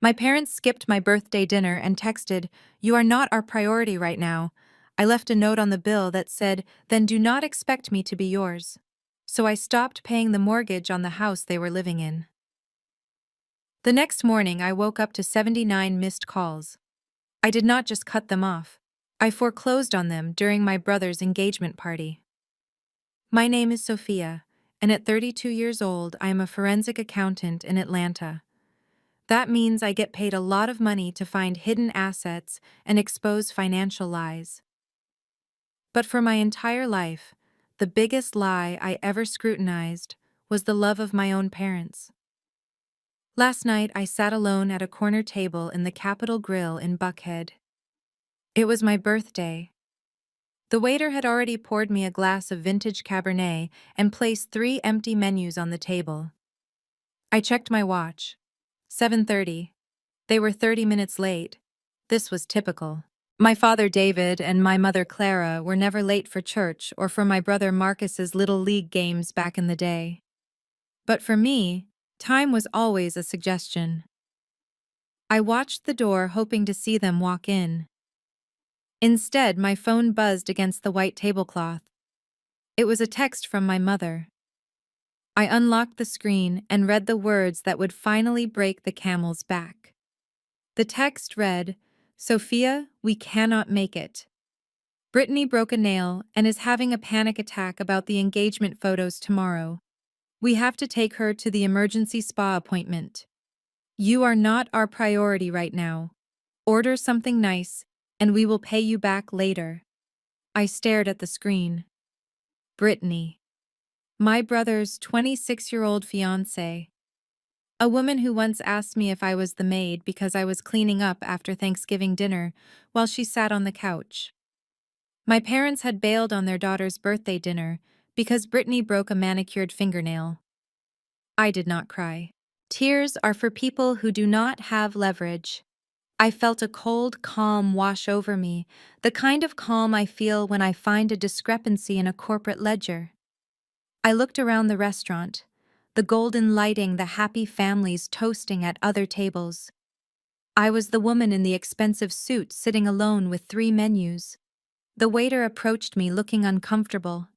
My parents skipped my birthday dinner and texted, "You are not our priority right now." I left a note on the bill that said, "Then do not expect me to be yours." So I stopped paying the mortgage on the house they were living in. The next morning, I woke up to 79 missed calls. I did not just cut them off. I foreclosed on them during my brother's engagement party. My name is Sophia, and at 32 years old, I am a forensic accountant in Atlanta. That means I get paid a lot of money to find hidden assets and expose financial lies. But for my entire life, the biggest lie I ever scrutinized was the love of my own parents. Last night, I sat alone at a corner table in the Capitol Grill in Buckhead. It was my birthday. The waiter had already poured me a glass of vintage Cabernet and placed 3 empty menus on the table. I checked my watch. 7:30. They were 30 minutes late. This was typical. My father David and my mother Clara were never late for church or for my brother Marcus's little league games back in the day. But for me, time was always a suggestion. I watched the door hoping to see them walk in. Instead, my phone buzzed against the white tablecloth. It was a text from my mother. I unlocked the screen and read the words that would finally break the camel's back. The text read, "Sophia, we cannot make it. Brittany broke a nail and is having a panic attack about the engagement photos tomorrow. We have to take her to the emergency spa appointment. You are not our priority right now. Order something nice, and we will pay you back later." I stared at the screen. Brittany. My brother's 26-year-old fiancée. A woman who once asked me if I was the maid because I was cleaning up after Thanksgiving dinner while she sat on the couch. My parents had bailed on their daughter's birthday dinner because Brittany broke a manicured fingernail. I did not cry. Tears are for people who do not have leverage. I felt a cold calm wash over me, the kind of calm I feel when I find a discrepancy in a corporate ledger. I looked around the restaurant, the golden lighting, the happy families toasting at other tables. I was the woman in the expensive suit sitting alone with 3 menus. The waiter approached me looking uncomfortable.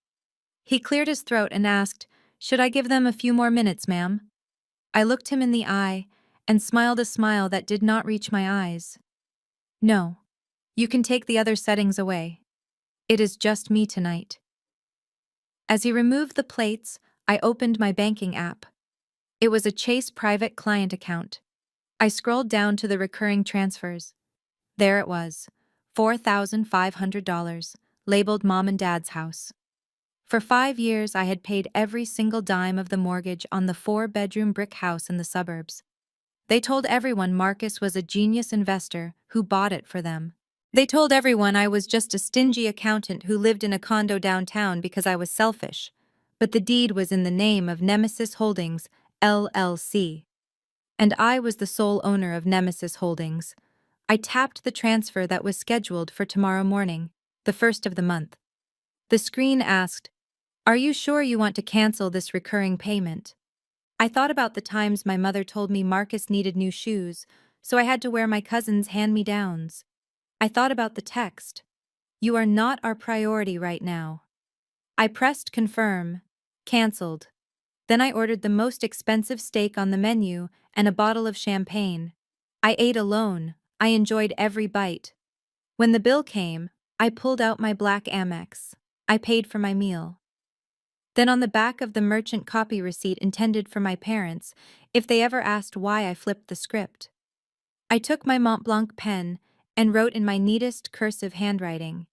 He cleared his throat and asked, "Should I give them a few more minutes, ma'am?" I looked him in the eye and smiled a smile that did not reach my eyes. "No. You can take the other settings away. It is just me tonight." As he removed the plates, I opened my banking app. It was a Chase private client account. I scrolled down to the recurring transfers. There it was, $4,500, labeled Mom and Dad's house. For 5 years, I had paid every single dime of the mortgage on the 4-bedroom brick house in the suburbs. They told everyone Marcus was a genius investor who bought it for them. They told everyone I was just a stingy accountant who lived in a condo downtown because I was selfish. But the deed was in the name of Nemesis Holdings, LLC. And I was the sole owner of Nemesis Holdings. I tapped the transfer that was scheduled for tomorrow morning, the first of the month. The screen asked, "Are you sure you want to cancel this recurring payment?" I thought about the times my mother told me Marcus needed new shoes, so I had to wear my cousin's hand-me-downs. I thought about the text. "You are not our priority right now." I pressed confirm. Cancelled. Then I ordered the most expensive steak on the menu and a bottle of champagne. I ate alone. I enjoyed every bite. When the bill came, I pulled out my black Amex. I paid for my meal. Then on the back of the merchant copy receipt intended for my parents, if they ever asked why I flipped the script, I took my Mont Blanc pen and wrote in my neatest cursive handwriting,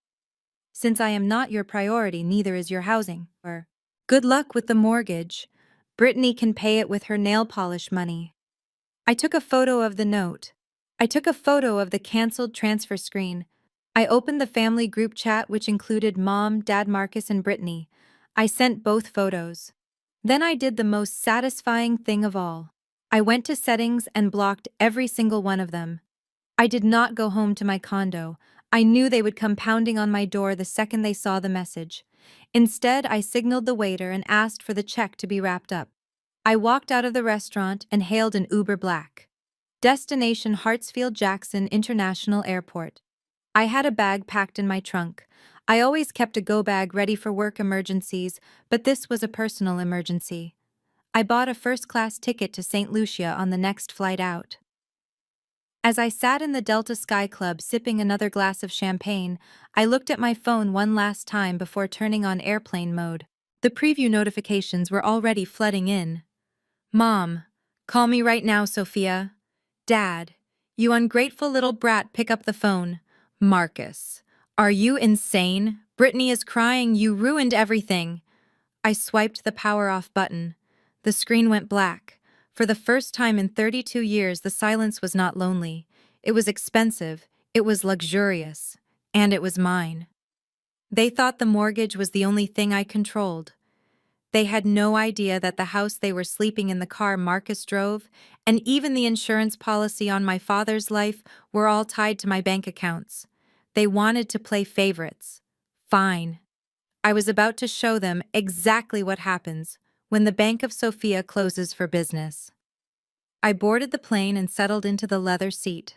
"Since I am not your priority, neither is your housing." Or, "Good luck with the mortgage. Brittany can pay it with her nail polish money." I took a photo of the note. I took a photo of the canceled transfer screen. I opened the family group chat, which included Mom, Dad, Marcus, and Brittany. I sent both photos. Then I did the most satisfying thing of all. I went to settings and blocked every single one of them. I did not go home to my condo. I knew they would come pounding on my door the second they saw the message. Instead, I signaled the waiter and asked for the check to be wrapped up. I walked out of the restaurant and hailed an Uber Black. Destination Hartsfield-Jackson International Airport. I had a bag packed in my trunk. I always kept a go bag ready for work emergencies, but this was a personal emergency. I bought a first-class ticket to St. Lucia on the next flight out. As I sat in the Delta Sky Club sipping another glass of champagne, I looked at my phone one last time before turning on airplane mode. The preview notifications were already flooding in. Mom, call me right now, Sophia. Dad, you ungrateful little brat, pick up the phone. Marcus, are you insane? Brittany is crying, you ruined everything. I swiped the power off button. The screen went black. For the first time in 32 years, the silence was not lonely. It was expensive, it was luxurious, and it was mine. They thought the mortgage was the only thing I controlled. They had no idea that the house they were sleeping in, the car Marcus drove, and even the insurance policy on my father's life were all tied to my bank accounts. They wanted to play favorites. Fine. I was about to show them exactly what happens when the Bank of Sofia closes for business. I boarded the plane and settled into the leather seat.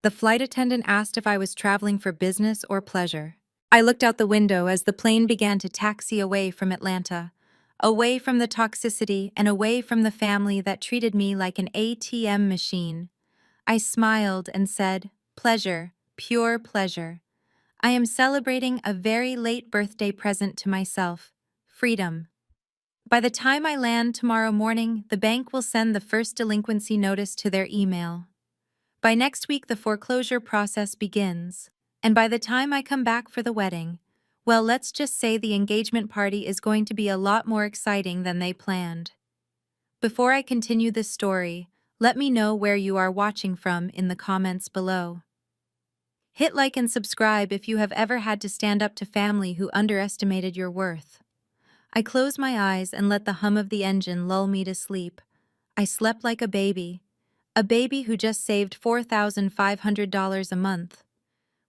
The flight attendant asked if I was traveling for business or pleasure. I looked out the window as the plane began to taxi away from Atlanta, away from the toxicity and away from the family that treated me like an ATM machine. I smiled and said, "Pleasure, pure pleasure. I am celebrating a very late birthday present to myself, freedom." By the time I land tomorrow morning, the bank will send the first delinquency notice to their email. By next week, the foreclosure process begins. And by the time I come back for the wedding, well, let's just say the engagement party is going to be a lot more exciting than they planned. Before I continue this story, let me know where you are watching from in the comments below. Hit like and subscribe if you have ever had to stand up to family who underestimated your worth. I closed my eyes and let the hum of the engine lull me to sleep. I slept like a baby who just saved $4,500 a month.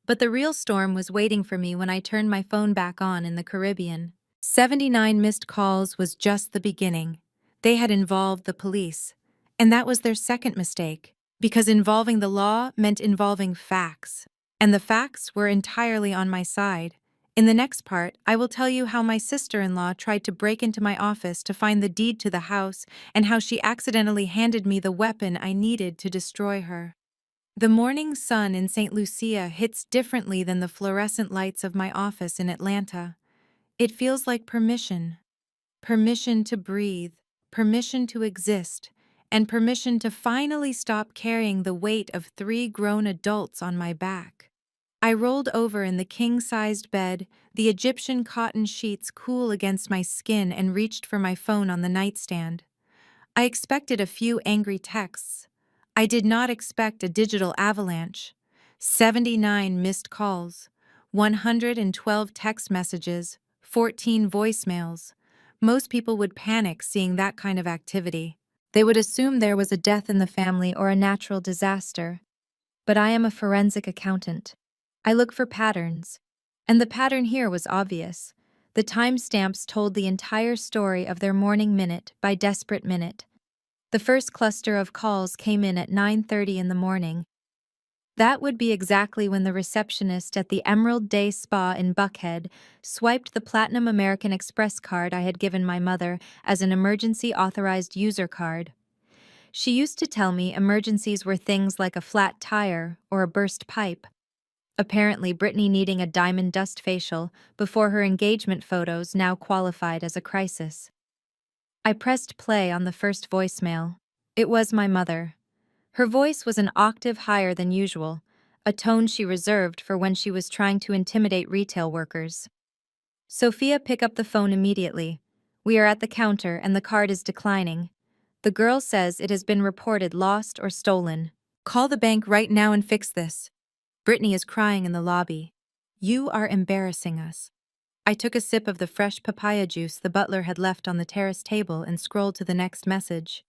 But the real storm was waiting for me when I turned my phone back on in the Caribbean. 79 missed calls was just the beginning. They had involved the police. And that was their second mistake, because involving the law meant involving facts. And the facts were entirely on my side. In the next part, I will tell you how my sister-in-law tried to break into my office to find the deed to the house and how she accidentally handed me the weapon I needed to destroy her. The morning sun in St. Lucia hits differently than the fluorescent lights of my office in Atlanta. It feels like permission. Permission to breathe, permission to exist, and permission to finally stop carrying the weight of 3 grown adults on my back. I rolled over in the king-sized bed, the Egyptian cotton sheets cool against my skin, and reached for my phone on the nightstand. I expected a few angry texts. I did not expect a digital avalanche. 79 missed calls, 112 text messages, 14 voicemails. Most people would panic seeing that kind of activity. They would assume there was a death in the family or a natural disaster. But I am a forensic accountant. I look for patterns. And the pattern here was obvious. The timestamps told the entire story of their morning minute by desperate minute. The first cluster of calls came in at 9:30 in the morning. That would be exactly when the receptionist at the Emerald Day Spa in Buckhead swiped the Platinum American Express card I had given my mother as an emergency authorized user card. She used to tell me emergencies were things like a flat tire or a burst pipe. Apparently, Brittany needing a diamond dust facial before her engagement photos now qualified as a crisis. I pressed play on the first voicemail. It was my mother. Her voice was an octave higher than usual, a tone she reserved for when she was trying to intimidate retail workers. "Sophia, pick up the phone immediately. We are at the counter and the card is declining. The girl says it has been reported lost or stolen. Call the bank right now and fix this. Brittany is crying in the lobby. You are embarrassing us." I took a sip of the fresh papaya juice the butler had left on the terrace table and scrolled to the next message.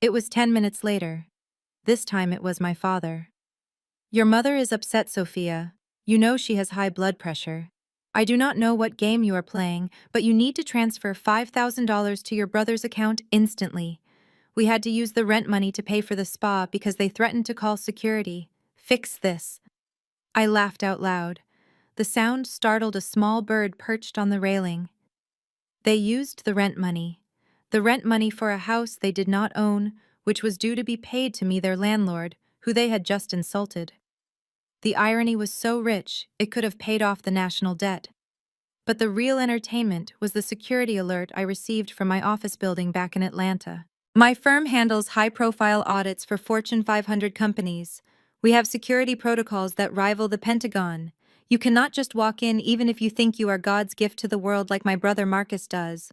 It was 10 minutes later. This time it was my father. "Your mother is upset, Sophia. You know she has high blood pressure. I do not know what game you are playing, but you need to transfer $5,000 to your brother's account instantly. We had to use the rent money to pay for the spa because they threatened to call security. Fix this. I laughed out loud. The sound startled a small bird perched on the railing. They used the rent money. The rent money for a house they did not own, which was due to be paid to me, their landlord, who they had just insulted. The irony was so rich, it could have paid off the national debt. But the real entertainment was the security alert I received from my office building back in Atlanta. My firm handles high-profile audits for Fortune 500 companies. We have security protocols that rival the Pentagon. You cannot just walk in even if you think you are God's gift to the world like my brother Marcus does.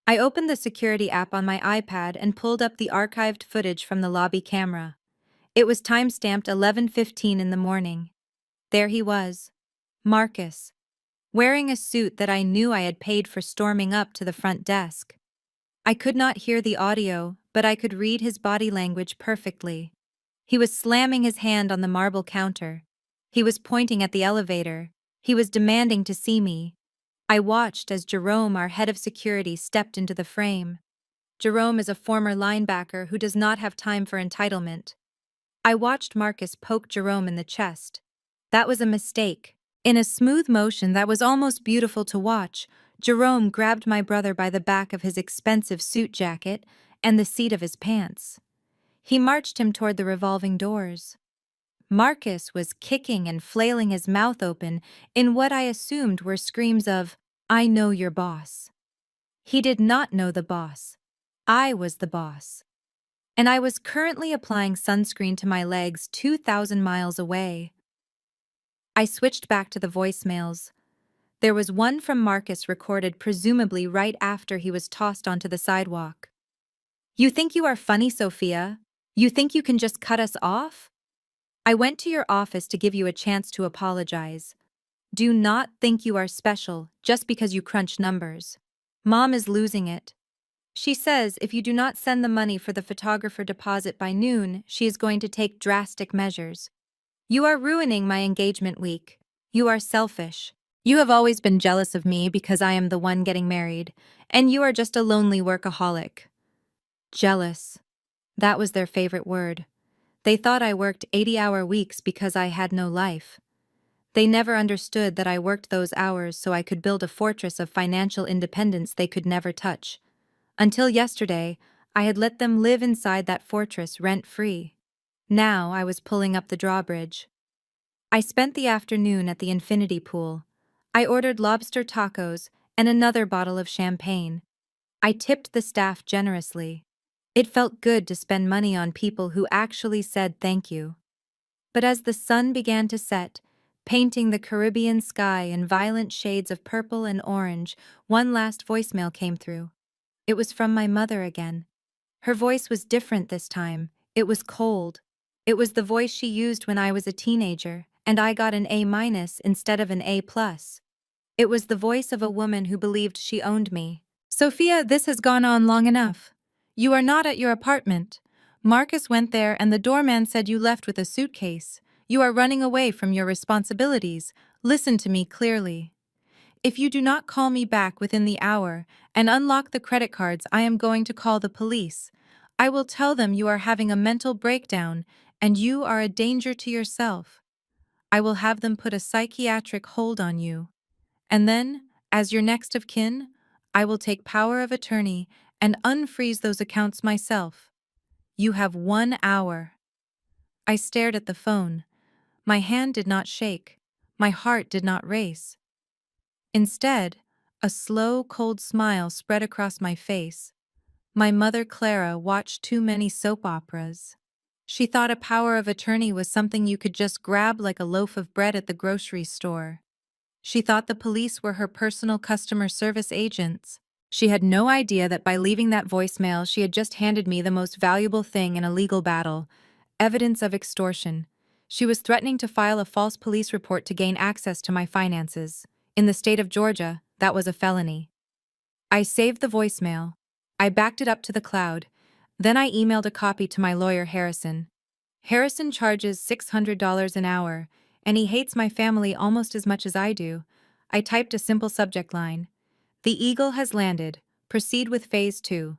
I opened the security app on my iPad and pulled up the archived footage from the lobby camera. It was time-stamped 11:15 in the morning. There he was, Marcus, wearing a suit that I knew I had paid for, storming up to the front desk. I could not hear the audio, but I could read his body language perfectly. He was slamming his hand on the marble counter. He was pointing at the elevator. He was demanding to see me. I watched as Jerome, our head of security, stepped into the frame. Jerome is a former linebacker who does not have time for entitlement. I watched Marcus poke Jerome in the chest. That was a mistake. In a smooth motion that was almost beautiful to watch, Jerome grabbed my brother by the back of his expensive suit jacket and the seat of his pants. He marched him toward the revolving doors. Marcus was kicking and flailing his mouth open in what I assumed were screams of, "I know your boss." He did not know the boss. I was the boss. And I was currently applying sunscreen to my legs 2,000 miles away. I switched back to the voicemails. There was one from Marcus recorded presumably right after he was tossed onto the sidewalk. "You think you are funny, Sophia? You think you can just cut us off? I went to your office to give you a chance to apologize. Do not think you are special just because you crunch numbers. Mom is losing it. She says if you do not send the money for the photographer deposit by noon, she is going to take drastic measures. You are ruining my engagement week. You are selfish. You have always been jealous of me because I am the one getting married, and you are just a lonely workaholic." Jealous. That was their favorite word. They thought I worked 80-hour weeks because I had no life. They never understood that I worked those hours so I could build a fortress of financial independence they could never touch. Until yesterday, I had let them live inside that fortress rent-free. Now I was pulling up the drawbridge. I spent the afternoon at the infinity pool. I ordered lobster tacos and another bottle of champagne. I tipped the staff generously. It felt good to spend money on people who actually said thank you. But as the sun began to set, painting the Caribbean sky in violent shades of purple and orange, one last voicemail came through. It was from my mother again. Her voice was different this time. It was cold. It was the voice she used when I was a teenager, and I got an A- instead of an A+. It was the voice of a woman who believed she owned me. "Sophia, this has gone on long enough. You are not at your apartment. Marcus went there and the doorman said you left with a suitcase. You are running away from your responsibilities. Listen to me clearly. If you do not call me back within the hour and unlock the credit cards, I am going to call the police. I will tell them you are having a mental breakdown and you are a danger to yourself. I will have them put a psychiatric hold on you. And then, as your next of kin, I will take power of attorney and unfreeze those accounts myself. You have 1 hour." I stared at the phone. My hand did not shake. My heart did not race. Instead, a slow, cold smile spread across my face. My mother Clara watched too many soap operas. She thought a power of attorney was something you could just grab like a loaf of bread at the grocery store. She thought the police were her personal customer service agents. She had no idea that by leaving that voicemail, she had just handed me the most valuable thing in a legal battle: evidence of extortion. She was threatening to file a false police report to gain access to my finances. In the state of Georgia, that was a felony. I saved the voicemail. I backed it up to the cloud. Then I emailed a copy to my lawyer, Harrison. Harrison charges $600 an hour, and he hates my family almost as much as I do. I typed a simple subject line: "The Eagle has landed. Proceed with Phase 2.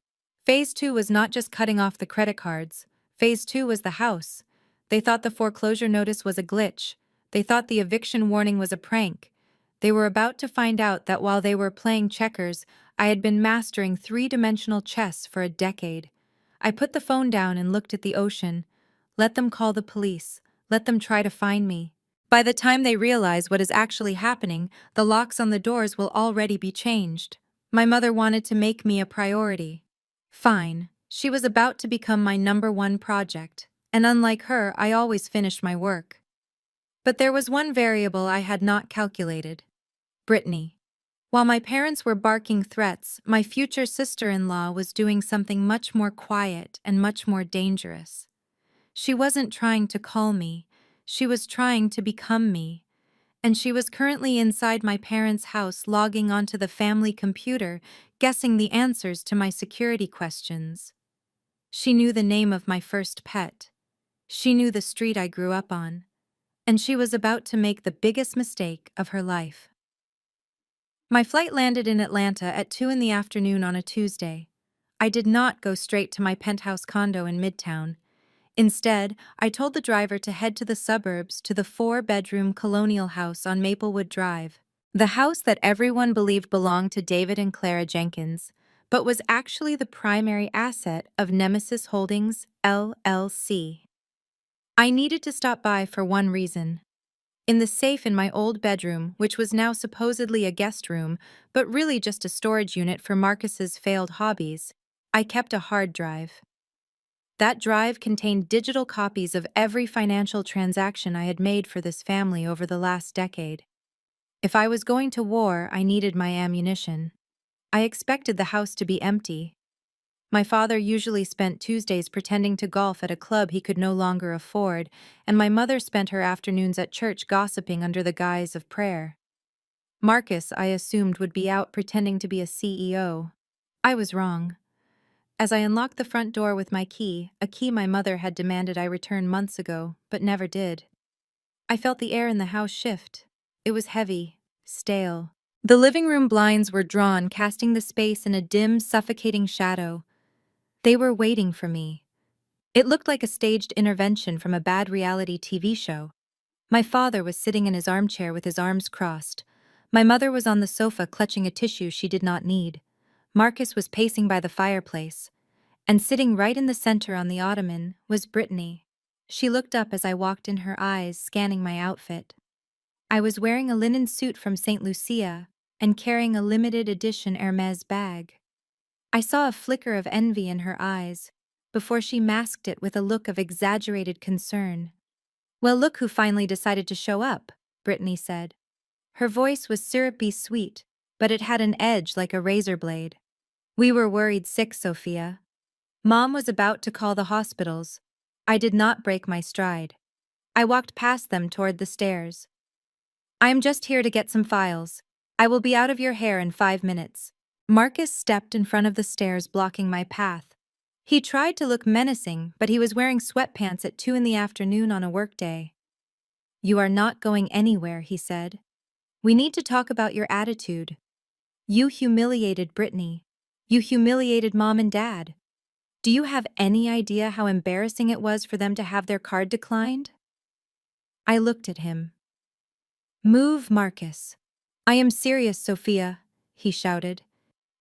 Phase 2 was not just cutting off the credit cards. Phase 2 was the house. They thought the foreclosure notice was a glitch. They thought the eviction warning was a prank. They were about to find out that while they were playing checkers, I had been mastering three-dimensional chess for a decade. I put the phone down and looked at the ocean. Let them call the police. Let them try to find me. By the time they realize what is actually happening, the locks on the doors will already be changed. My mother wanted to make me a priority. Fine. She was about to become my #1 project, and unlike her, I always finished my work. But there was one variable I had not calculated. Brittany. While my parents were barking threats, my future sister-in-law was doing something much more quiet and much more dangerous. She wasn't trying to call me, she was trying to become me. And she was currently inside my parents' house logging onto the family computer, guessing the answers to my security questions. She knew the name of my first pet. She knew the street I grew up on. And she was about to make the biggest mistake of her life. My flight landed in Atlanta at 2 in the afternoon on a Tuesday. I did not go straight to my penthouse condo in Midtown. Instead, I told the driver to head to the suburbs to the 4-bedroom colonial house on Maplewood Drive. The house that everyone believed belonged to David and Clara Jenkins, but was actually the primary asset of Nemesis Holdings, LLC. I needed to stop by for one reason. In the safe in my old bedroom, which was now supposedly a guest room, but really just a storage unit for Marcus's failed hobbies, I kept a hard drive. That drive contained digital copies of every financial transaction I had made for this family over the last decade. If I was going to war, I needed my ammunition. I expected the house to be empty. My father usually spent Tuesdays pretending to golf at a club he could no longer afford, and my mother spent her afternoons at church gossiping under the guise of prayer. Marcus, I assumed, would be out pretending to be a CEO. I was wrong. As I unlocked the front door with my key, a key my mother had demanded I return months ago, but never did, I felt the air in the house shift. It was heavy, stale. The living room blinds were drawn, casting the space in a dim, suffocating shadow. They were waiting for me. It looked like a staged intervention from a bad reality TV show. My father was sitting in his armchair with his arms crossed. My mother was on the sofa clutching a tissue she did not need. Marcus was pacing by the fireplace. And sitting right in the center on the ottoman was Brittany. She looked up as I walked in, her eyes scanning my outfit. I was wearing a linen suit from St. Lucia and carrying a limited edition Hermes bag. I saw a flicker of envy in her eyes before she masked it with a look of exaggerated concern. "Well, look who finally decided to show up," Brittany said. Her voice was syrupy sweet, but it had an edge like a razor blade. "We were worried sick, Sophia. Mom was about to call the hospitals." I did not break my stride. I walked past them toward the stairs. "I am just here to get some files. I will be out of your hair in 5 minutes." Marcus stepped in front of the stairs, blocking my path. He tried to look menacing, but he was wearing sweatpants at 2 in the afternoon on a workday. "You are not going anywhere," he said. "We need to talk about your attitude. You humiliated Brittany. You humiliated Mom and Dad. Do you have any idea how embarrassing it was for them to have their card declined?" I looked at him. "Move, Marcus." "I am serious, Sophia," he shouted.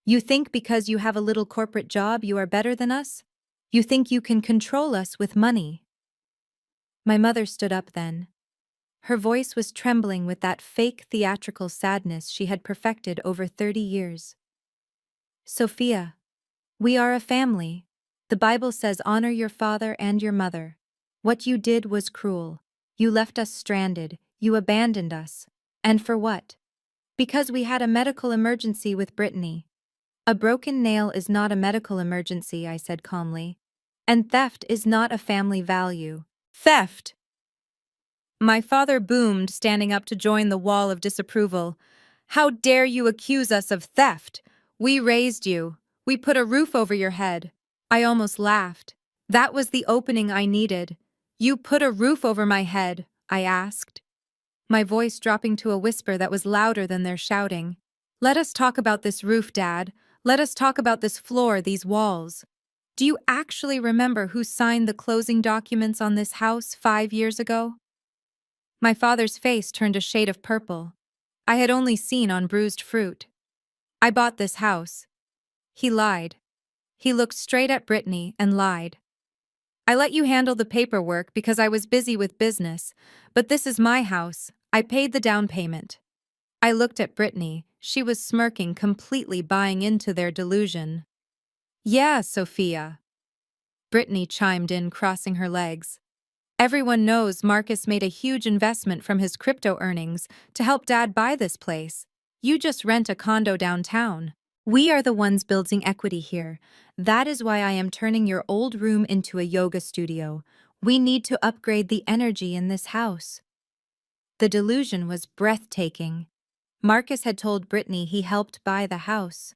"You think because you have a little corporate job you are better than us? You think you can control us with money?" My mother stood up then. Her voice was trembling with that fake theatrical sadness she had perfected over 30 years. "Sophia, we are a family. The Bible says honor your father and your mother. What you did was cruel. You left us stranded, you abandoned us. And for what? Because we had a medical emergency with Brittany." "A broken nail is not a medical emergency," I said calmly. "And theft is not a family value." "Theft!" My father boomed, standing up to join the wall of disapproval. "How dare you accuse us of theft? We raised you. We put a roof over your head." I almost laughed. That was the opening I needed. "You put a roof over my head?" I asked, my voice dropping to a whisper that was louder than their shouting. "Let us talk about this roof, Dad. Let us talk about this floor, these walls." Do you actually remember who signed the closing documents on this house 5 years ago? My father's face turned a shade of purple. I had only seen on bruised fruit. I bought this house. He lied. He looked straight at Brittany and lied. I let you handle the paperwork because I was busy with business, but this is my house. I paid the down payment. I looked at Brittany. She was smirking, completely buying into their delusion. Yeah, Sophia. Brittany chimed in, crossing her legs. Everyone knows Marcus made a huge investment from his crypto earnings to help Dad buy this place. You just rent a condo downtown. We are the ones building equity here. That is why I am turning your old room into a yoga studio. We need to upgrade the energy in this house. The delusion was breathtaking. Marcus had told Brittany he helped buy the house.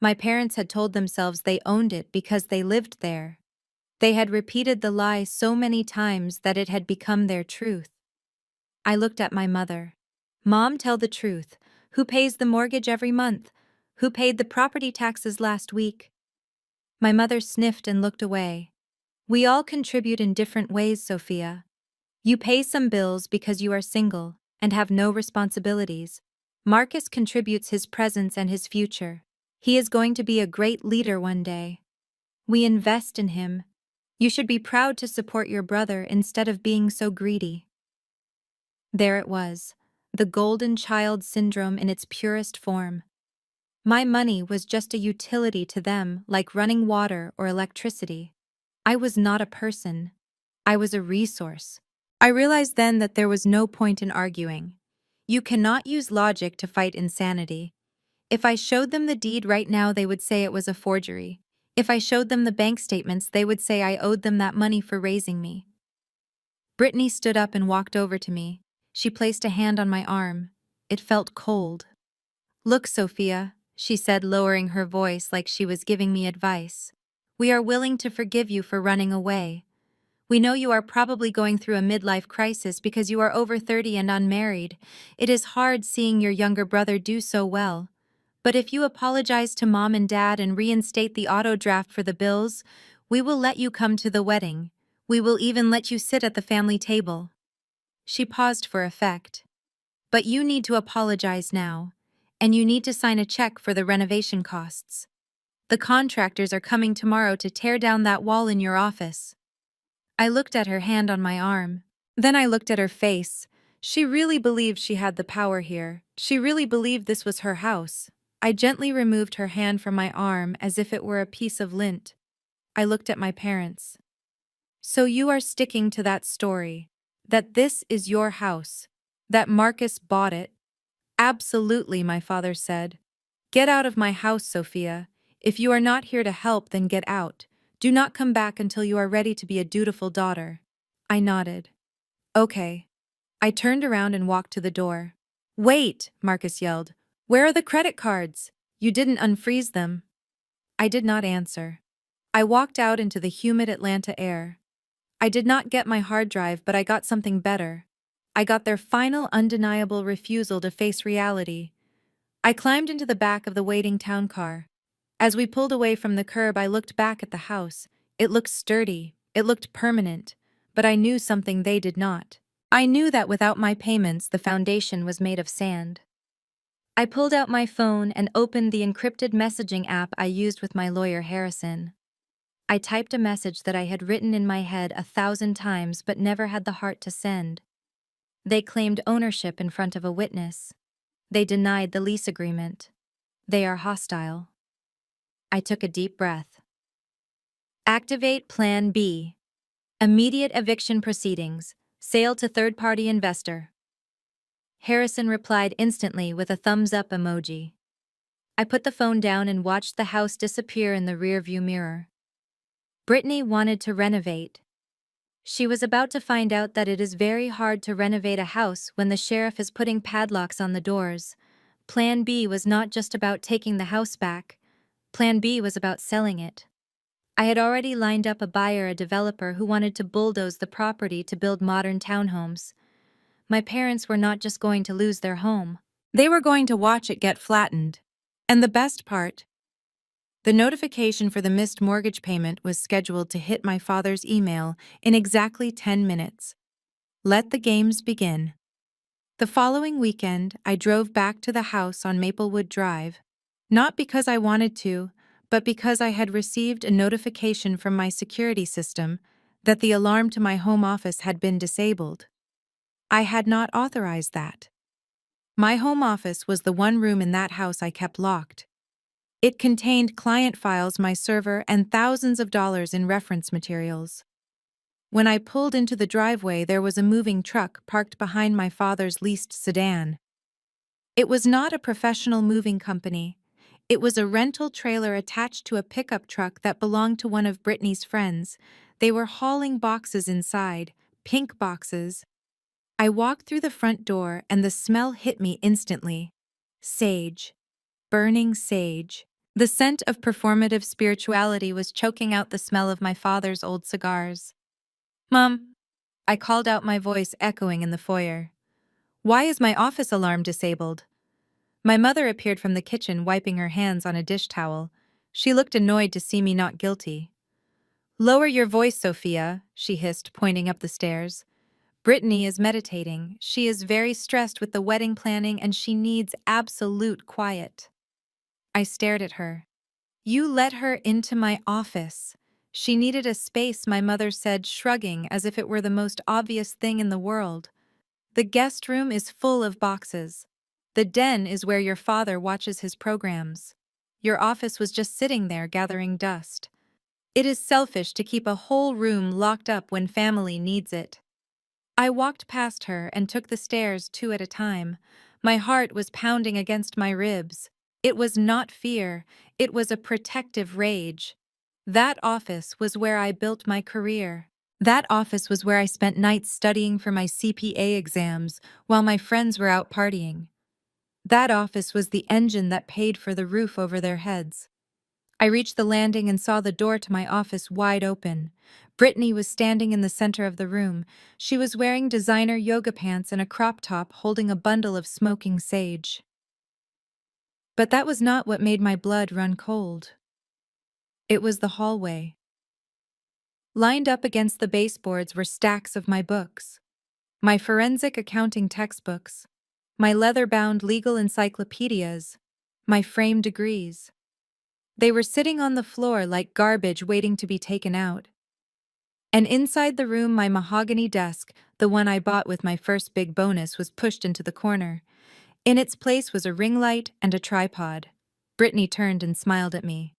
My parents had told themselves they owned it because they lived there. They had repeated the lie so many times that it had become their truth. I looked at my mother. Mom, tell the truth. Who pays the mortgage every month? Who paid the property taxes last week? My mother sniffed and looked away. We all contribute in different ways, Sophia. You pay some bills because you are single and have no responsibilities. Marcus contributes his presence and his future. He is going to be a great leader one day. We invest in him. You should be proud to support your brother instead of being so greedy. There it was, the golden child syndrome in its purest form. My money was just a utility to them, like running water or electricity. I was not a person. I was a resource. I realized then that there was no point in arguing. You cannot use logic to fight insanity. If I showed them the deed right now, they would say it was a forgery. If I showed them the bank statements, they would say I owed them that money for raising me. Brittany stood up and walked over to me. She placed a hand on my arm. It felt cold. Look, Sophia, she said, lowering her voice like she was giving me advice. We are willing to forgive you for running away. We know you are probably going through a midlife crisis because you are over 30 and unmarried. It is hard seeing your younger brother do so well. But if you apologize to Mom and Dad and reinstate the auto draft for the bills, we will let you come to the wedding. We will even let you sit at the family table. She paused for effect. But you need to apologize now, and you need to sign a check for the renovation costs. The contractors are coming tomorrow to tear down that wall in your office. I looked at her hand on my arm. Then I looked at her face. She really believed she had the power here. She really believed this was her house. I gently removed her hand from my arm as if it were a piece of lint. I looked at my parents. So you are sticking to that story, that this is your house, that Marcus bought it? Absolutely, my father said. Get out of my house, Sophia. If you are not here to help, then get out. Do not come back until you are ready to be a dutiful daughter. I nodded. Okay. I turned around and walked to the door. Wait, Marcus yelled. Where are the credit cards? You didn't unfreeze them. I did not answer. I walked out into the humid Atlanta air. I did not get my hard drive, but I got something better. I got their final undeniable refusal to face reality. I climbed into the back of the waiting town car. As we pulled away from the curb, I looked back at the house. It looked sturdy. It looked permanent. But I knew something they did not. I knew that without my payments, the foundation was made of sand. I pulled out my phone and opened the encrypted messaging app I used with my lawyer, Harrison. I typed a message that I had written in my head 1,000 times but never had the heart to send. They claimed ownership in front of a witness. They denied the lease agreement. They are hostile. I took a deep breath. Activate Plan B. Immediate eviction proceedings. Sale to third-party investor. Harrison replied instantly with a thumbs-up emoji. I put the phone down and watched the house disappear in the rearview mirror. Brittany wanted to renovate. She was about to find out that it is very hard to renovate a house when the sheriff is putting padlocks on the doors. Plan B was not just about taking the house back. Plan B was about selling it. I had already lined up a buyer, a developer who wanted to bulldoze the property to build modern townhomes. My parents were not just going to lose their home. They were going to watch it get flattened. And the best part, The notification for the missed mortgage payment was scheduled to hit my father's email in exactly 10 minutes. Let the games begin. The following weekend, I drove back to the house on Maplewood Drive, not because I wanted to, but because I had received a notification from my security system that the alarm to my home office had been disabled. I had not authorized that. My home office was the one room in that house I kept locked. It contained client files, my server, and thousands of dollars in reference materials. When I pulled into the driveway, there was a moving truck parked behind my father's leased sedan. It was not a professional moving company. It was a rental trailer attached to a pickup truck that belonged to one of Brittany's friends. They were hauling boxes inside, pink boxes. I walked through the front door and the smell hit me instantly. Sage. Burning sage. The scent of performative spirituality was choking out the smell of my father's old cigars. "Mom," I called out, my voice echoing in the foyer. "Why is my office alarm disabled?" My mother appeared from the kitchen, wiping her hands on a dish towel. She looked annoyed to see me not guilty. "Lower your voice, Sophia," she hissed, pointing up the stairs. "Brittany is meditating. She is very stressed with the wedding planning and she needs absolute quiet." I stared at her. "You let her into my office. She needed a space," my mother said, shrugging as if it were the most obvious thing in the world. "The guest room is full of boxes. The den is where your father watches his programs. Your office was just sitting there gathering dust. It is selfish to keep a whole room locked up when family needs it." I walked past her and took the stairs two at a time. My heart was pounding against my ribs. It was not fear, it was a protective rage. That office was where I built my career. That office was where I spent nights studying for my CPA exams while my friends were out partying. That office was the engine that paid for the roof over their heads. I reached the landing and saw the door to my office wide open. Brittany was standing in the center of the room. She was wearing designer yoga pants and a crop top, holding a bundle of smoking sage. But that was not what made my blood run cold. It was the hallway. Lined up against the baseboards were stacks of my books. My forensic accounting textbooks. My leather-bound legal encyclopedias. My framed degrees. They were sitting on the floor like garbage waiting to be taken out. And inside the room, my mahogany desk, the one I bought with my first big bonus, was pushed into the corner. In its place was a ring light and a tripod. Brittany turned and smiled at me.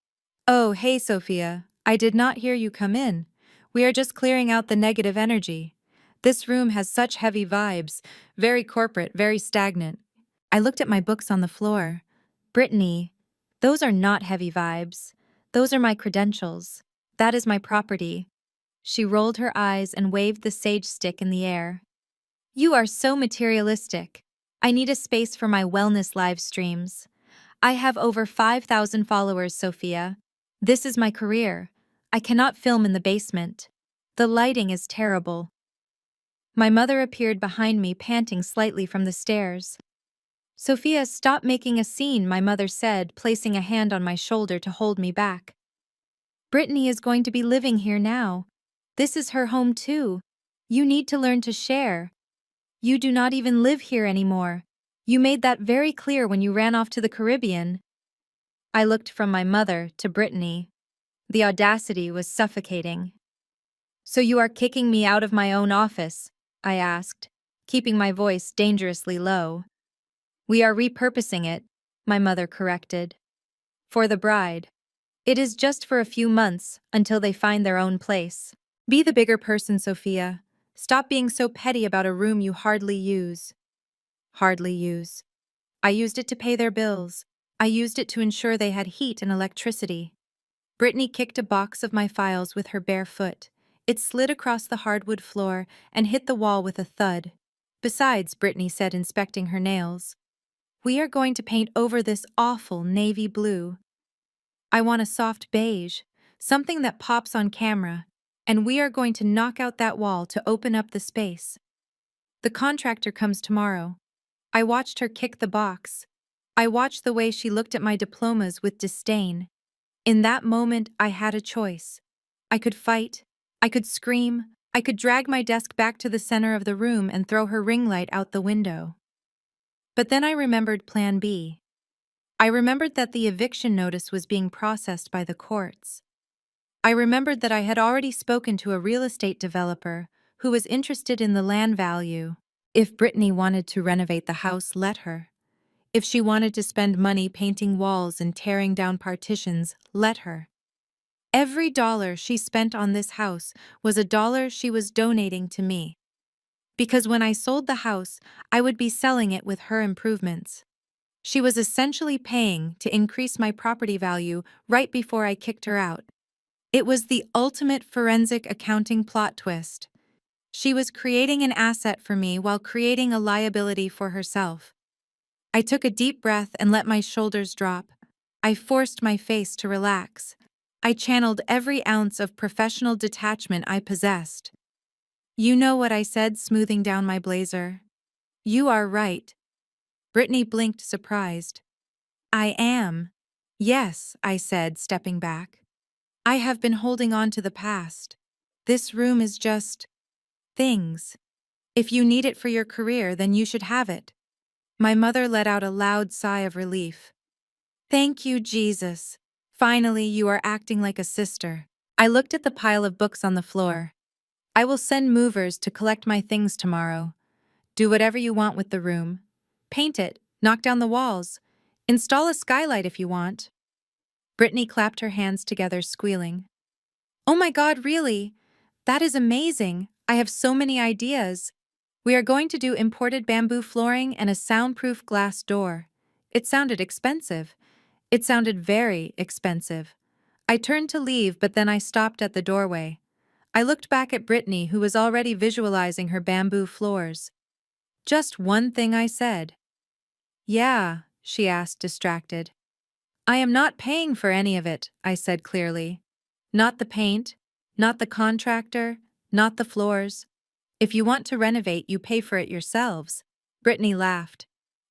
"Oh, hey, Sophia. I did not hear you come in. We are just clearing out the negative energy. This room has such heavy vibes, very corporate, very stagnant." I looked at my books on the floor. "Brittany, those are not heavy vibes. Those are my credentials. That is my property." She rolled her eyes and waved the sage stick in the air. "You are so materialistic. I need a space for my wellness live streams. I have over 5,000 followers, Sophia. This is my career. I cannot film in the basement. The lighting is terrible." My mother appeared behind me, panting slightly from the stairs. "Sophia, stop making a scene," my mother said, placing a hand on my shoulder to hold me back. "Brittany is going to be living here now. This is her home too. You need to learn to share. You do not even live here anymore. You made that very clear when you ran off to the Caribbean." I looked from my mother to Brittany. The audacity was suffocating. "So you are kicking me out of my own office?" I asked, keeping my voice dangerously low. "We are repurposing it," my mother corrected. "For the bride. It is just for a few months until they find their own place. Be the bigger person, Sophia. Stop being so petty about a room you hardly use." Hardly use. I used it to pay their bills. I used it to ensure they had heat and electricity. Brittany kicked a box of my files with her bare foot. It slid across the hardwood floor and hit the wall with a thud. "Besides," Brittany said, inspecting her nails, "we are going to paint over this awful navy blue. I want a soft beige, something that pops on camera, and we are going to knock out that wall to open up the space. The contractor comes tomorrow." I watched her kick the box. I watched the way she looked at my diplomas with disdain. In that moment, I had a choice. I could fight, I could scream, I could drag my desk back to the center of the room and throw her ring light out the window. But then I remembered Plan B. I remembered that the eviction notice was being processed by the courts. I remembered that I had already spoken to a real estate developer who was interested in the land value. If Brittany wanted to renovate the house, let her. If she wanted to spend money painting walls and tearing down partitions, let her. Every dollar she spent on this house was a dollar she was donating to me. Because when I sold the house, I would be selling it with her improvements. She was essentially paying to increase my property value right before I kicked her out. It was the ultimate forensic accounting plot twist. She was creating an asset for me while creating a liability for herself. I took a deep breath and let my shoulders drop. I forced my face to relax. I channeled every ounce of professional detachment I possessed. You know what I said, smoothing down my blazer? You are right. Brittany blinked, surprised. I am. Yes, I said, stepping back. I have been holding on to the past. This room is just things. If you need it for your career, then you should have it. My mother let out a loud sigh of relief. Thank you, Jesus. Finally, you are acting like a sister. I looked at the pile of books on the floor. I will send movers to collect my things tomorrow. Do whatever you want with the room. Paint it, knock down the walls, install a skylight if you want. Brittany clapped her hands together, squealing. Oh my God, really? That is amazing. I have so many ideas. We are going to do imported bamboo flooring and a soundproof glass door. It sounded expensive. It sounded very expensive. I turned to leave, but then I stopped at the doorway. I looked back at Brittany, who was already visualizing her bamboo floors. Just one thing, I said. Yeah, she asked, distracted. I am not paying for any of it, I said clearly. Not the paint, not the contractor, not the floors. If you want to renovate, you pay for it yourselves. Brittany laughed.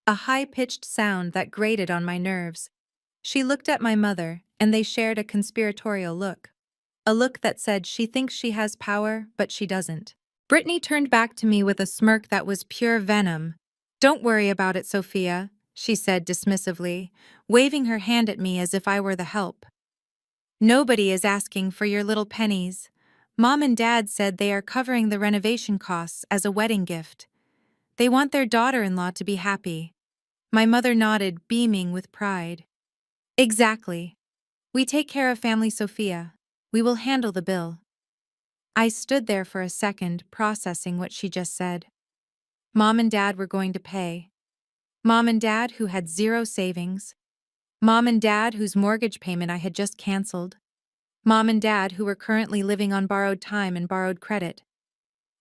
A high-pitched sound that grated on my nerves. She looked at my mother, and they shared a conspiratorial look. A look that said she thinks she has power, but she doesn't. Brittany turned back to me with a smirk that was pure venom. Don't worry about it, Sophia, she said dismissively, waving her hand at me as if I were the help. Nobody is asking for your little pennies. Mom and Dad said they are covering the renovation costs as a wedding gift. They want their daughter-in-law to be happy. My mother nodded, beaming with pride. Exactly. We take care of family, Sophia. We will handle the bill. I stood there for a second, processing what she just said. Mom and Dad were going to pay. Mom and Dad who had zero savings. Mom and Dad whose mortgage payment I had just canceled. Mom and Dad who were currently living on borrowed time and borrowed credit.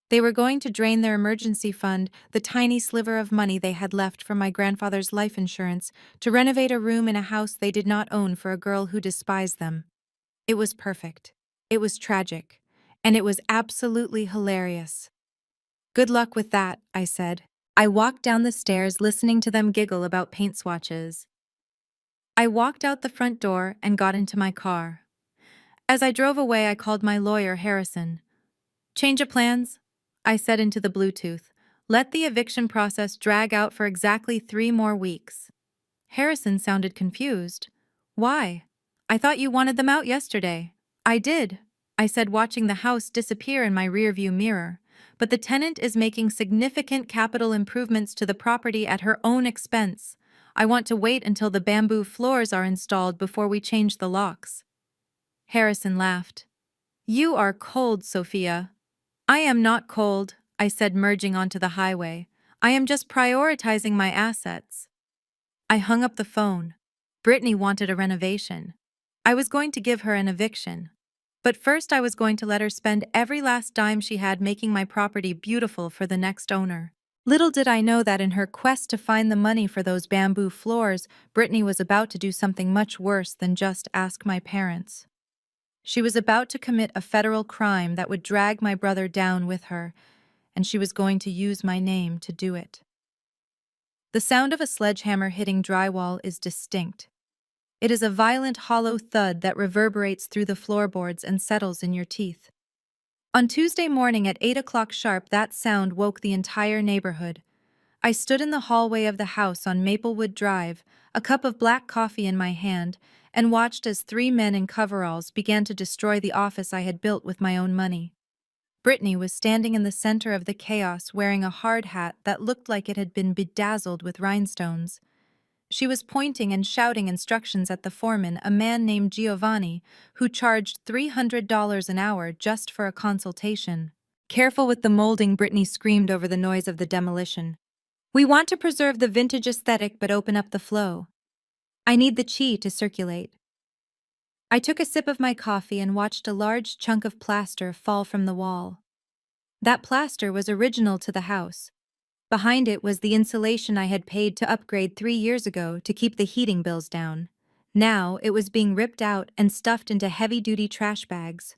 They were going to drain their emergency fund, the tiny sliver of money they had left from my grandfather's life insurance, to renovate a room in a house they did not own for a girl who despised them. It was perfect. It was tragic. And it was absolutely hilarious. Good luck with that, I said. I walked down the stairs listening to them giggle about paint swatches. I walked out the front door and got into my car. As I drove away, I called my lawyer, Harrison. Change of plans? I said into the Bluetooth. Let the eviction process drag out for exactly 3 more weeks. Harrison sounded confused. Why? I thought you wanted them out yesterday. I did, I said, watching the house disappear in my rearview mirror. But the tenant is making significant capital improvements to the property at her own expense. I want to wait until the bamboo floors are installed before we change the locks. Harrison laughed. You are cold, Sophia. I am not cold, I said, merging onto the highway. I am just prioritizing my assets. I hung up the phone. Brittany wanted a renovation. I was going to give her an eviction. But first I was going to let her spend every last dime she had making my property beautiful for the next owner. Little did I know that in her quest to find the money for those bamboo floors, Brittany was about to do something much worse than just ask my parents. She was about to commit a federal crime that would drag my brother down with her, and she was going to use my name to do it. The sound of a sledgehammer hitting drywall is distinct. It is a violent, hollow thud that reverberates through the floorboards and settles in your teeth. On Tuesday morning at 8 o'clock sharp, that sound woke the entire neighborhood. I stood in the hallway of the house on Maplewood Drive, a cup of black coffee in my hand, and watched as three men in coveralls began to destroy the office I had built with my own money. Brittany was standing in the center of the chaos wearing a hard hat that looked like it had been bedazzled with rhinestones. She was pointing and shouting instructions at the foreman, a man named Giovanni, who charged $300 an hour just for a consultation. "Careful with the molding," Brittany screamed over the noise of the demolition. "We want to preserve the vintage aesthetic but open up the flow. I need the chi to circulate." I took a sip of my coffee and watched a large chunk of plaster fall from the wall. That plaster was original to the house. Behind it was the insulation I had paid to upgrade 3 years ago to keep the heating bills down. Now it was being ripped out and stuffed into heavy-duty trash bags.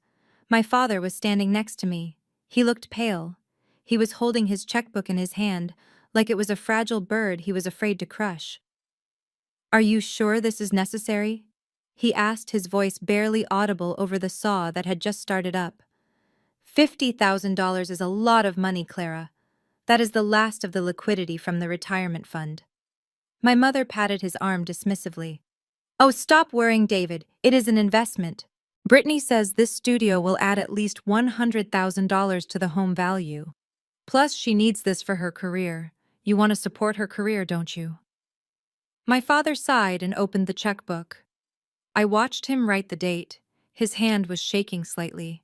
My father was standing next to me. He looked pale. He was holding his checkbook in his hand, like it was a fragile bird he was afraid to crush. "Are you sure this is necessary?" he asked, his voice barely audible over the saw that had just started up. $50,000 is a lot of money, Clara. That is the last of the liquidity from the retirement fund." My mother patted his arm dismissively. "Oh, stop worrying, David. It is an investment. Brittany says this studio will add at least $100,000 to the home value. Plus, she needs this for her career. You want to support her career, don't you?" My father sighed and opened the checkbook. I watched him write the date. His hand was shaking slightly.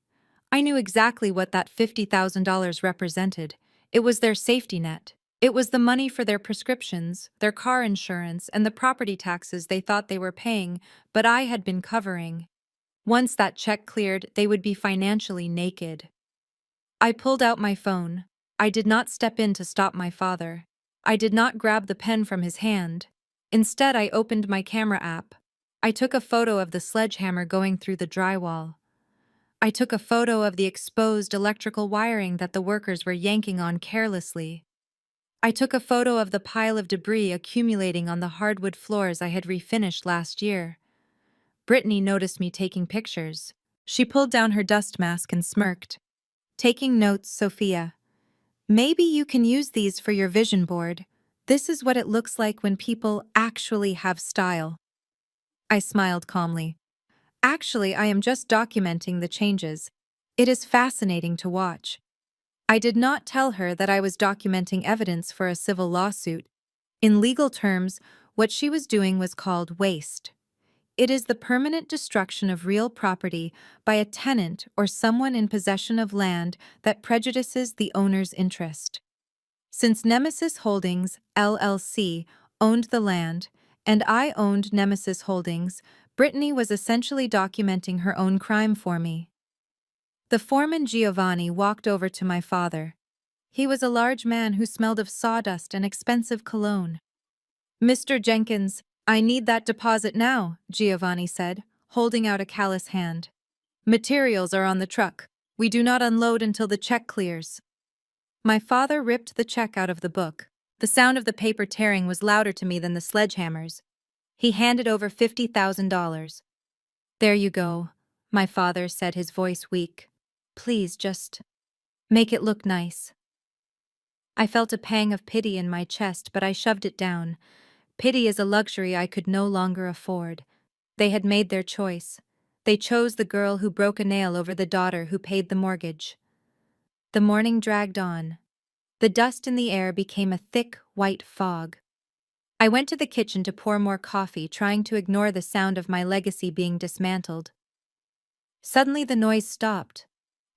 I knew exactly what that $50,000 represented. It was their safety net. It was the money for their prescriptions, their car insurance, and the property taxes they thought they were paying, but I had been covering. Once that check cleared, they would be financially naked. I pulled out my phone. I did not step in to stop my father. I did not grab the pen from his hand. Instead, I opened my camera app. I took a photo of the sledgehammer going through the drywall. I took a photo of the exposed electrical wiring that the workers were yanking on carelessly. I took a photo of the pile of debris accumulating on the hardwood floors I had refinished last year. Brittany noticed me taking pictures. She pulled down her dust mask and smirked. "Taking notes, Sophia. Maybe you can use these for your vision board. This is what it looks like when people actually have style." I smiled calmly. "Actually, I am just documenting the changes. It is fascinating to watch." I did not tell her that I was documenting evidence for a civil lawsuit. In legal terms, what she was doing was called waste. It is the permanent destruction of real property by a tenant or someone in possession of land that prejudices the owner's interest. Since Nemesis Holdings, LLC, owned the land, and I owned Nemesis Holdings, Brittany was essentially documenting her own crime for me. The foreman Giovanni walked over to my father. He was a large man who smelled of sawdust and expensive cologne. "Mr. Jenkins, I need that deposit now," Giovanni said, holding out a callous hand. "Materials are on the truck. We do not unload until the check clears." My father ripped the check out of the book. The sound of the paper tearing was louder to me than the sledgehammers. He handed over $50,000. "There you go," my father said, his voice weak. "Please just make it look nice." I felt a pang of pity in my chest, but I shoved it down. Pity is a luxury I could no longer afford. They had made their choice. They chose the girl who broke a nail over the daughter who paid the mortgage. The morning dragged on. The dust in the air became a thick, white fog. I went to the kitchen to pour more coffee, trying to ignore the sound of my legacy being dismantled. Suddenly the noise stopped.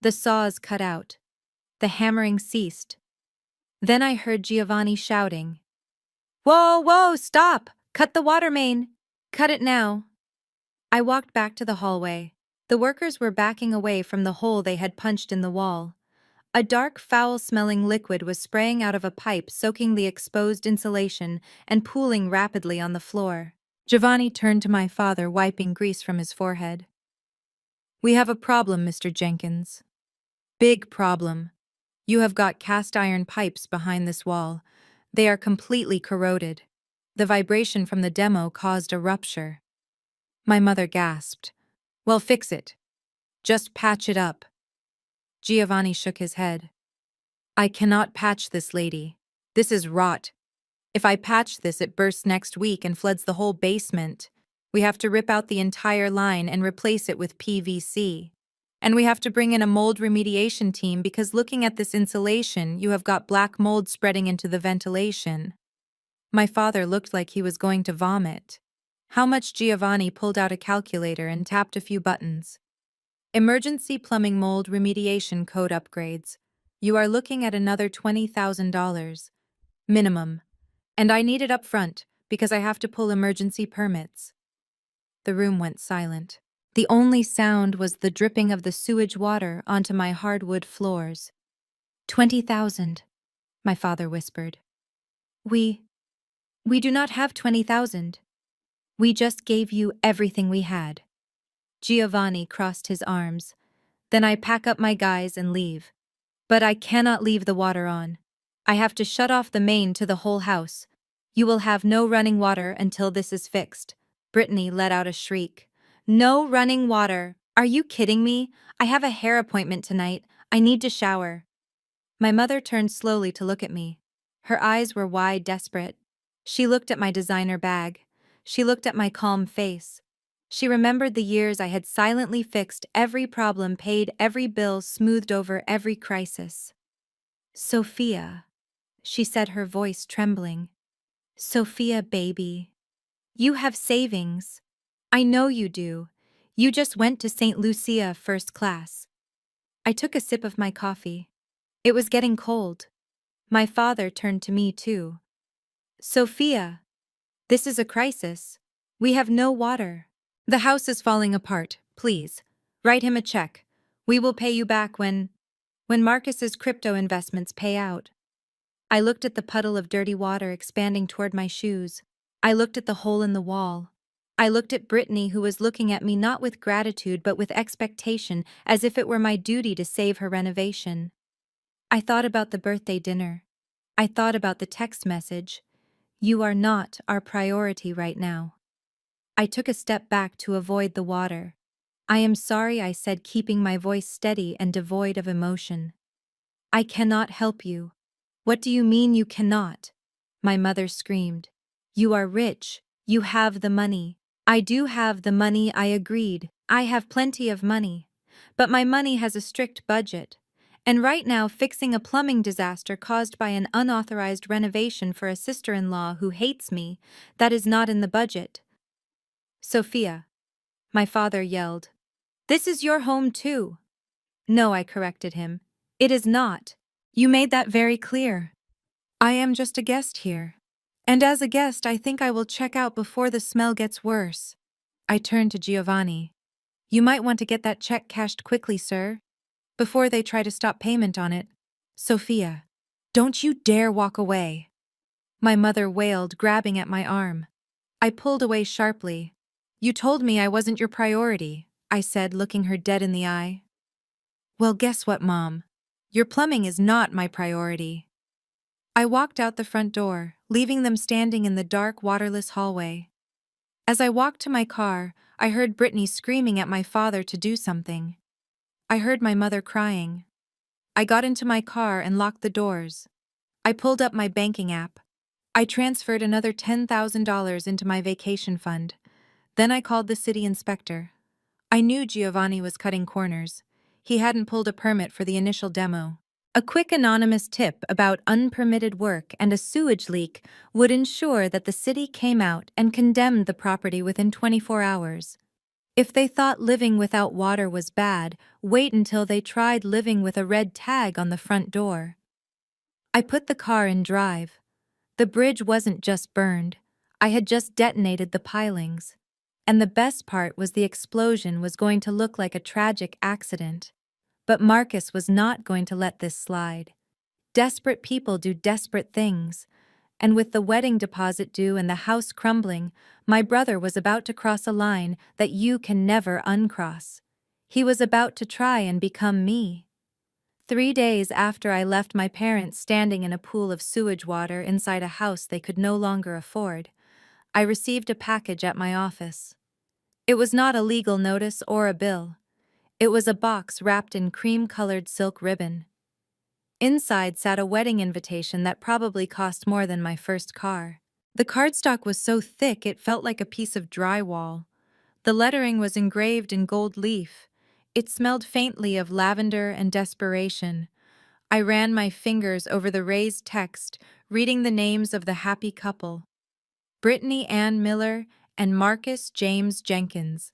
The saws cut out. The hammering ceased. Then I heard Giovanni shouting, "Whoa, whoa, stop! Cut the water main! Cut it now!" I walked back to the hallway. The workers were backing away from the hole they had punched in the wall. A dark, foul-smelling liquid was spraying out of a pipe, soaking the exposed insulation and pooling rapidly on the floor. Giovanni turned to my father, wiping grease from his forehead. "We have a problem, Mr. Jenkins. Big problem. You have got cast iron pipes behind this wall. They are completely corroded. The vibration from the demo caused a rupture." My mother gasped. Well, fix it. Just patch it up. Giovanni shook his head. I cannot patch this, lady. This is rot. If I patch this, it bursts next week and floods the whole basement. We have to rip out the entire line and replace it with PVC. And we have to bring in a mold remediation team because looking at this insulation, you have got black mold spreading into the ventilation. My father looked like he was going to vomit. How much? Giovanni pulled out a calculator and tapped a few buttons. Emergency plumbing mold remediation code upgrades. You are looking at another $20,000. Minimum. And I need it up front, because I have to pull emergency permits. The room went silent. The only sound was the dripping of the sewage water onto my hardwood floors. 20,000, my father whispered. We do not have 20,000. We just gave you everything we had. Giovanni crossed his arms. Then I pack up my guys and leave. But I cannot leave the water on. I have to shut off the main to the whole house. You will have no running water until this is fixed. Brittany let out a shriek. No running water. Are you kidding me? I have a hair appointment tonight. I need to shower. My mother turned slowly to look at me. Her eyes were wide, desperate. She looked at my designer bag. She looked at my calm face. She remembered the years I had silently fixed every problem, paid every bill, smoothed over every crisis. Sophia, she said, her voice trembling. Sophia, baby. You have savings. I know you do. You just went to St. Lucia first class. I took a sip of my coffee. It was getting cold. My father turned to me too. Sophia, this is a crisis. We have no water. The house is falling apart. Please, write him a check. We will pay you back when Marcus's crypto investments pay out. I looked at the puddle of dirty water expanding toward my shoes. I looked at the hole in the wall. I looked at Brittany, who was looking at me not with gratitude but with expectation, as if it were my duty to save her renovation. I thought about the birthday dinner. I thought about the text message. You are not our priority right now. I took a step back to avoid the water. I am sorry, I said, keeping my voice steady and devoid of emotion. I cannot help you. What do you mean you cannot? My mother screamed. You are rich. You have the money. I do have the money, I agreed. I have plenty of money. But my money has a strict budget. And right now, fixing a plumbing disaster caused by an unauthorized renovation for a sister-in-law who hates me, that is not in the budget. Sophia, my father yelled. This is your home too. No, I corrected him. It is not. You made that very clear. I am just a guest here. And as a guest, I think I will check out before the smell gets worse. I turned to Giovanni. You might want to get that check cashed quickly, sir, before they try to stop payment on it. Sophia, don't you dare walk away. My mother wailed, grabbing at my arm. I pulled away sharply. You told me I wasn't your priority, I said, looking her dead in the eye. Well, guess what, Mom? Your plumbing is not my priority. I walked out the front door, leaving them standing in the dark, waterless hallway. As I walked to my car, I heard Brittany screaming at my father to do something. I heard my mother crying. I got into my car and locked the doors. I pulled up my banking app. I transferred another $10,000 into my vacation fund. Then I called the city inspector. I knew Giovanni was cutting corners. He hadn't pulled a permit for the initial demo. A quick anonymous tip about unpermitted work and a sewage leak would ensure that the city came out and condemned the property within 24 hours. If they thought living without water was bad, wait until they tried living with a red tag on the front door. I put the car in drive. The bridge wasn't just burned. I had just detonated the pilings. And the best part was the explosion was going to look like a tragic accident. But Marcus was not going to let this slide. Desperate people do desperate things. And with the wedding deposit due and the house crumbling, my brother was about to cross a line that you can never uncross. He was about to try and become me. 3 days after I left my parents standing in a pool of sewage water inside a house they could no longer afford, I received a package at my office. It was not a legal notice or a bill. It was a box wrapped in cream-colored silk ribbon. Inside sat a wedding invitation that probably cost more than my first car. The cardstock was so thick it felt like a piece of drywall. The lettering was engraved in gold leaf. It smelled faintly of lavender and desperation. I ran my fingers over the raised text, reading the names of the happy couple: Brittany Ann Miller and Marcus James Jenkins.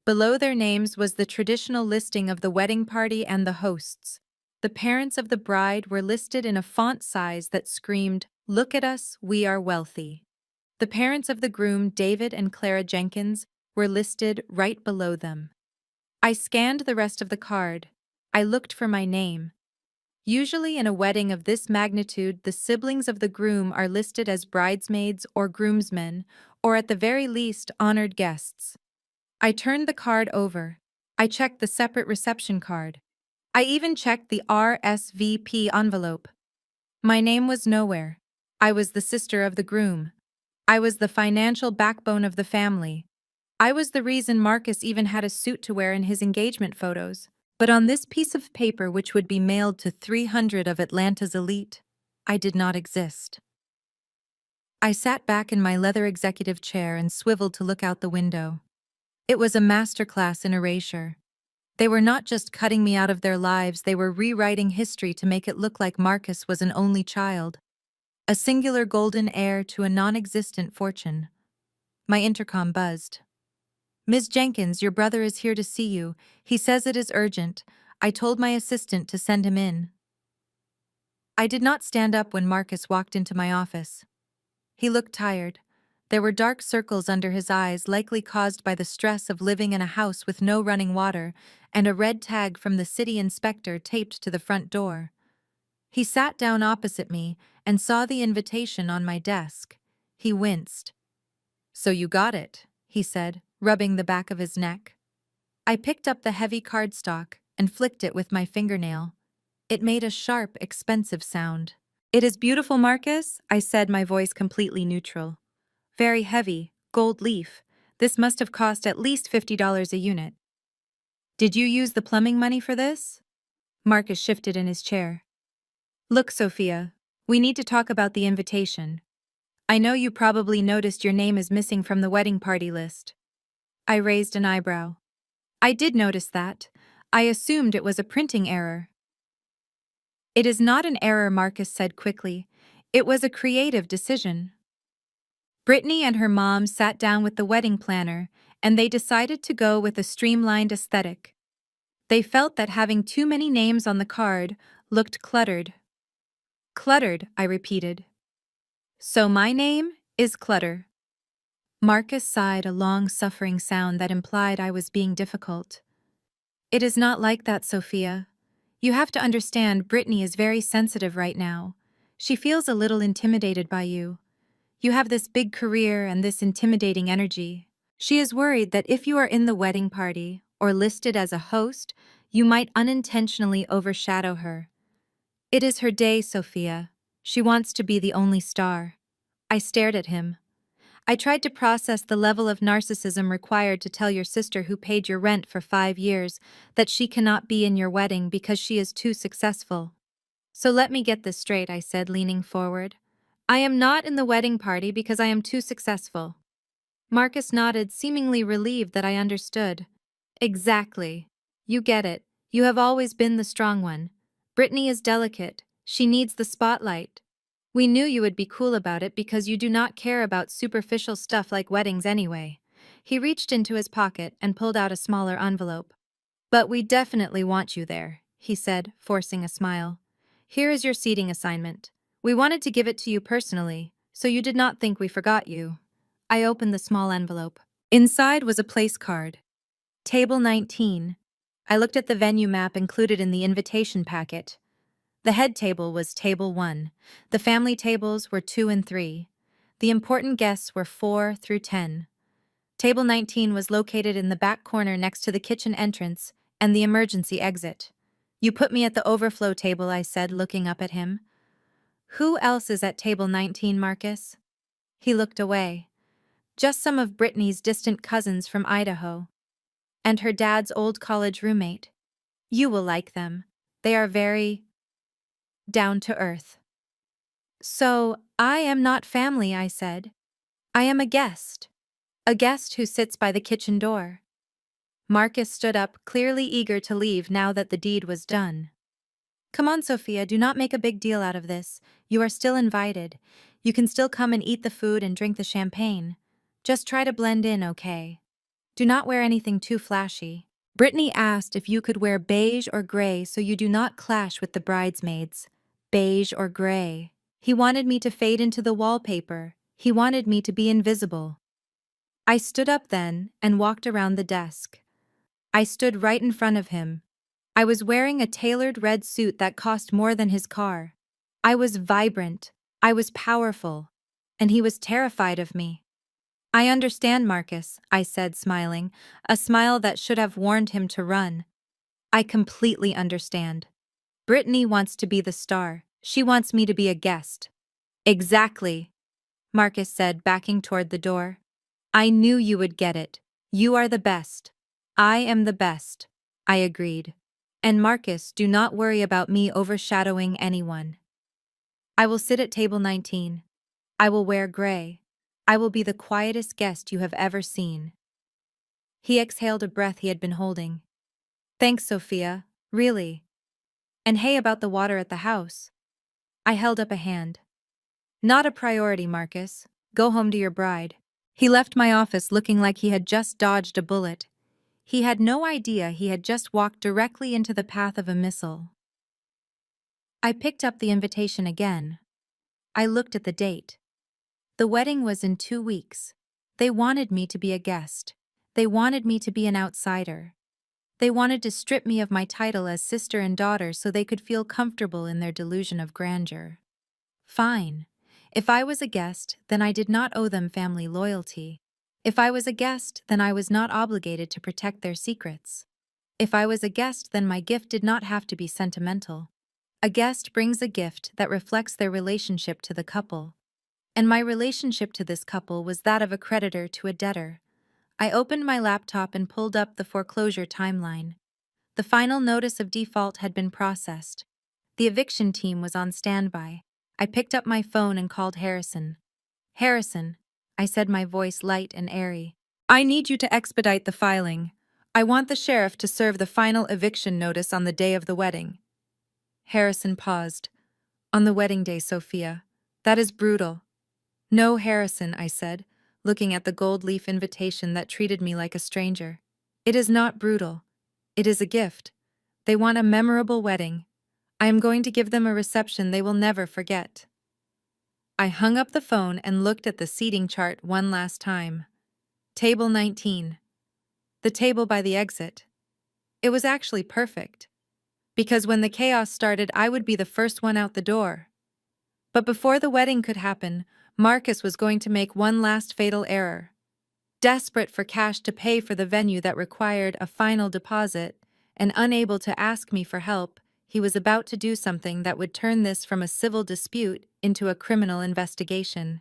Below their names was the traditional listing of the wedding party and the hosts. The parents of the bride were listed in a font size that screamed, "Look at us, we are wealthy." The parents of the groom, David and Clara Jenkins, were listed right below them. I scanned the rest of the card. I looked for my name. Usually in a wedding of this magnitude, the siblings of the groom are listed as bridesmaids or groomsmen, or at the very least, honored guests. I turned the card over. I checked the separate reception card. I even checked the RSVP envelope. My name was nowhere. I was the sister of the groom. I was the financial backbone of the family. I was the reason Marcus even had a suit to wear in his engagement photos. But on this piece of paper, which would be mailed to 300 of Atlanta's elite, I did not exist. I sat back in my leather executive chair and swiveled to look out the window. It was a masterclass in erasure. They were not just cutting me out of their lives, they were rewriting history to make it look like Marcus was an only child, a singular golden heir to a non-existent fortune. My intercom buzzed. "Ms. Jenkins, your brother is here to see you. He says it is urgent. I told my assistant to send him in." I did not stand up when Marcus walked into my office. He looked tired. There were dark circles under his eyes, likely caused by the stress of living in a house with no running water, and a red tag from the city inspector taped to the front door. He sat down opposite me and saw the invitation on my desk. He winced. "So you got it," he said, rubbing the back of his neck. I picked up the heavy cardstock and flicked it with my fingernail. It made a sharp, expensive sound. "It is beautiful, Marcus," I said, my voice completely neutral. "Very heavy, gold leaf. This must have cost at least $50 a unit." "Did you use the plumbing money for this?" Marcus shifted in his chair. "Look, Sophia, we need to talk about the invitation. I know you probably noticed your name is missing from the wedding party list." I raised an eyebrow. "I did notice that. I assumed it was a printing error." "It is not an error," Marcus said quickly. "It was a creative decision." Brittany and her mom sat down with the wedding planner, and they decided to go with a streamlined aesthetic. They felt that having too many names on the card looked cluttered. "Cluttered," I repeated. "So my name is Clutter." Marcus sighed, a long, suffering sound that implied I was being difficult. "It is not like that, Sophia. You have to understand, Brittany is very sensitive right now. She feels a little intimidated by you. You have this big career and this intimidating energy. She is worried that if you are in the wedding party or listed as a host, you might unintentionally overshadow her. It is her day, Sophia. She wants to be the only star." I stared at him. "I tried to process the level of narcissism required to tell your sister, who paid your rent for 5 years, that she cannot be in your wedding because she is too successful. So let me get this straight," I said, leaning forward. "I am not in the wedding party because I am too successful." Marcus nodded, seemingly relieved that I understood. "Exactly. You get it. You have always been the strong one. Brittany is delicate. She needs the spotlight. We knew you would be cool about it because you do not care about superficial stuff like weddings anyway." He reached into his pocket and pulled out a smaller envelope. "But we definitely want you there," he said, forcing a smile. "Here is your seating assignment. We wanted to give it to you personally, so you did not think we forgot you." I opened the small envelope. Inside was a place card. Table 19. I looked at the venue map included in the invitation packet. The head table was table 1. The family tables were 2 and 3. The important guests were 4 through 10. Table 19 was located in the back corner next to the kitchen entrance and the emergency exit. "You put me at the overflow table," I said, looking up at him. "Who else is at table 19, Marcus?" He looked away. Just some of Brittany's distant cousins from Idaho. And her dad's old college roommate. You will like them. They are very down to earth. So, I am not family, I said. I am a guest. A guest who sits by the kitchen door. Marcus stood up, clearly eager to leave now that the deed was done. Come on, Sophia, do not make a big deal out of this. You are still invited. You can still come and eat the food and drink the champagne. Just try to blend in, okay? Do not wear anything too flashy. Brittany asked if you could wear beige or gray so you do not clash with the bridesmaids. Beige or gray. He wanted me to fade into the wallpaper. He wanted me to be invisible. I stood up then and walked around the desk. I stood right in front of him. I was wearing a tailored red suit that cost more than his car. I was vibrant. I was powerful. And he was terrified of me. I understand, Marcus, I said, smiling, a smile that should have warned him to run. I completely understand. Brittany wants to be the star. She wants me to be a guest. Exactly, Marcus said, backing toward the door. I knew you would get it. You are the best. I am the best, I agreed. And Marcus, do not worry about me overshadowing anyone. I will sit at table 19. I will wear gray. I will be the quietest guest you have ever seen. He exhaled a breath he had been holding. Thanks, Sophia, really. And hey, about the water at the house. I held up a hand. Not a priority, Marcus. Go home to your bride. He left my office looking like he had just dodged a bullet. He had no idea he had just walked directly into the path of a missile. I picked up the invitation again. I looked at the date. The wedding was in 2 weeks. They wanted me to be a guest. They wanted me to be an outsider. They wanted to strip me of my title as sister and daughter so they could feel comfortable in their delusion of grandeur. Fine. If I was a guest, then I did not owe them family loyalty. If I was a guest, then I was not obligated to protect their secrets. If I was a guest, then my gift did not have to be sentimental. A guest brings a gift that reflects their relationship to the couple. And my relationship to this couple was that of a creditor to a debtor. I opened my laptop and pulled up the foreclosure timeline. The final notice of default had been processed. The eviction team was on standby. I picked up my phone and called Harrison. Harrison, I said, my voice light and airy. I need you to expedite the filing. I want the sheriff to serve the final eviction notice on the day of the wedding. Harrison paused. On the wedding day, Sophia. That is brutal. No, Harrison, I said, looking at the gold leaf invitation that treated me like a stranger. It is not brutal. It is a gift. They want a memorable wedding. I am going to give them a reception they will never forget. I hung up the phone and looked at the seating chart one last time. Table 19. The table by the exit. It was actually perfect. Because when the chaos started, I would be the first one out the door. But before the wedding could happen, Marcus was going to make one last fatal error. Desperate for cash to pay for the venue that required a final deposit, and unable to ask me for help, he was about to do something that would turn this from a civil dispute into a criminal investigation.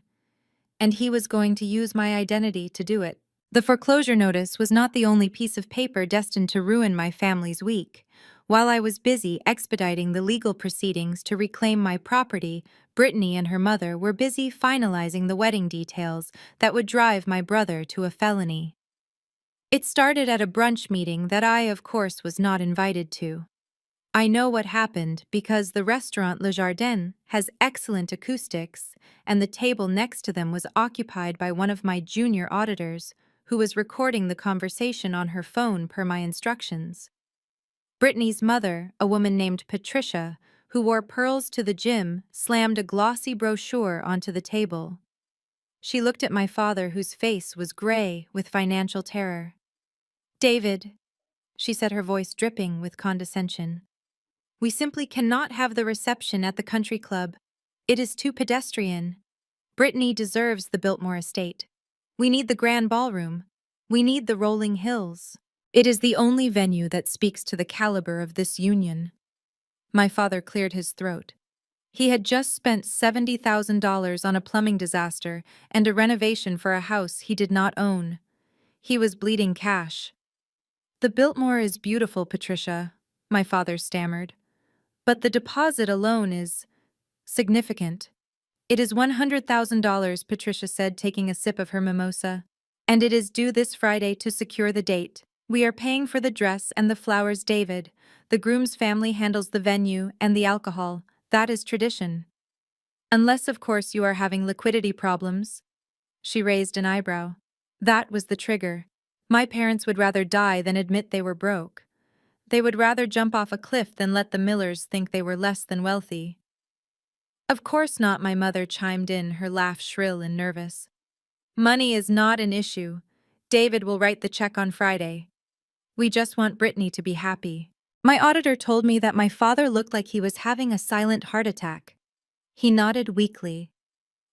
And he was going to use my identity to do it. The foreclosure notice was not the only piece of paper destined to ruin my family's week. While I was busy expediting the legal proceedings to reclaim my property, Brittany and her mother were busy finalizing the wedding details that would drive my brother to a felony. It started at a brunch meeting that I, of course, was not invited to. I know what happened because the restaurant Le Jardin has excellent acoustics, and the table next to them was occupied by one of my junior auditors, who was recording the conversation on her phone per my instructions. Brittany's mother, a woman named Patricia, who wore pearls to the gym, slammed a glossy brochure onto the table. She looked at my father, whose face was gray with financial terror. David, she said, her voice dripping with condescension. We simply cannot have the reception at the country club. It is too pedestrian. Brittany deserves the Biltmore estate. We need the grand ballroom. We need the rolling hills. It is the only venue that speaks to the caliber of this union. My father cleared his throat. He had just spent $70,000 on a plumbing disaster and a renovation for a house he did not own. He was bleeding cash. "The Biltmore is beautiful, Patricia," my father stammered. "But the deposit alone is significant." "It is $100,000, Patricia said, taking a sip of her mimosa. "And it is due this Friday to secure the date. We are paying for the dress and the flowers, David. The groom's family handles the venue and the alcohol. That is tradition. Unless, of course, you are having liquidity problems." She raised an eyebrow. That was the trigger. My parents would rather die than admit they were broke. They would rather jump off a cliff than let the Millers think they were less than wealthy. "Of course not," my mother chimed in, her laugh shrill and nervous. "Money is not an issue. David will write the check on Friday. We just want Brittany to be happy." My auditor told me that my father looked like he was having a silent heart attack. He nodded weakly.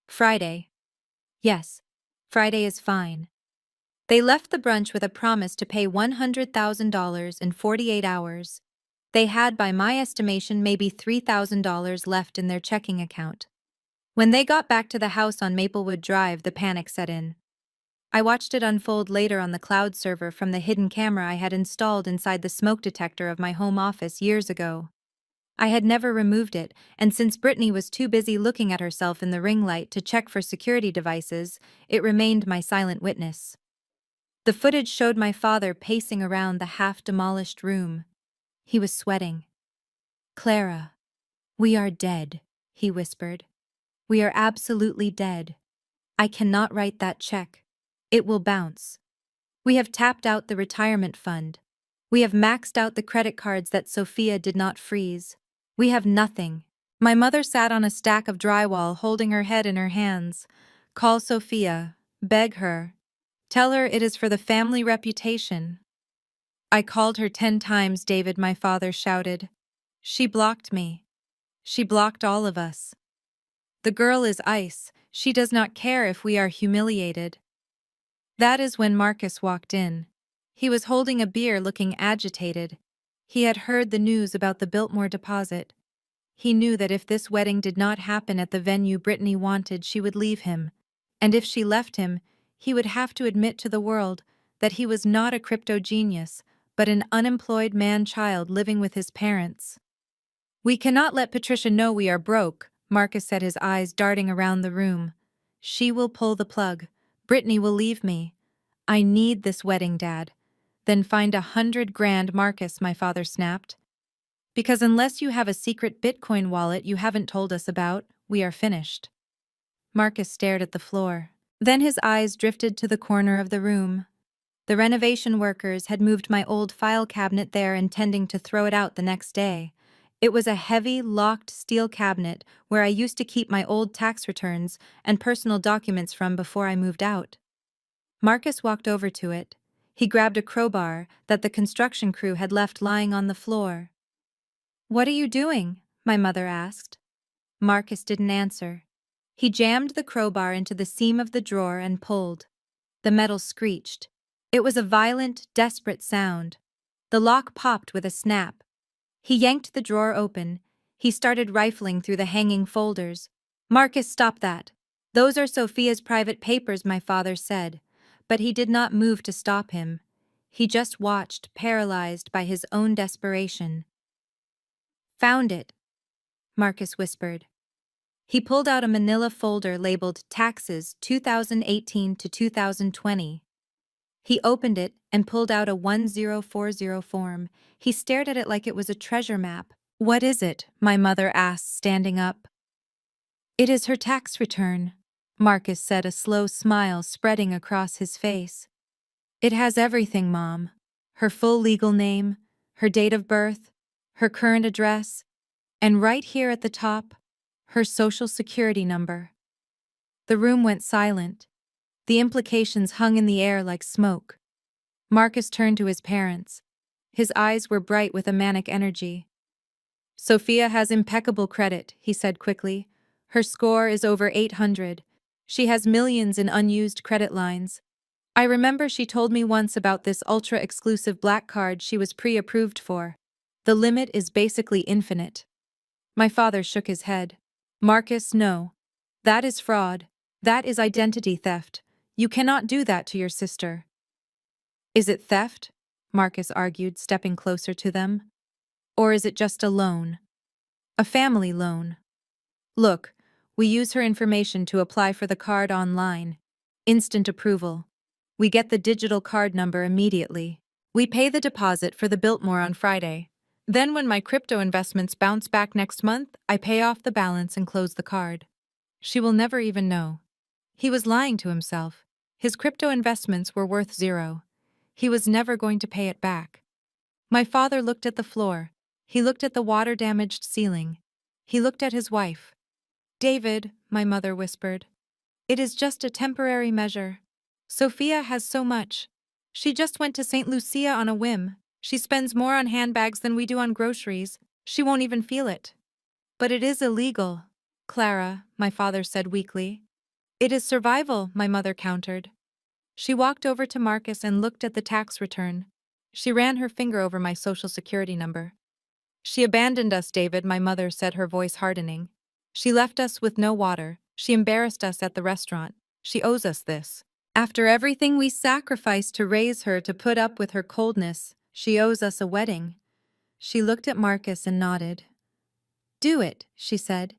"Friday. Yes, Friday is fine." They left the brunch with a promise to pay $100,000 in 48 hours. They had, by my estimation, maybe $3,000 left in their checking account. When they got back to the house on Maplewood Drive, the panic set in. I watched it unfold later on the cloud server from the hidden camera I had installed inside the smoke detector of my home office years ago. I had never removed it, and since Brittany was too busy looking at herself in the ring light to check for security devices, it remained my silent witness. The footage showed my father pacing around the half-demolished room. He was sweating. "Clara, we are dead," he whispered. "We are absolutely dead. I cannot write that check. It will bounce. We have tapped out the retirement fund. We have maxed out the credit cards that Sophia did not freeze. We have nothing." My mother sat on a stack of drywall, holding her head in her hands. "Call Sophia. Beg her. Tell her it is for the family reputation." "I called her 10 times, David," my father shouted. "She blocked me. She blocked all of us. The girl is ice. She does not care if we are humiliated." That is when Marcus walked in. He was holding a beer, looking agitated. He had heard the news about the Biltmore deposit. He knew that if this wedding did not happen at the venue Brittany wanted, she would leave him. And if she left him, he would have to admit to the world that he was not a crypto genius, but an unemployed man-child living with his parents. "We cannot let Patricia know we are broke," Marcus said, his eyes darting around the room. "She will pull the plug. Brittany will leave me. I need this wedding, Dad." "Then find 100 grand, Marcus," my father snapped. "Because unless you have a secret Bitcoin wallet you haven't told us about, we are finished." Marcus stared at the floor. Then his eyes drifted to the corner of the room. The renovation workers had moved my old file cabinet there, intending to throw it out the next day. It was a heavy, locked steel cabinet where I used to keep my old tax returns and personal documents from before I moved out. Marcus walked over to it. He grabbed a crowbar that the construction crew had left lying on the floor. "What are you doing?" my mother asked. Marcus didn't answer. He jammed the crowbar into the seam of the drawer and pulled. The metal screeched. It was a violent, desperate sound. The lock popped with a snap. He yanked the drawer open. He started rifling through the hanging folders. "Marcus, stop that. Those are Sophia's private papers," my father said. But he did not move to stop him. He just watched, paralyzed by his own desperation. "Found it," Marcus whispered. He pulled out a manila folder labeled Taxes 2018 to 2020. He opened it and pulled out a 1040 form. He stared at it like it was a treasure map. "What is it?" my mother asked, standing up. "It is her tax return," Marcus said, a slow smile spreading across his face. "It has everything, Mom. Her full legal name, her date of birth, her current address, and right here at the top, her social security number." The room went silent. The implications hung in the air like smoke. Marcus turned to his parents. His eyes were bright with a manic energy. "Sophia has impeccable credit," he said quickly. "Her score is over 800. She has millions in unused credit lines. I remember she told me once about this ultra-exclusive black card she was pre-approved for. The limit is basically infinite." My father shook his head. Marcus, no. That is fraud. That is identity theft. You cannot do that to your sister. Is it theft? Marcus argued, stepping closer to them. Or is it just a loan? A family loan. Look, we use her information to apply for the card online. Instant approval. We get the digital card number immediately. We pay the deposit for the Biltmore on Friday. Then when my crypto investments bounce back next month, I pay off the balance and close the card. She will never even know. He was lying to himself. His crypto investments were worth zero. He was never going to pay it back. My father looked at the floor. He looked at the water-damaged ceiling. He looked at his wife. David, my mother whispered. It is just a temporary measure. Sophia has so much. She just went to St. Lucia on a whim. She spends more on handbags than we do on groceries. She won't even feel it. But it is illegal, Clara, my father said weakly. It is survival, my mother countered. She walked over to Marcus and looked at the tax return. She ran her finger over my social security number. She abandoned us, David, my mother said, her voice hardening. She left us with no water. She embarrassed us at the restaurant. She owes us this. After everything we sacrificed to raise her, to put up with her coldness, she owes us a wedding. She looked at Marcus and nodded. Do it, she said.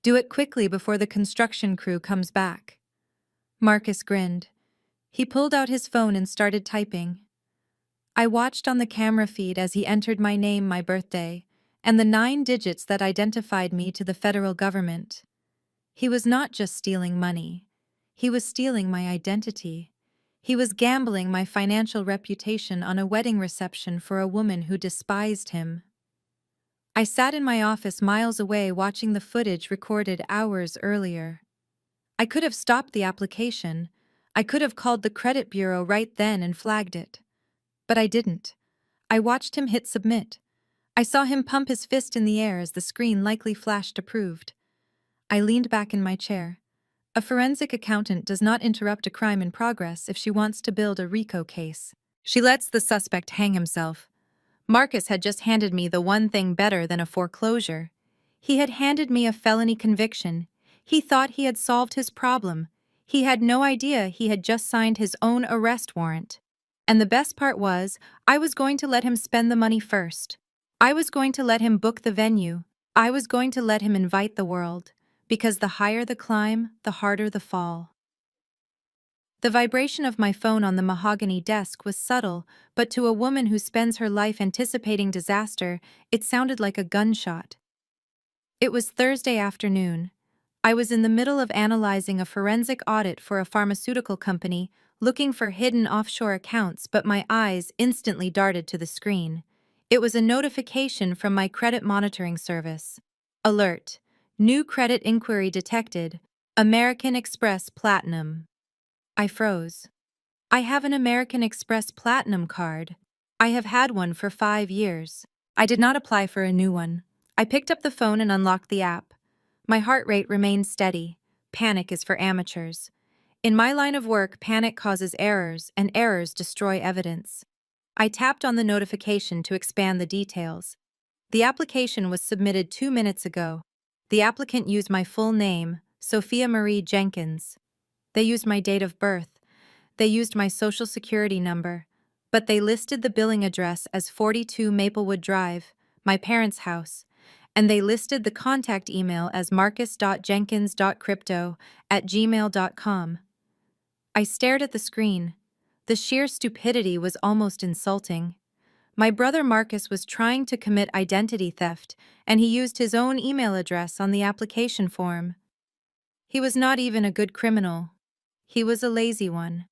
Do it quickly before the construction crew comes back. Marcus grinned. He pulled out his phone and started typing. I watched on the camera feed as he entered my name, my birthday, and the 9 digits that identified me to the federal government. He was not just stealing money. He was stealing my identity. He was gambling my financial reputation on a wedding reception for a woman who despised him. I sat in my office miles away watching the footage recorded hours earlier. I could have stopped the application. I could have called the credit bureau right then and flagged it. But I didn't. I watched him hit submit. I saw him pump his fist in the air as the screen likely flashed approved. I leaned back in my chair. A forensic accountant does not interrupt a crime in progress if she wants to build a RICO case. She lets the suspect hang himself. Marcus had just handed me the one thing better than a foreclosure. He had handed me a felony conviction. He thought he had solved his problem. He had no idea he had just signed his own arrest warrant. And the best part was, I was going to let him spend the money first. I was going to let him book the venue. I was going to let him invite the world. Because the higher the climb, the harder the fall. The vibration of my phone on the mahogany desk was subtle, but to a woman who spends her life anticipating disaster, it sounded like a gunshot. It was Thursday afternoon. I was in the middle of analyzing a forensic audit for a pharmaceutical company, looking for hidden offshore accounts, but my eyes instantly darted to the screen. It was a notification from my credit monitoring service. Alert. New credit inquiry detected. American Express Platinum. I froze. I have an American Express Platinum card. I have had one for 5 years. I did not apply for a new one. I picked up the phone and unlocked the app. My heart rate remained steady. Panic is for amateurs. In my line of work, panic causes errors, and errors destroy evidence. I tapped on the notification to expand the details. The application was submitted 2 minutes ago. The applicant used my full name, Sophia Marie Jenkins. They used my date of birth. They used my social security number. But they listed the billing address as 42 Maplewood Drive, my parents' house, and they listed the contact email as marcus.jenkins.crypto@gmail.com. I stared at the screen. The sheer stupidity was almost insulting. My brother Marcus was trying to commit identity theft, and he used his own email address on the application form. He was not even a good criminal. He was a lazy one.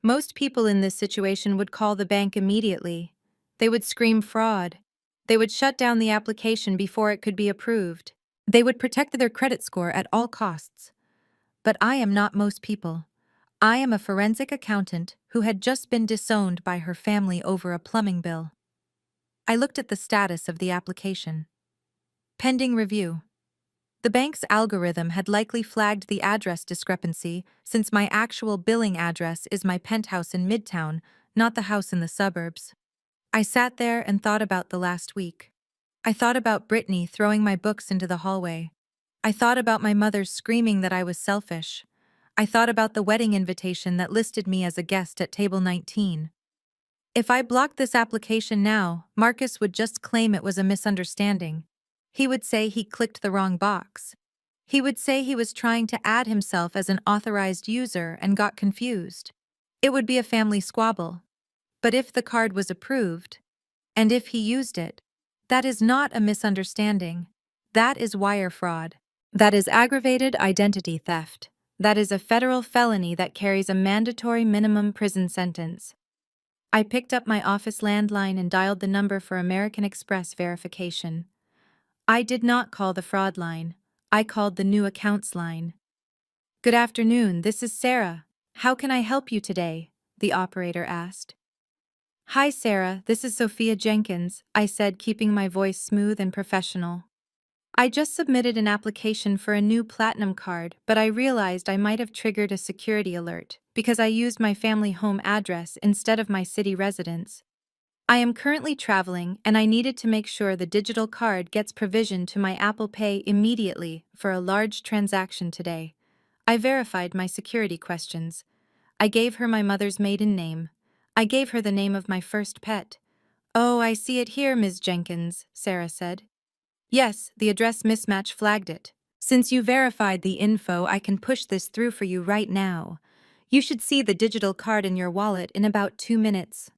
Most people in this situation would call the bank immediately. They would scream fraud. They would shut down the application before it could be approved. They would protect their credit score at all costs. But I am not most people. I am a forensic accountant who had just been disowned by her family over a plumbing bill. I looked at the status of the application. Pending review. The bank's algorithm had likely flagged the address discrepancy since my actual billing address is my penthouse in Midtown, not the house in the suburbs. I sat there and thought about the last week. I thought about Brittany throwing my books into the hallway. I thought about my mother screaming that I was selfish. I thought about the wedding invitation that listed me as a guest at table 19. If I blocked this application now, Marcus would just claim it was a misunderstanding. He would say he clicked the wrong box. He would say he was trying to add himself as an authorized user and got confused. It would be a family squabble. But if the card was approved, and if he used it, that is not a misunderstanding. That is wire fraud. That is aggravated identity theft. That is a federal felony that carries a mandatory minimum prison sentence. I picked up my office landline and dialed the number for American Express verification. I did not call the fraud line. I called the new accounts line. "Good afternoon, this is Sarah. How can I help you today?" the operator asked. "Hi Sarah, this is Sophia Jenkins," I said, keeping my voice smooth and professional. "I just submitted an application for a new platinum card, but I realized I might have triggered a security alert because I used my family home address instead of my city residence. I am currently traveling and I needed to make sure the digital card gets provisioned to my Apple Pay immediately for a large transaction today." I verified my security questions. I gave her my mother's maiden name. I gave her the name of my first pet. "Oh, I see it here, Ms. Jenkins," Sarah said. "Yes, the address mismatch flagged it. Since you verified the info, I can push this through for you right now. You should see the digital card in your wallet in about 2 minutes."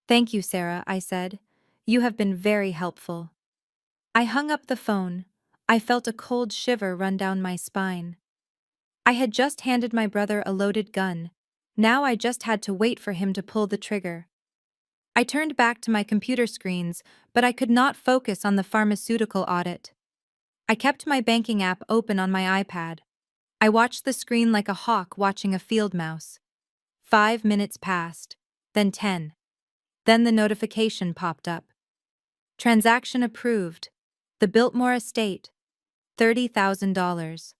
"Thank you, Sarah," I said. "You have been very helpful." I hung up the phone. I felt a cold shiver run down my spine. I had just handed my brother a loaded gun. Now I just had to wait for him to pull the trigger. I turned back to my computer screens, but I could not focus on the pharmaceutical audit. I kept my banking app open on my iPad. I watched the screen like a hawk watching a field mouse. 5 minutes passed, then 10. Then the notification popped up. Transaction approved. The Biltmore estate. $30,000.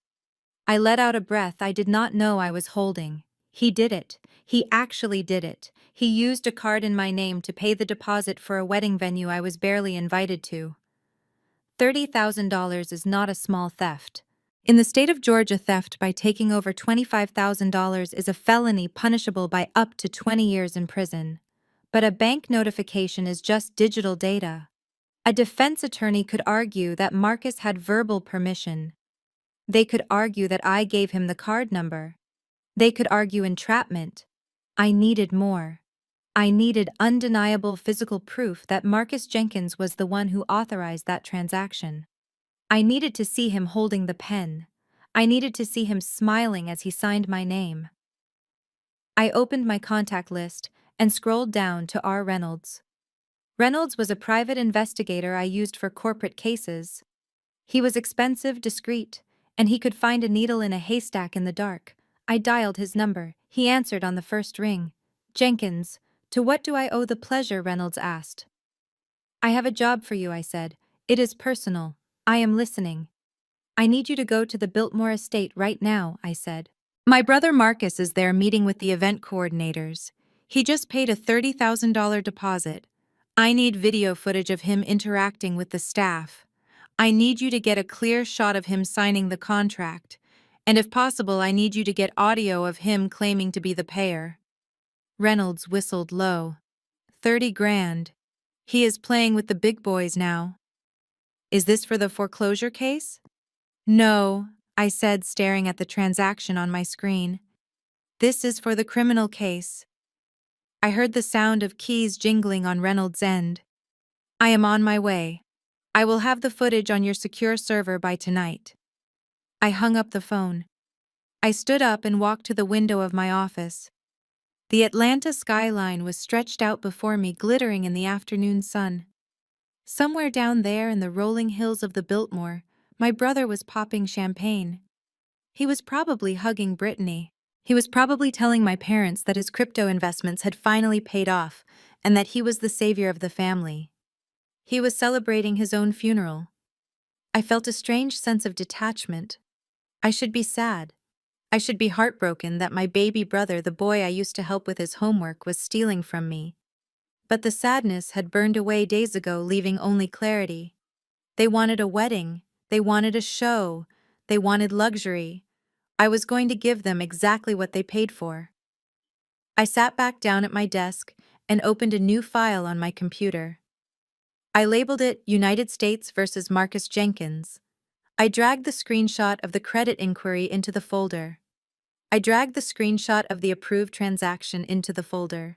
I let out a breath I did not know I was holding. He did it. He actually did it. He used a card in my name to pay the deposit for a wedding venue I was barely invited to. $30,000 is not a small theft. In the state of Georgia, theft by taking over $25,000 is a felony punishable by up to 20 years in prison. But a bank notification is just digital data. A defense attorney could argue that Marcus had verbal permission. They could argue that I gave him the card number. They could argue entrapment. I needed more. I needed undeniable physical proof that Marcus Jenkins was the one who authorized that transaction. I needed to see him holding the pen. I needed to see him smiling as he signed my name. I opened my contact list and scrolled down to R. Reynolds. Reynolds was a private investigator I used for corporate cases. He was expensive, discreet, and he could find a needle in a haystack in the dark. I dialed his number. He answered on the first ring. "Jenkins, to what do I owe the pleasure?" Reynolds asked. "I have a job for you," I said. "It is personal. I am listening." "I need you to go to the Biltmore estate right now," I said. "My brother Marcus is there meeting with the event coordinators. He just paid a $30,000 deposit. I need video footage of him interacting with the staff. I need you to get a clear shot of him signing the contract. And if possible, I need you to get audio of him claiming to be the payer." Reynolds whistled low. 30 grand. He is playing with the big boys now. "Is this for the foreclosure case?" "No," I said, staring at the transaction on my screen. "This is for the criminal case." I heard the sound of keys jingling on Reynolds' end. "I am on my way. I will have the footage on your secure server by tonight." I hung up the phone. I stood up and walked to the window of my office. The Atlanta skyline was stretched out before me, glittering in the afternoon sun. Somewhere down there in the rolling hills of the Biltmore, my brother was popping champagne. He was probably hugging Brittany. He was probably telling my parents that his crypto investments had finally paid off and that he was the savior of the family. He was celebrating his own funeral. I felt a strange sense of detachment. I should be sad. I should be heartbroken that my baby brother, the boy I used to help with his homework, was stealing from me. But the sadness had burned away days ago, leaving only clarity. They wanted a wedding, They wanted a show. They wanted luxury. I was going to give them exactly what they paid for. I sat back down at my desk and opened a new file on my computer. I labeled it United States versus Marcus Jenkins. I dragged the screenshot of the credit inquiry into the folder. I dragged the screenshot of the approved transaction into the folder.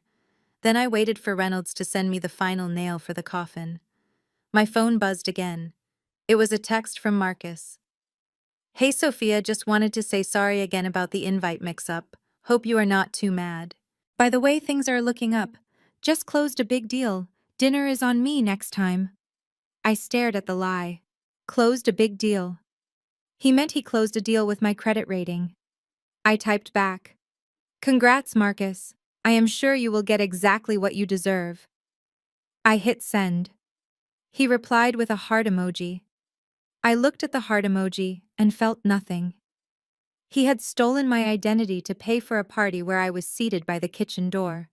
Then I waited for Reynolds to send me the final nail for the coffin. My phone buzzed again. It was a text from Marcus. "Hey Sophia, just wanted to say sorry again about the invite mix-up. Hope you are not too mad. By the way things are looking up. Just closed a big deal. Dinner is on me next time." I stared at the lie. Closed a big deal. He meant he closed a deal with my credit rating. I typed back. "Congrats, Marcus. I am sure you will get exactly what you deserve." I hit send. He replied with a heart emoji. I looked at the heart emoji and felt nothing. He had stolen my identity to pay for a party where I was seated by the kitchen door.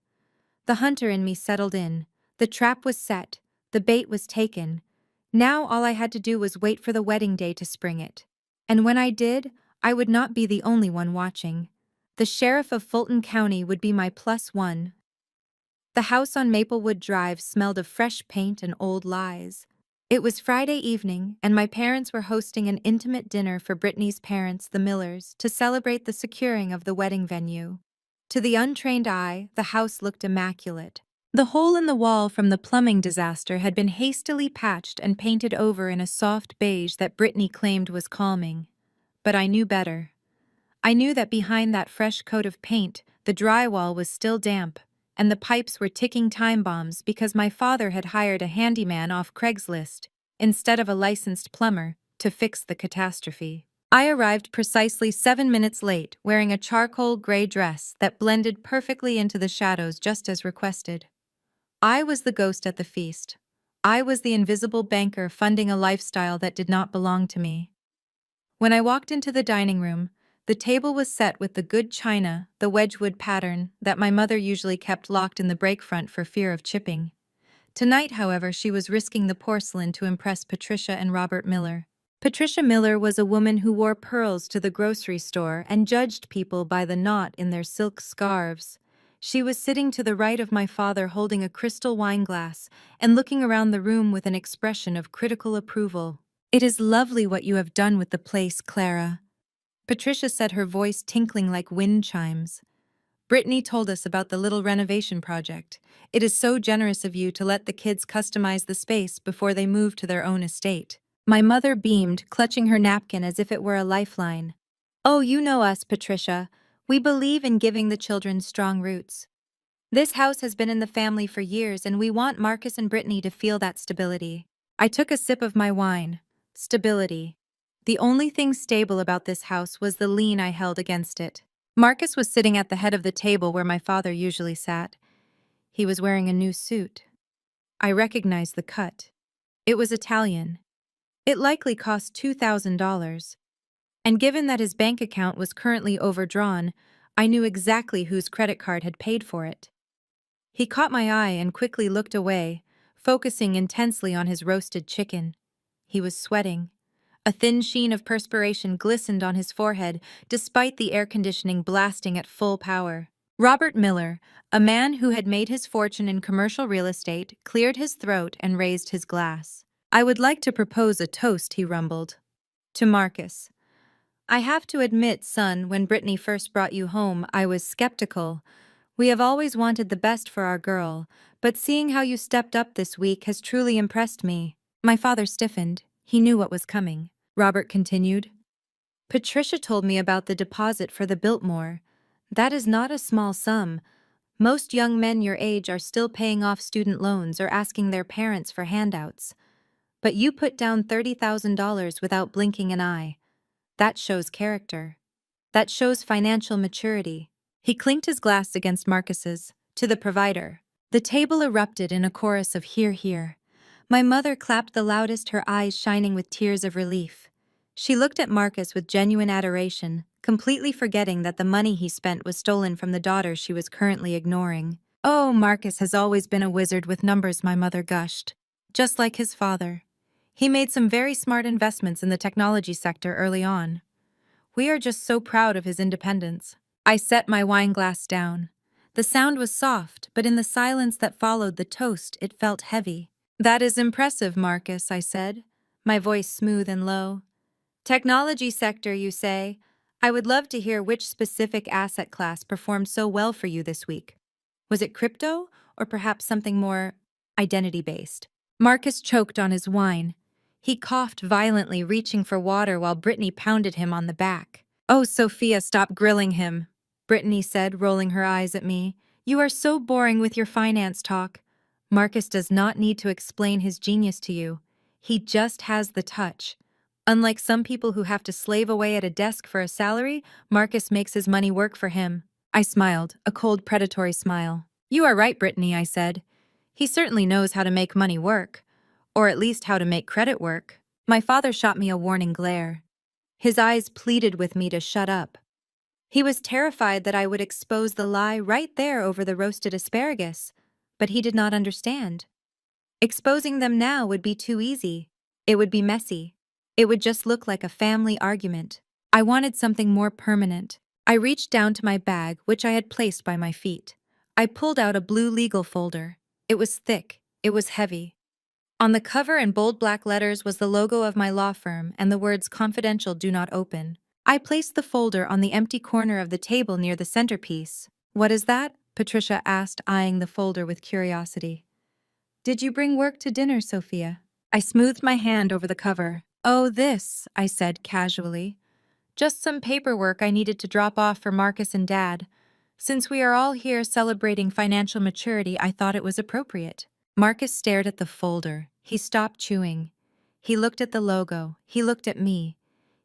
The hunter in me settled in. The trap was set. The bait was taken. Now all I had to do was wait for the wedding day to spring it. And when I did, I would not be the only one watching. The sheriff of Fulton County would be my +1. The house on Maplewood Drive smelled of fresh paint and old lies. It was Friday evening, and my parents were hosting an intimate dinner for Brittany's parents, the Millers, to celebrate the securing of the wedding venue. To the untrained eye, the house looked immaculate. The hole in the wall from the plumbing disaster had been hastily patched and painted over in a soft beige that Brittany claimed was calming. But I knew better. I knew that behind that fresh coat of paint, the drywall was still damp, and the pipes were ticking time bombs because my father had hired a handyman off Craigslist, instead of a licensed plumber, to fix the catastrophe. I arrived precisely 7 minutes late, wearing a charcoal gray dress that blended perfectly into the shadows just as requested. I was the ghost at the feast. I was the invisible banker funding a lifestyle that did not belong to me. When I walked into the dining room, the table was set with the good china, the Wedgwood pattern, that my mother usually kept locked in the break front for fear of chipping. Tonight, however, she was risking the porcelain to impress Patricia and Robert Miller. Patricia Miller was a woman who wore pearls to the grocery store and judged people by the knot in their silk scarves. She was sitting to the right of my father holding a crystal wine glass and looking around the room with an expression of critical approval. "It is lovely what you have done with the place, Clara," Patricia said, her voice tinkling like wind chimes. "Brittany told us about the little renovation project. It is so generous of you to let the kids customize the space before they move to their own estate." My mother beamed, clutching her napkin as if it were a lifeline. "Oh, you know us, Patricia. We believe in giving the children strong roots. This house has been in the family for years, and we want Marcus and Brittany to feel that stability." I took a sip of my wine. Stability. The only thing stable about this house was the lien I held against it. Marcus was sitting at the head of the table where my father usually sat. He was wearing a new suit. I recognized the cut. It was Italian. It likely cost $2,000. And given that his bank account was currently overdrawn, I knew exactly whose credit card had paid for it. He caught my eye and quickly looked away, focusing intensely on his roasted chicken. He was sweating. A thin sheen of perspiration glistened on his forehead, despite the air conditioning blasting at full power. Robert Miller, a man who had made his fortune in commercial real estate, cleared his throat and raised his glass. "I would like to propose a toast," he rumbled. "To Marcus. I have to admit, son, when Brittany first brought you home, I was skeptical. We have always wanted the best for our girl, but seeing how you stepped up this week has truly impressed me." My father stiffened. He knew what was coming. Robert continued. "Patricia told me about the deposit for the Biltmore. That is not a small sum. Most young men your age are still paying off student loans or asking their parents for handouts. But you put down $30,000 without blinking an eye. That shows character. That shows financial maturity." He clinked his glass against Marcus's. "To the provider." The table erupted in a chorus of "hear, hear." My mother clapped the loudest, her eyes shining with tears of relief. She looked at Marcus with genuine adoration, completely forgetting that the money he spent was stolen from the daughter she was currently ignoring. "Oh, Marcus has always been a wizard with numbers," my mother gushed. "Just like his father. He made some very smart investments in the technology sector early on. We are just so proud of his independence. I set my wine glass down. The sound was soft, but in the silence that followed the toast, it felt heavy. That is impressive, Marcus, I said, my voice smooth and low. Technology sector, you say? I would love to hear which specific asset class performed so well for you this week. Was it crypto, or perhaps something more identity-based? Marcus choked on his wine. He coughed violently, reaching for water while Brittany pounded him on the back. Oh, Sophia, stop grilling him, Brittany said, rolling her eyes at me. You are so boring with your finance talk. Marcus does not need to explain his genius to you. He just has the touch. Unlike some people who have to slave away at a desk for a salary, Marcus makes his money work for him. I smiled, a cold, predatory smile. You are right, Brittany, I said. He certainly knows how to make money work. Or at least how to make credit work. My father shot me a warning glare. His eyes pleaded with me to shut up. He was terrified that I would expose the lie right there over the roasted asparagus, but he did not understand. Exposing them now would be too easy. It would be messy. It would just look like a family argument. I wanted something more permanent. I reached down to my bag, which I had placed by my feet. I pulled out a blue legal folder. It was thick. It was heavy. On the cover in bold black letters was the logo of my law firm and the words "Confidential, do not open." I placed the folder on the empty corner of the table near the centerpiece. What is that? Patricia asked, eyeing the folder with curiosity. Did you bring work to dinner, Sophia? I smoothed my hand over the cover. Oh, this, I said casually. Just some paperwork I needed to drop off for Marcus and Dad. Since we are all here celebrating financial maturity, I thought it was appropriate. Marcus stared at the folder. He stopped chewing. He looked at the logo. He looked at me.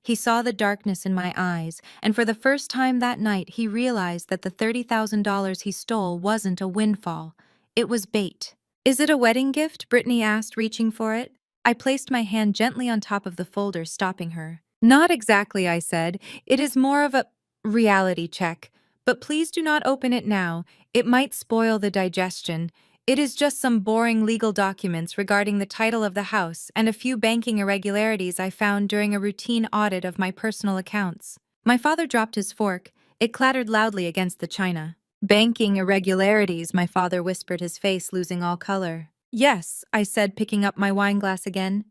He saw the darkness in my eyes, and for the first time that night he realized that the $30,000 he stole wasn't a windfall. It was bait. Is it a wedding gift? Brittany asked, reaching for it. I placed my hand gently on top of the folder, stopping her. Not exactly, I said. It is more of a reality check. But please do not open it now. It might spoil the digestion. It is just some boring legal documents regarding the title of the house and a few banking irregularities I found during a routine audit of my personal accounts. My father dropped his fork. It clattered loudly against the china. Banking irregularities, my father whispered, his face losing all color. Yes, I said, picking up my wine glass again.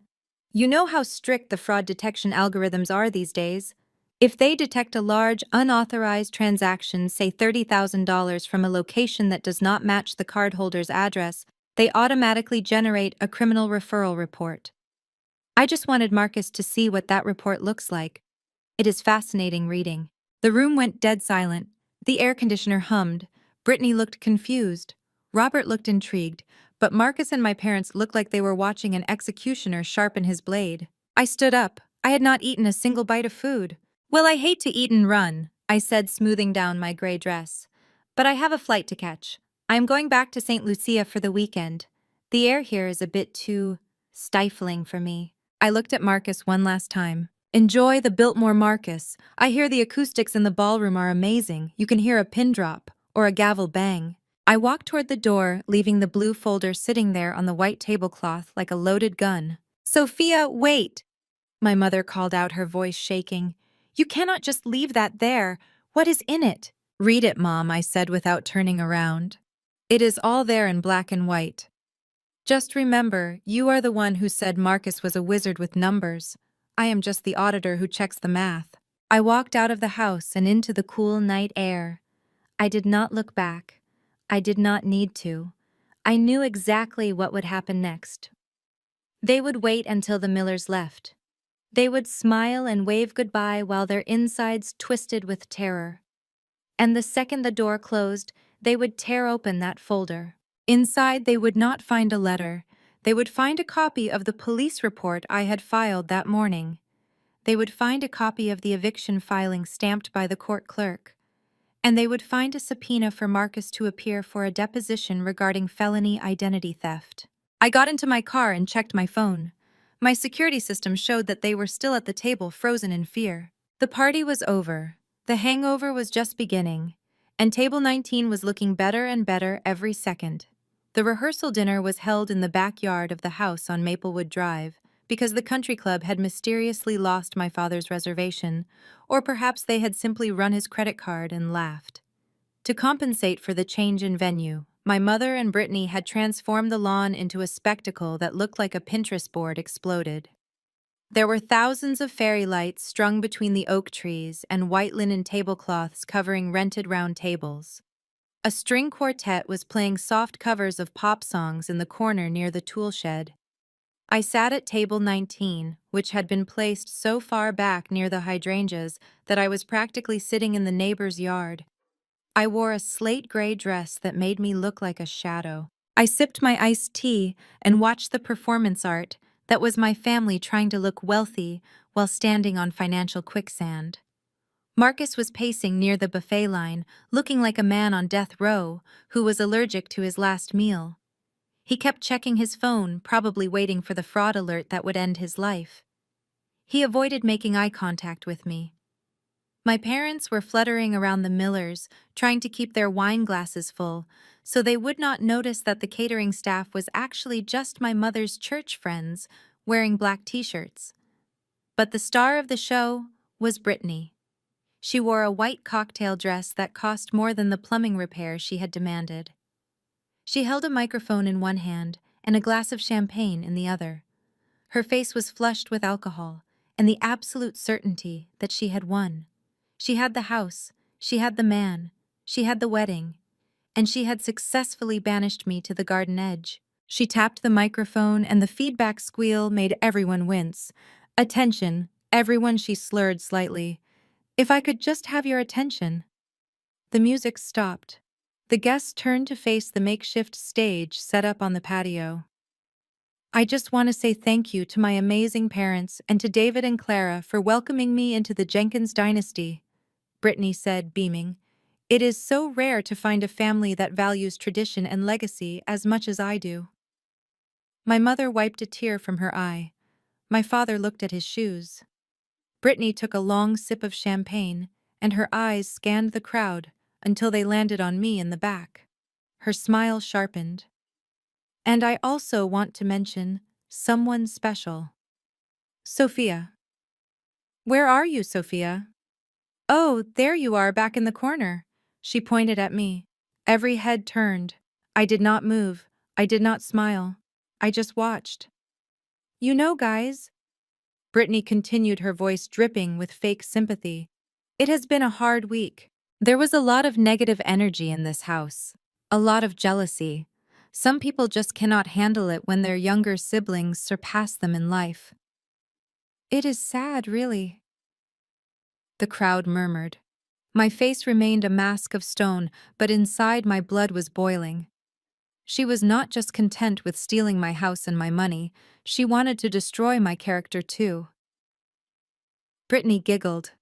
You know how strict the fraud detection algorithms are these days. If they detect a large, unauthorized transaction, say $30,000 from a location that does not match the cardholder's address, they automatically generate a criminal referral report. I just wanted Marcus to see what that report looks like. It is fascinating reading. The room went dead silent. The air conditioner hummed. Brittany looked confused. Robert looked intrigued, but Marcus and my parents looked like they were watching an executioner sharpen his blade. I stood up. I had not eaten a single bite of food. Well, I hate to eat and run, I said, smoothing down my gray dress. But I have a flight to catch. I am going back to St. Lucia for the weekend. The air here is a bit too stifling for me. I looked at Marcus one last time. Enjoy the Biltmore, Marcus. I hear the acoustics in the ballroom are amazing. You can hear a pin drop or a gavel bang. I walked toward the door, leaving the blue folder sitting there on the white tablecloth like a loaded gun. Sophia, wait! My mother called out, her voice shaking. You cannot just leave that there. What is in it? Read it, Mom, I said without turning around. It is all there in black and white. Just remember, you are the one who said Marcus was a wizard with numbers. I am just the auditor who checks the math. I walked out of the house and into the cool night air. I did not look back. I did not need to. I knew exactly what would happen next. They would wait until the Millers left. They would smile and wave goodbye while their insides twisted with terror. And the second the door closed, they would tear open that folder. Inside, they would not find a letter. They would find a copy of the police report I had filed that morning. They would find a copy of the eviction filing stamped by the court clerk. And they would find a subpoena for Marcus to appear for a deposition regarding felony identity theft. I got into my car and checked my phone. My security system showed that they were still at the table, frozen in fear. The party was over. The hangover was just beginning, and Table 19 was looking better and better every second. The rehearsal dinner was held in the backyard of the house on Maplewood Drive, because the country club had mysteriously lost my father's reservation, or perhaps they had simply run his credit card and laughed. To compensate for the change in venue, my mother and Brittany had transformed the lawn into a spectacle that looked like a Pinterest board exploded. There were thousands of fairy lights strung between the oak trees and white linen tablecloths covering rented round tables. A string quartet was playing soft covers of pop songs in the corner near the tool shed. I sat at table 19, which had been placed so far back near the hydrangeas that I was practically sitting in the neighbor's yard. I wore a slate gray dress that made me look like a shadow. I sipped my iced tea and watched the performance art that was my family trying to look wealthy while standing on financial quicksand. Marcus was pacing near the buffet line, looking like a man on death row who was allergic to his last meal. He kept checking his phone, probably waiting for the fraud alert that would end his life. He avoided making eye contact with me. My parents were fluttering around the Millers, trying to keep their wine glasses full, so they would not notice that the catering staff was actually just my mother's church friends wearing black t-shirts. But the star of the show was Brittany. She wore a white cocktail dress that cost more than the plumbing repair she had demanded. She held a microphone in one hand and a glass of champagne in the other. Her face was flushed with alcohol and the absolute certainty that she had won. She had the house, she had the man, she had the wedding, and she had successfully banished me to the garden edge. She tapped the microphone and the feedback squeal made everyone wince. Attention, everyone, she slurred slightly. If I could just have your attention. The music stopped. The guests turned to face the makeshift stage set up on the patio. I just want to say thank you to my amazing parents and to David and Clara for welcoming me into the Jenkins dynasty, Brittany said, beaming. It is so rare to find a family that values tradition and legacy as much as I do. My mother wiped a tear from her eye. My father looked at his shoes. Brittany took a long sip of champagne, and her eyes scanned the crowd until they landed on me in the back. Her smile sharpened. And I also want to mention someone special. Sophia. Where are you, Sophia? Oh, there you are back in the corner. She pointed at me. Every head turned. I did not move. I did not smile. I just watched. You know, guys, Brittany continued, her voice dripping with fake sympathy. It has been a hard week. There was a lot of negative energy in this house. A lot of jealousy. Some people just cannot handle it when their younger siblings surpass them in life. It is sad, really. The crowd murmured. My face remained a mask of stone, but inside my blood was boiling. She was not just content with stealing my house and my money, she wanted to destroy my character too. Brittany giggled.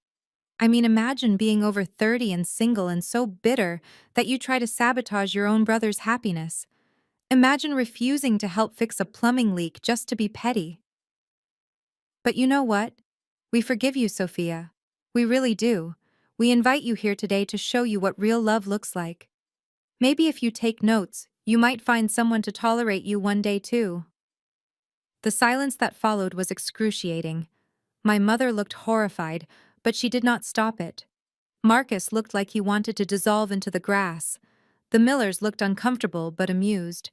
I mean, imagine being over 30 and single and so bitter that you try to sabotage your own brother's happiness. Imagine refusing to help fix a plumbing leak just to be petty. But you know what? We forgive you, Sophia. We really do. We invite you here today to show you what real love looks like. Maybe if you take notes, you might find someone to tolerate you one day too. The silence that followed was excruciating. My mother looked horrified, but she did not stop it. Marcus looked like he wanted to dissolve into the grass. The Millers looked uncomfortable but amused.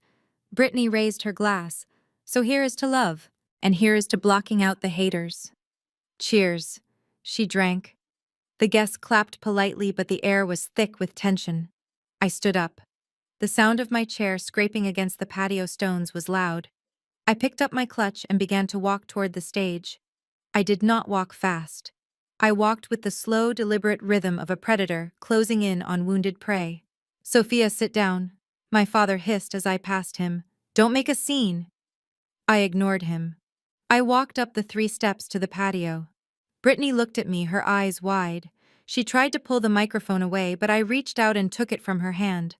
Brittany raised her glass. So here is to love, and here is to blocking out the haters. Cheers. She drank. The guests clapped politely, but the air was thick with tension. I stood up. The sound of my chair scraping against the patio stones was loud. I picked up my clutch and began to walk toward the stage. I did not walk fast. I walked with the slow, deliberate rhythm of a predator closing in on wounded prey. Sophia, sit down, my father hissed as I passed him. Don't make a scene. I ignored him. I walked up the 3 steps to the patio. Brittany looked at me, her eyes wide. She tried to pull the microphone away, but I reached out and took it from her hand.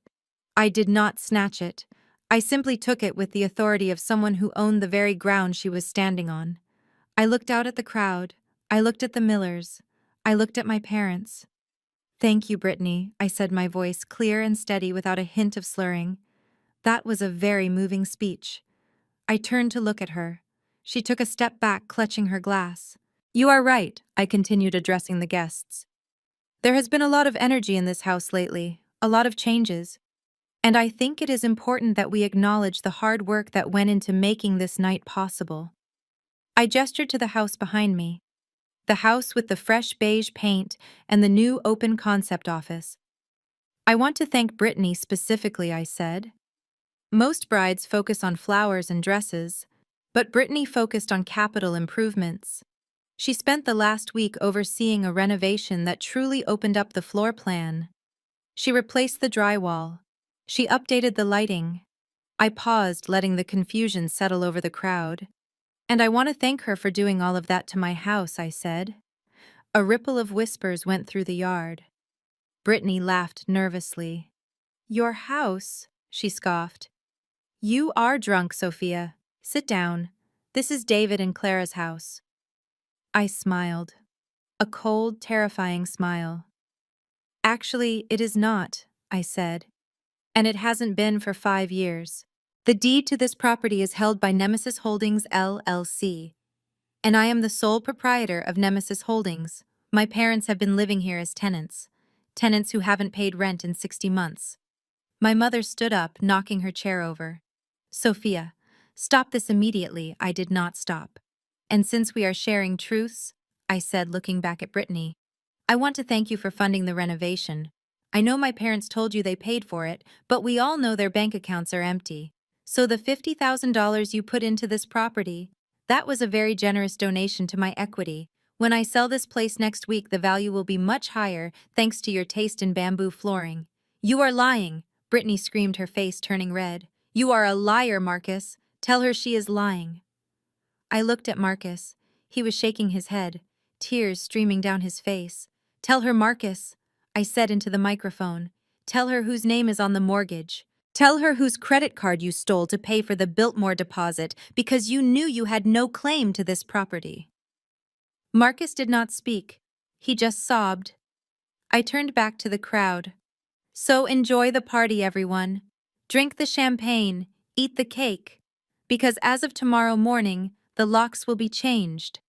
I did not snatch it. I simply took it with the authority of someone who owned the very ground she was standing on. I looked out at the crowd. I looked at the Millers. I looked at my parents. Thank you, Brittany, I said, my voice clear and steady without a hint of slurring. That was a very moving speech. I turned to look at her. She took a step back, clutching her glass. You are right, I continued, addressing the guests. There has been a lot of energy in this house lately, a lot of changes. And I think it is important that we acknowledge the hard work that went into making this night possible. I gestured to the house behind me, the house with the fresh beige paint and the new open concept office. I want to thank Brittany specifically, I said. Most brides focus on flowers and dresses, but Brittany focused on capital improvements. She spent the last week overseeing a renovation that truly opened up the floor plan. She replaced the drywall. She updated the lighting. I paused, letting the confusion settle over the crowd. And I want to thank her for doing all of that to my house, I said. A ripple of whispers went through the yard. Brittany laughed nervously. Your house? She scoffed. You are drunk, Sophia. Sit down. This is David and Clara's house. I smiled. A cold, terrifying smile. Actually, it is not, I said. And it hasn't been for 5 years. The deed to this property is held by Nemesis Holdings LLC, and I am the sole proprietor of Nemesis Holdings. My parents have been living here as tenants who haven't paid rent in 60 months. My mother stood up, knocking her chair over. Sophia, stop this immediately. I did not stop. And since we are sharing truths, I said, looking back at Brittany, I want to thank you for funding the renovation. I know my parents told you they paid for it, but we all know their bank accounts are empty. So the $50,000 you put into this property, that was a very generous donation to my equity. When I sell this place next week, the value will be much higher thanks to your taste in bamboo flooring. You are lying, Brittany screamed, her face turning red. You are a liar, Marcus. Tell her she is lying. I looked at Marcus. He was shaking his head, tears streaming down his face. Tell her, Marcus, I said into the microphone. Tell her whose name is on the mortgage. Tell her whose credit card you stole to pay for the Biltmore deposit because you knew you had no claim to this property. Marcus did not speak. He just sobbed. I turned back to the crowd. So enjoy the party, everyone. Drink the champagne, eat the cake. Because as of tomorrow morning, the locks will be changed.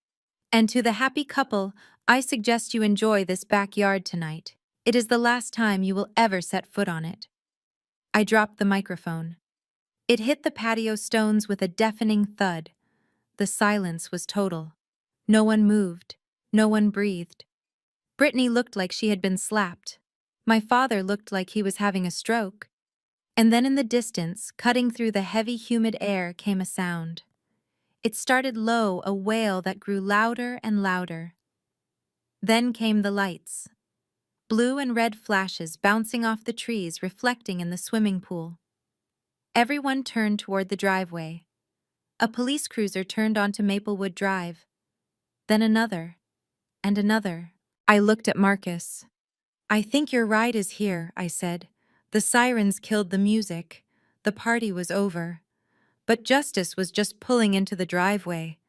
And to the happy couple, I suggest you enjoy this backyard tonight. It is the last time you will ever set foot on it. I dropped the microphone. It hit the patio stones with a deafening thud. The silence was total. No one moved. No one breathed. Brittany looked like she had been slapped. My father looked like he was having a stroke. And then in the distance, cutting through the heavy, humid air, came a sound. It started low, a wail that grew louder and louder. Then came the lights. Blue and red flashes bouncing off the trees, reflecting in the swimming pool. Everyone turned toward the driveway. A police cruiser turned onto Maplewood Drive. Then another. And another. I looked at Marcus. I think your ride is here, I said. The sirens killed the music. The party was over. But justice was just pulling into the driveway.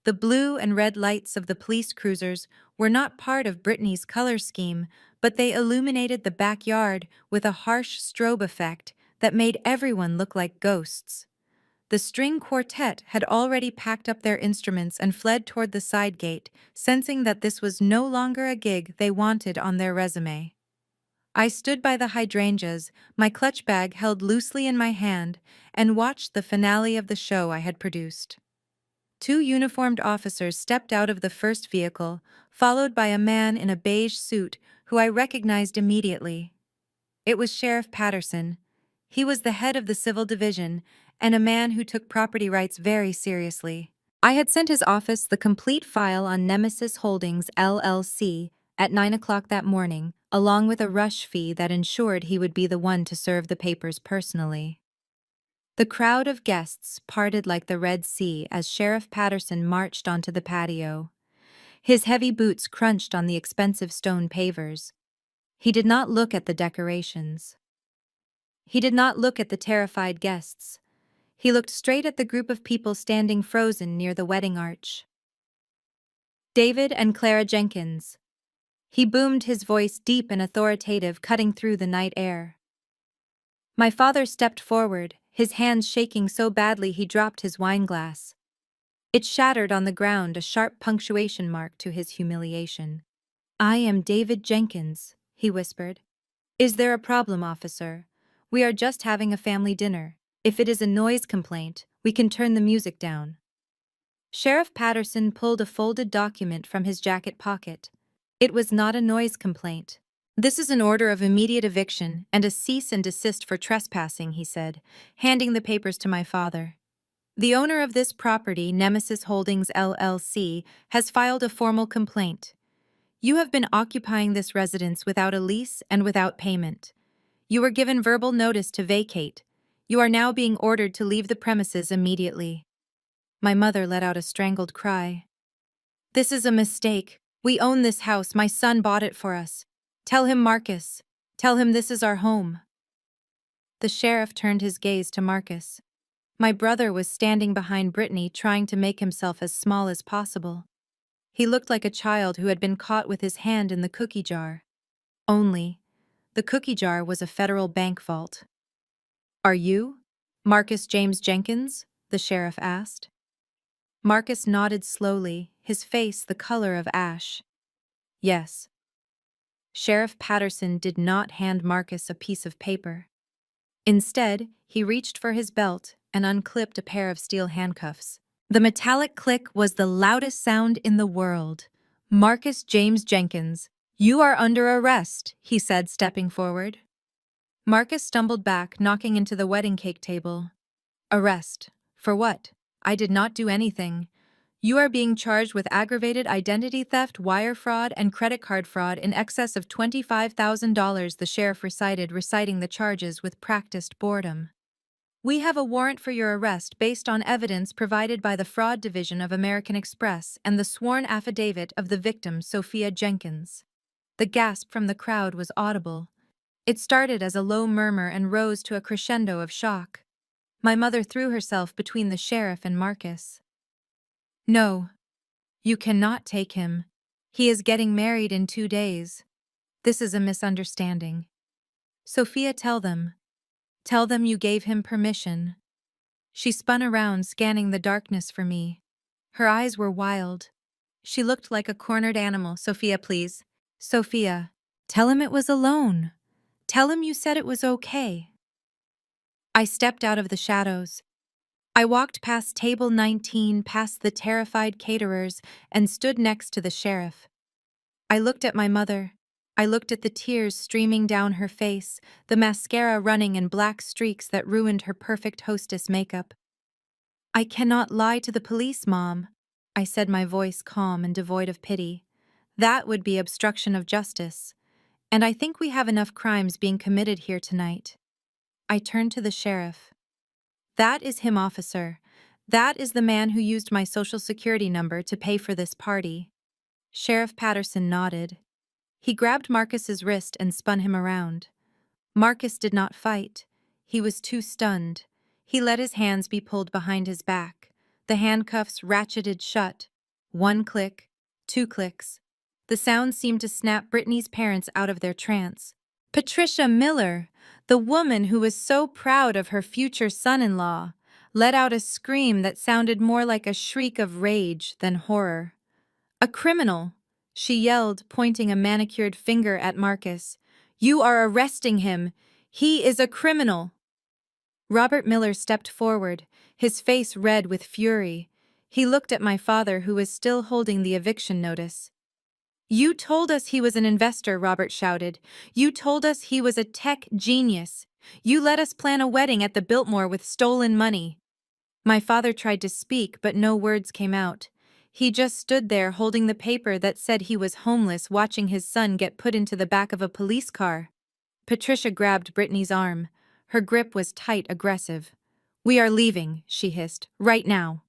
The blue and red lights of the police cruisers were not part of Brittany's color scheme, but they illuminated the backyard with a harsh strobe effect that made everyone look like ghosts. The string quartet had already packed up their instruments and fled toward the side gate, sensing that this was no longer a gig they wanted on their resume. I stood by the hydrangeas, my clutch bag held loosely in my hand, and watched the finale of the show I had produced. 2 uniformed officers stepped out of the first vehicle, followed by a man in a beige suit who I recognized immediately. It was Sheriff Patterson. He was the head of the civil division and a man who took property rights very seriously. I had sent his office the complete file on Nemesis Holdings LLC at 9 o'clock that morning, along with a rush fee that ensured he would be the one to serve the papers personally. The crowd of guests parted like the Red Sea as Sheriff Patterson marched onto the patio. His heavy boots crunched on the expensive stone pavers. He did not look at the decorations. He did not look at the terrified guests. He looked straight at the group of people standing frozen near the wedding arch. David and Clara Jenkins. He boomed, his voice deep and authoritative, cutting through the night air. My father stepped forward, his hands shaking so badly he dropped his wine glass. It shattered on the ground, a sharp punctuation mark to his humiliation. "I am David Jenkins," he whispered. "Is there a problem, officer? We are just having a family dinner. If it is a noise complaint, we can turn the music down." Sheriff Patterson pulled a folded document from his jacket pocket. It was not a noise complaint. "This is an order of immediate eviction and a cease and desist for trespassing," he said, handing the papers to my father. "The owner of this property, Nemesis Holdings LLC, has filed a formal complaint. You have been occupying this residence without a lease and without payment. You were given verbal notice to vacate. You are now being ordered to leave the premises immediately." My mother let out a strangled cry. "This is a mistake. We own this house. My son bought it for us. Tell him, Marcus. Tell him this is our home." The sheriff turned his gaze to Marcus. My brother was standing behind Brittany, trying to make himself as small as possible. He looked like a child who had been caught with his hand in the cookie jar. Only, the cookie jar was a federal bank vault. "Are you Marcus James Jenkins?" the sheriff asked. Marcus nodded slowly, his face the color of ash. "Yes." Sheriff Patterson did not hand Marcus a piece of paper. Instead, he reached for his belt and unclipped a pair of steel handcuffs. The metallic click was the loudest sound in the world. "Marcus James Jenkins, you are under arrest," he said, stepping forward. Marcus stumbled back, knocking into the wedding cake table. "Arrest? For what? I did not do anything. You are being charged with aggravated identity theft, wire fraud, and credit card fraud in excess of $25,000, the sheriff reciting the charges with practiced boredom. "We have a warrant for your arrest based on evidence provided by the Fraud Division of American Express and the sworn affidavit of the victim, Sophia Jenkins." The gasp from the crowd was audible. It started as a low murmur and rose to a crescendo of shock. My mother threw herself between the sheriff and Marcus. "No. You cannot take him. He is getting married in 2 days. This is a misunderstanding. Sophia, tell them. Tell them you gave him permission." She spun around, scanning the darkness for me. Her eyes were wild. She looked like a cornered animal. "Sophia, please. Sophia, tell him it was a loan. Tell him you said it was okay." I stepped out of the shadows. I walked past table 19, past the terrified caterers, and stood next to the sheriff. I looked at my mother. I looked at the tears streaming down her face, the mascara running in black streaks that ruined her perfect hostess makeup. "I cannot lie to the police, Mom," I said, my voice calm and devoid of pity. "That would be obstruction of justice. And I think we have enough crimes being committed here tonight." I turned to the sheriff. "That is him, officer. That is the man who used my social security number to pay for this party." Sheriff Patterson nodded. He grabbed Marcus's wrist and spun him around. Marcus did not fight. He was too stunned. He let his hands be pulled behind his back. The handcuffs ratcheted shut. 1 click, 2 clicks. The sound seemed to snap Brittany's parents out of their trance. Patricia Miller, the woman who was so proud of her future son-in-law, let out a scream that sounded more like a shriek of rage than horror. "A criminal!" she yelled, pointing a manicured finger at Marcus. "You are arresting him! He is a criminal!" Robert Miller stepped forward, his face red with fury. He looked at my father, who was still holding the eviction notice. "You told us he was an investor," Robert shouted. "You told us he was a tech genius. You let us plan a wedding at the Biltmore with stolen money." My father tried to speak, but no words came out. He just stood there holding the paper that said he was homeless, watching his son get put into the back of a police car. Patricia grabbed Brittany's arm. Her grip was tight, aggressive. "We are leaving," she hissed, "right now."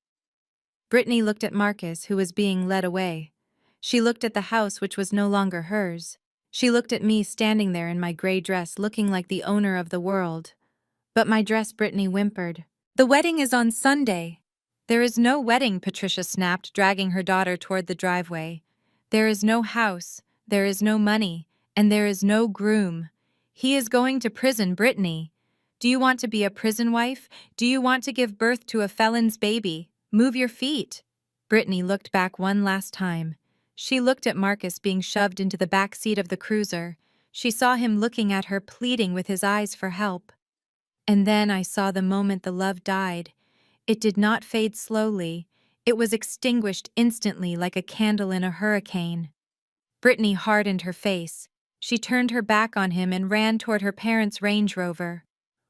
Brittany looked at Marcus, who was being led away. She looked at the house, which was no longer hers. She looked at me standing there in my gray dress, looking like the owner of the world. "But my dress," Brittany whimpered. "The wedding is on Sunday." "There is no wedding," Patricia snapped, dragging her daughter toward the driveway. "There is no house, there is no money, and there is no groom. He is going to prison, Brittany. Do you want to be a prison wife? Do you want to give birth to a felon's baby? Move your feet." Brittany looked back one last time. She looked at Marcus being shoved into the back seat of the cruiser. She saw him looking at her, pleading with his eyes for help. And then I saw the moment the love died. It did not fade slowly. It was extinguished instantly like a candle in a hurricane. Brittany hardened her face. She turned her back on him and ran toward her parents' Range Rover.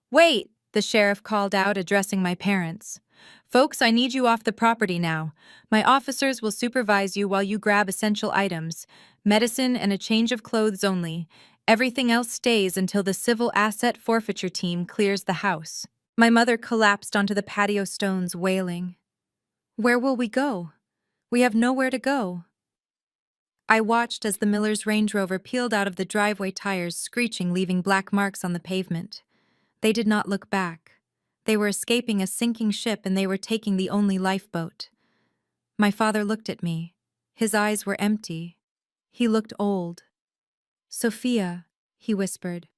"Wait!" the sheriff called out, addressing my parents. "Folks, I need you off the property now. My officers will supervise you while you grab essential items, medicine and a change of clothes only. Everything else stays until the civil asset forfeiture team clears the house." My mother collapsed onto the patio stones, wailing. "Where will we go? We have nowhere to go." I watched as the Miller's Range Rover peeled out of the driveway, tires screeching, leaving black marks on the pavement. They did not look back. They were escaping a sinking ship, and they were taking the only lifeboat. My father looked at me. His eyes were empty. He looked old. "Sophia," he whispered,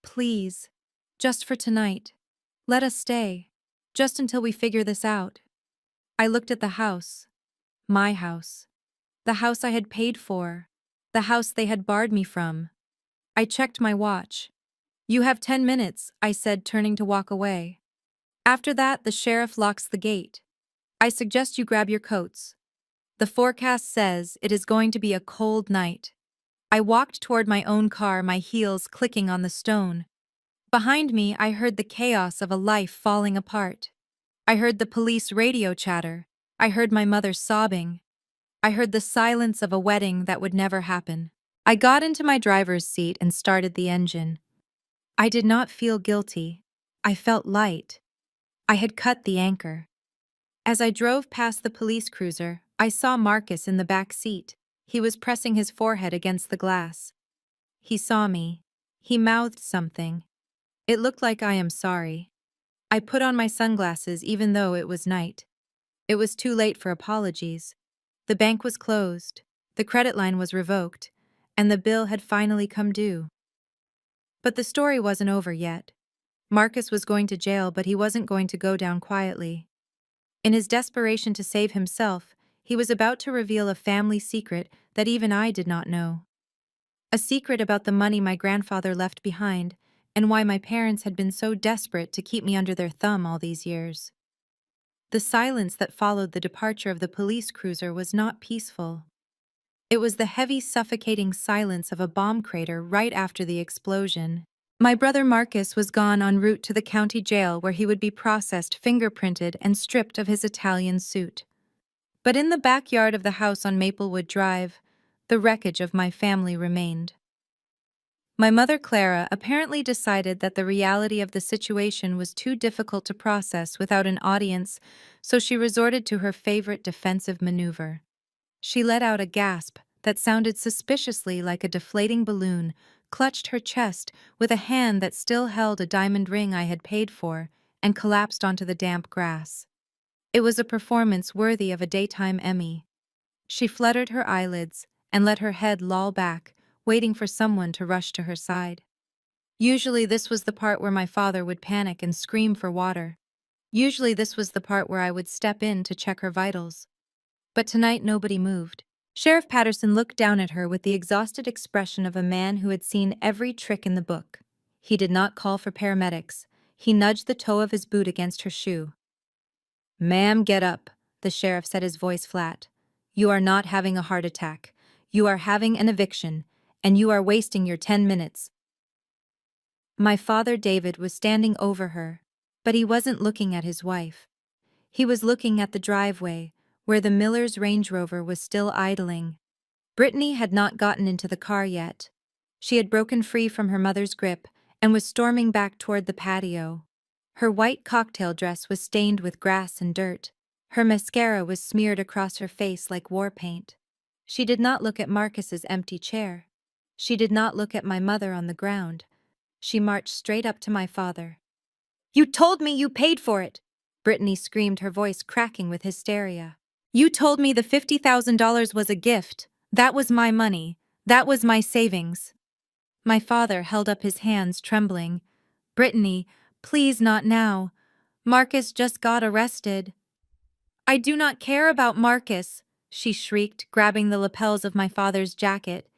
"please, just for tonight. Let us stay, just until we figure this out." I looked at the house. My house. The house I had paid for. The house they had barred me from. I checked my watch. "You have 10 minutes, I said, turning to walk away. "After that, the sheriff locks the gate. I suggest you grab your coats. The forecast says it is going to be a cold night." I walked toward my own car, my heels clicking on the stone. Behind me, I heard the chaos of a life falling apart. I heard the police radio chatter. I heard my mother sobbing. I heard the silence of a wedding that would never happen. I got into my driver's seat and started the engine. I did not feel guilty. I felt light. I had cut the anchor. As I drove past the police cruiser, I saw Marcus in the back seat. He was pressing his forehead against the glass. He saw me. He mouthed something. It looked like "I am sorry." I put on my sunglasses even though it was night. It was too late for apologies. The bank was closed, the credit line was revoked, and the bill had finally come due. But the story wasn't over yet. Marcus was going to jail, but he wasn't going to go down quietly. In his desperation to save himself, he was about to reveal a family secret that even I did not know. A secret about the money my grandfather left behind, and why my parents had been so desperate to keep me under their thumb all these years. The silence that followed the departure of the police cruiser was not peaceful. It was the heavy, suffocating silence of a bomb crater right after the explosion. My brother Marcus was gone en route to the county jail, where he would be processed, fingerprinted, and stripped of his Italian suit. But in the backyard of the house on Maplewood Drive, the wreckage of my family remained. My mother Clara apparently decided that the reality of the situation was too difficult to process without an audience, so she resorted to her favorite defensive maneuver. She let out a gasp that sounded suspiciously like a deflating balloon, clutched her chest with a hand that still held a diamond ring I had paid for, and collapsed onto the damp grass. It was a performance worthy of a daytime Emmy. She fluttered her eyelids and let her head loll back, waiting for someone to rush to her side. Usually this was the part where my father would panic and scream for water. Usually this was the part where I would step in to check her vitals. But tonight nobody moved. Sheriff Patterson looked down at her with the exhausted expression of a man who had seen every trick in the book. He did not call for paramedics. He nudged the toe of his boot against her shoe. "Ma'am, get up," the sheriff said, his voice flat. "You are not having a heart attack. You are having an eviction, and you are wasting your 10 minutes. My father David was standing over her, but he wasn't looking at his wife. He was looking at the driveway, where the Miller's Range Rover was still idling. Brittany had not gotten into the car yet. She had broken free from her mother's grip and was storming back toward the patio. Her white cocktail dress was stained with grass and dirt. Her mascara was smeared across her face like war paint. She did not look at Marcus's empty chair. She did not look at my mother on the ground. She marched straight up to my father. "You told me you paid for it!" Brittany screamed, her voice cracking with hysteria. "You told me the $50,000 was a gift. That was my money. That was my savings." My father held up his hands, trembling. "Brittany, please, not now. Marcus just got arrested." I do not care about Marcus, she shrieked, grabbing the lapels of my father's jacket.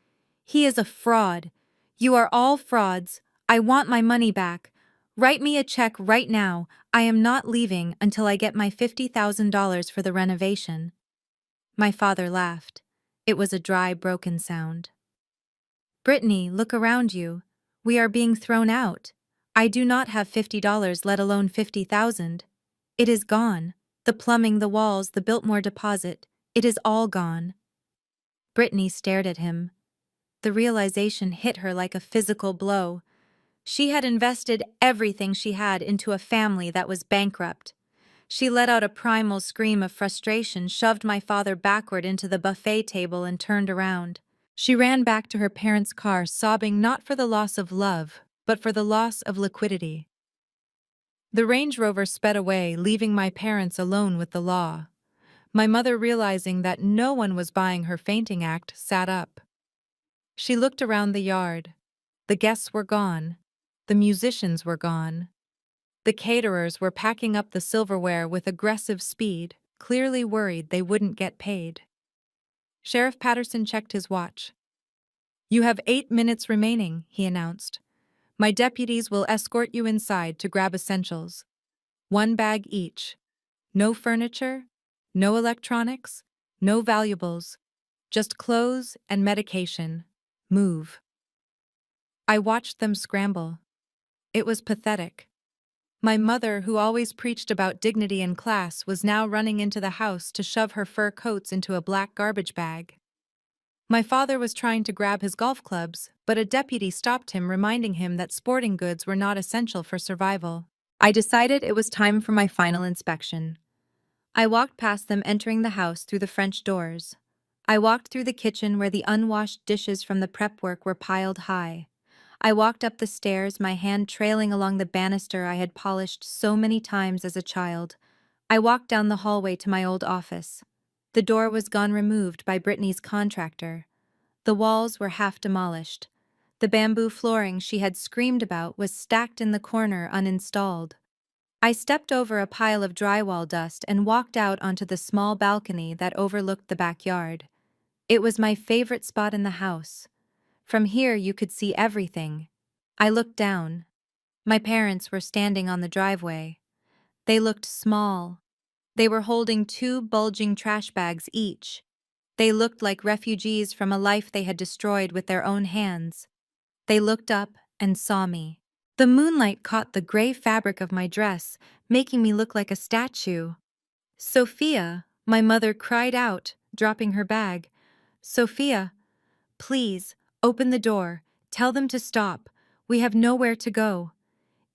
He is a fraud. You are all frauds. I want my money back. Write me a check right now. I am not leaving until I get my $50,000 for the renovation. My father laughed. It was a dry, broken sound. Brittany, look around you. We are being thrown out. I do not have $50, let alone 50,000. It is gone. The plumbing, the walls, the Biltmore deposit. It is all gone. Brittany stared at him. The realization hit her like a physical blow. She had invested everything she had into a family that was bankrupt. She let out a primal scream of frustration, shoved my father backward into the buffet table, and turned around. She ran back to her parents' car, sobbing not for the loss of love, but for the loss of liquidity. The Range Rover sped away, leaving my parents alone with the law. My mother, realizing that no one was buying her fainting act, sat up. She looked around the yard. The guests were gone. The musicians were gone. The caterers were packing up the silverware with aggressive speed, clearly worried they wouldn't get paid. Sheriff Patterson checked his watch. "You have 8 minutes remaining," he announced. "My deputies will escort you inside to grab essentials. 1 bag each. No furniture, no electronics, no valuables. Just clothes and medication. Move." I watched them scramble. It was pathetic. My mother, who always preached about dignity and class, was now running into the house to shove her fur coats into a black garbage bag. My father was trying to grab his golf clubs, but a deputy stopped him, reminding him that sporting goods were not essential for survival. I decided it was time for my final inspection. I walked past them entering the house through the French doors. I walked through the kitchen where the unwashed dishes from the prep work were piled high. I walked up the stairs, my hand trailing along the banister I had polished so many times as a child. I walked down the hallway to my old office. The door was gone, removed by Brittany's contractor. The walls were half demolished. The bamboo flooring she had screamed about was stacked in the corner, uninstalled. I stepped over a pile of drywall dust and walked out onto the small balcony that overlooked the backyard. It was my favorite spot in the house. From here you could see everything. I looked down. My parents were standing on the driveway. They looked small. They were holding 2 bulging trash bags each. They looked like refugees from a life they had destroyed with their own hands. They looked up and saw me. The moonlight caught the gray fabric of my dress, making me look like a statue. "Sophia," my mother cried out, dropping her bag. "Sophia, please, open the door. Tell them to stop. We have nowhere to go."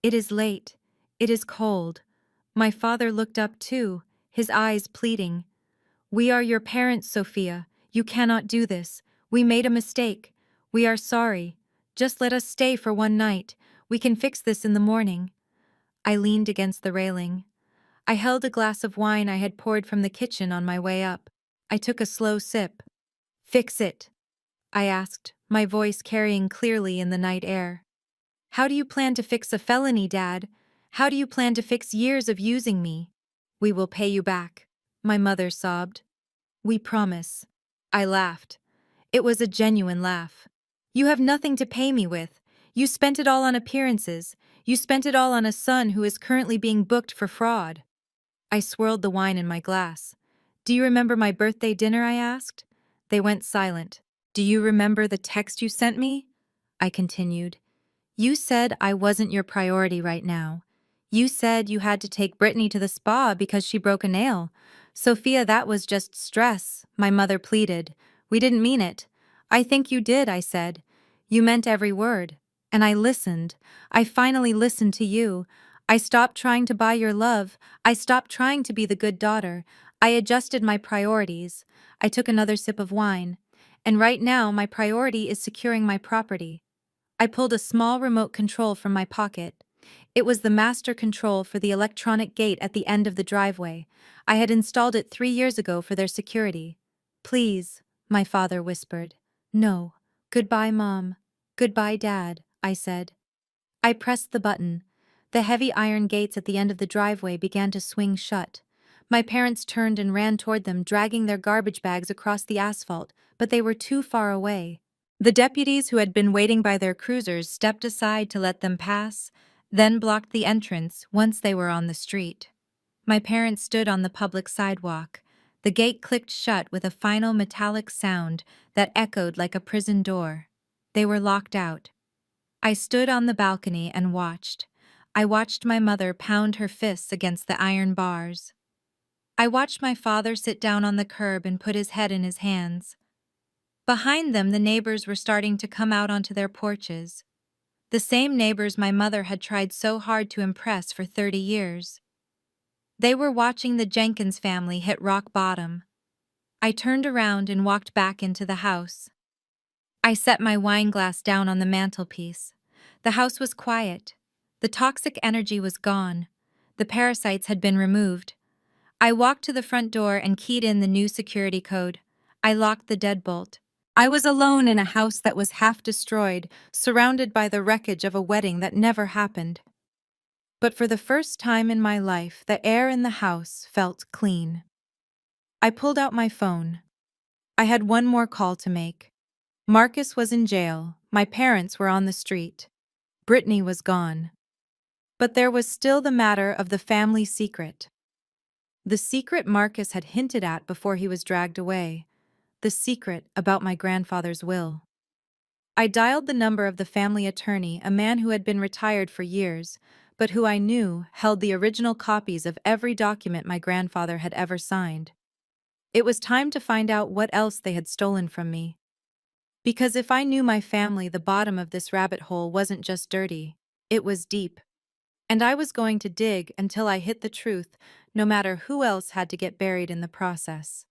It is late. It is cold. My father looked up too, his eyes pleading. "We are your parents, Sophia. You cannot do this. We made a mistake. We are sorry. Just let us stay for 1 night. We can fix this in the morning." I leaned against the railing. I held a glass of wine I had poured from the kitchen on my way up. I took a slow sip. "Fix it?" I asked, my voice carrying clearly in the night air. "How do you plan to fix a felony, Dad? How do you plan to fix years of using me?" "We will pay you back," my mother sobbed. "We promise." I laughed. It was a genuine laugh. "You have nothing to pay me with. You spent it all on appearances. You spent it all on a son who is currently being booked for fraud." I swirled the wine in my glass. "Do you remember my birthday dinner?" I asked. They went silent. "Do you remember the text you sent me?" I continued. "You said I wasn't your priority right now. You said you had to take Brittany to the spa because she broke a nail. Sophia, that was just stress," my mother pleaded. "We didn't mean it." "I think you did," I said. "You meant every word." And I listened. I finally listened to you. I stopped trying to buy your love. I stopped trying to be the good daughter. I adjusted my priorities. I took another sip of wine. And right now, my priority is securing my property. I pulled a small remote control from my pocket. It was the master control for the electronic gate at the end of the driveway. I had installed it 3 years ago for their security. "Please," my father whispered. "No. Goodbye, Mom. Goodbye, Dad," I said. I pressed the button. The heavy iron gates at the end of the driveway began to swing shut. My parents turned and ran toward them, dragging their garbage bags across the asphalt, but they were too far away. The deputies who had been waiting by their cruisers stepped aside to let them pass, then blocked the entrance once they were on the street. My parents stood on the public sidewalk. The gate clicked shut with a final metallic sound that echoed like a prison door. They were locked out. I stood on the balcony and watched. I watched my mother pound her fists against the iron bars. I watched my father sit down on the curb and put his head in his hands. Behind them, the neighbors were starting to come out onto their porches. The same neighbors my mother had tried so hard to impress for 30 years. They were watching the Jenkins family hit rock bottom. I turned around and walked back into the house. I set my wine glass down on the mantelpiece. The house was quiet. The toxic energy was gone. The parasites had been removed. I walked to the front door and keyed in the new security code. I locked the deadbolt. I was alone in a house that was half destroyed, surrounded by the wreckage of a wedding that never happened. But for the first time in my life, the air in the house felt clean. I pulled out my phone. I had one more call to make. Marcus was in jail. My parents were on the street. Brittany was gone. But there was still the matter of the family secret. The secret Marcus had hinted at before he was dragged away. The secret about my grandfather's will. I dialed the number of the family attorney, a man who had been retired for years, but who I knew held the original copies of every document my grandfather had ever signed. It was time to find out what else they had stolen from me. Because if I knew my family, the bottom of this rabbit hole wasn't just dirty, it was deep. And I was going to dig until I hit the truth, no matter who else had to get buried in the process.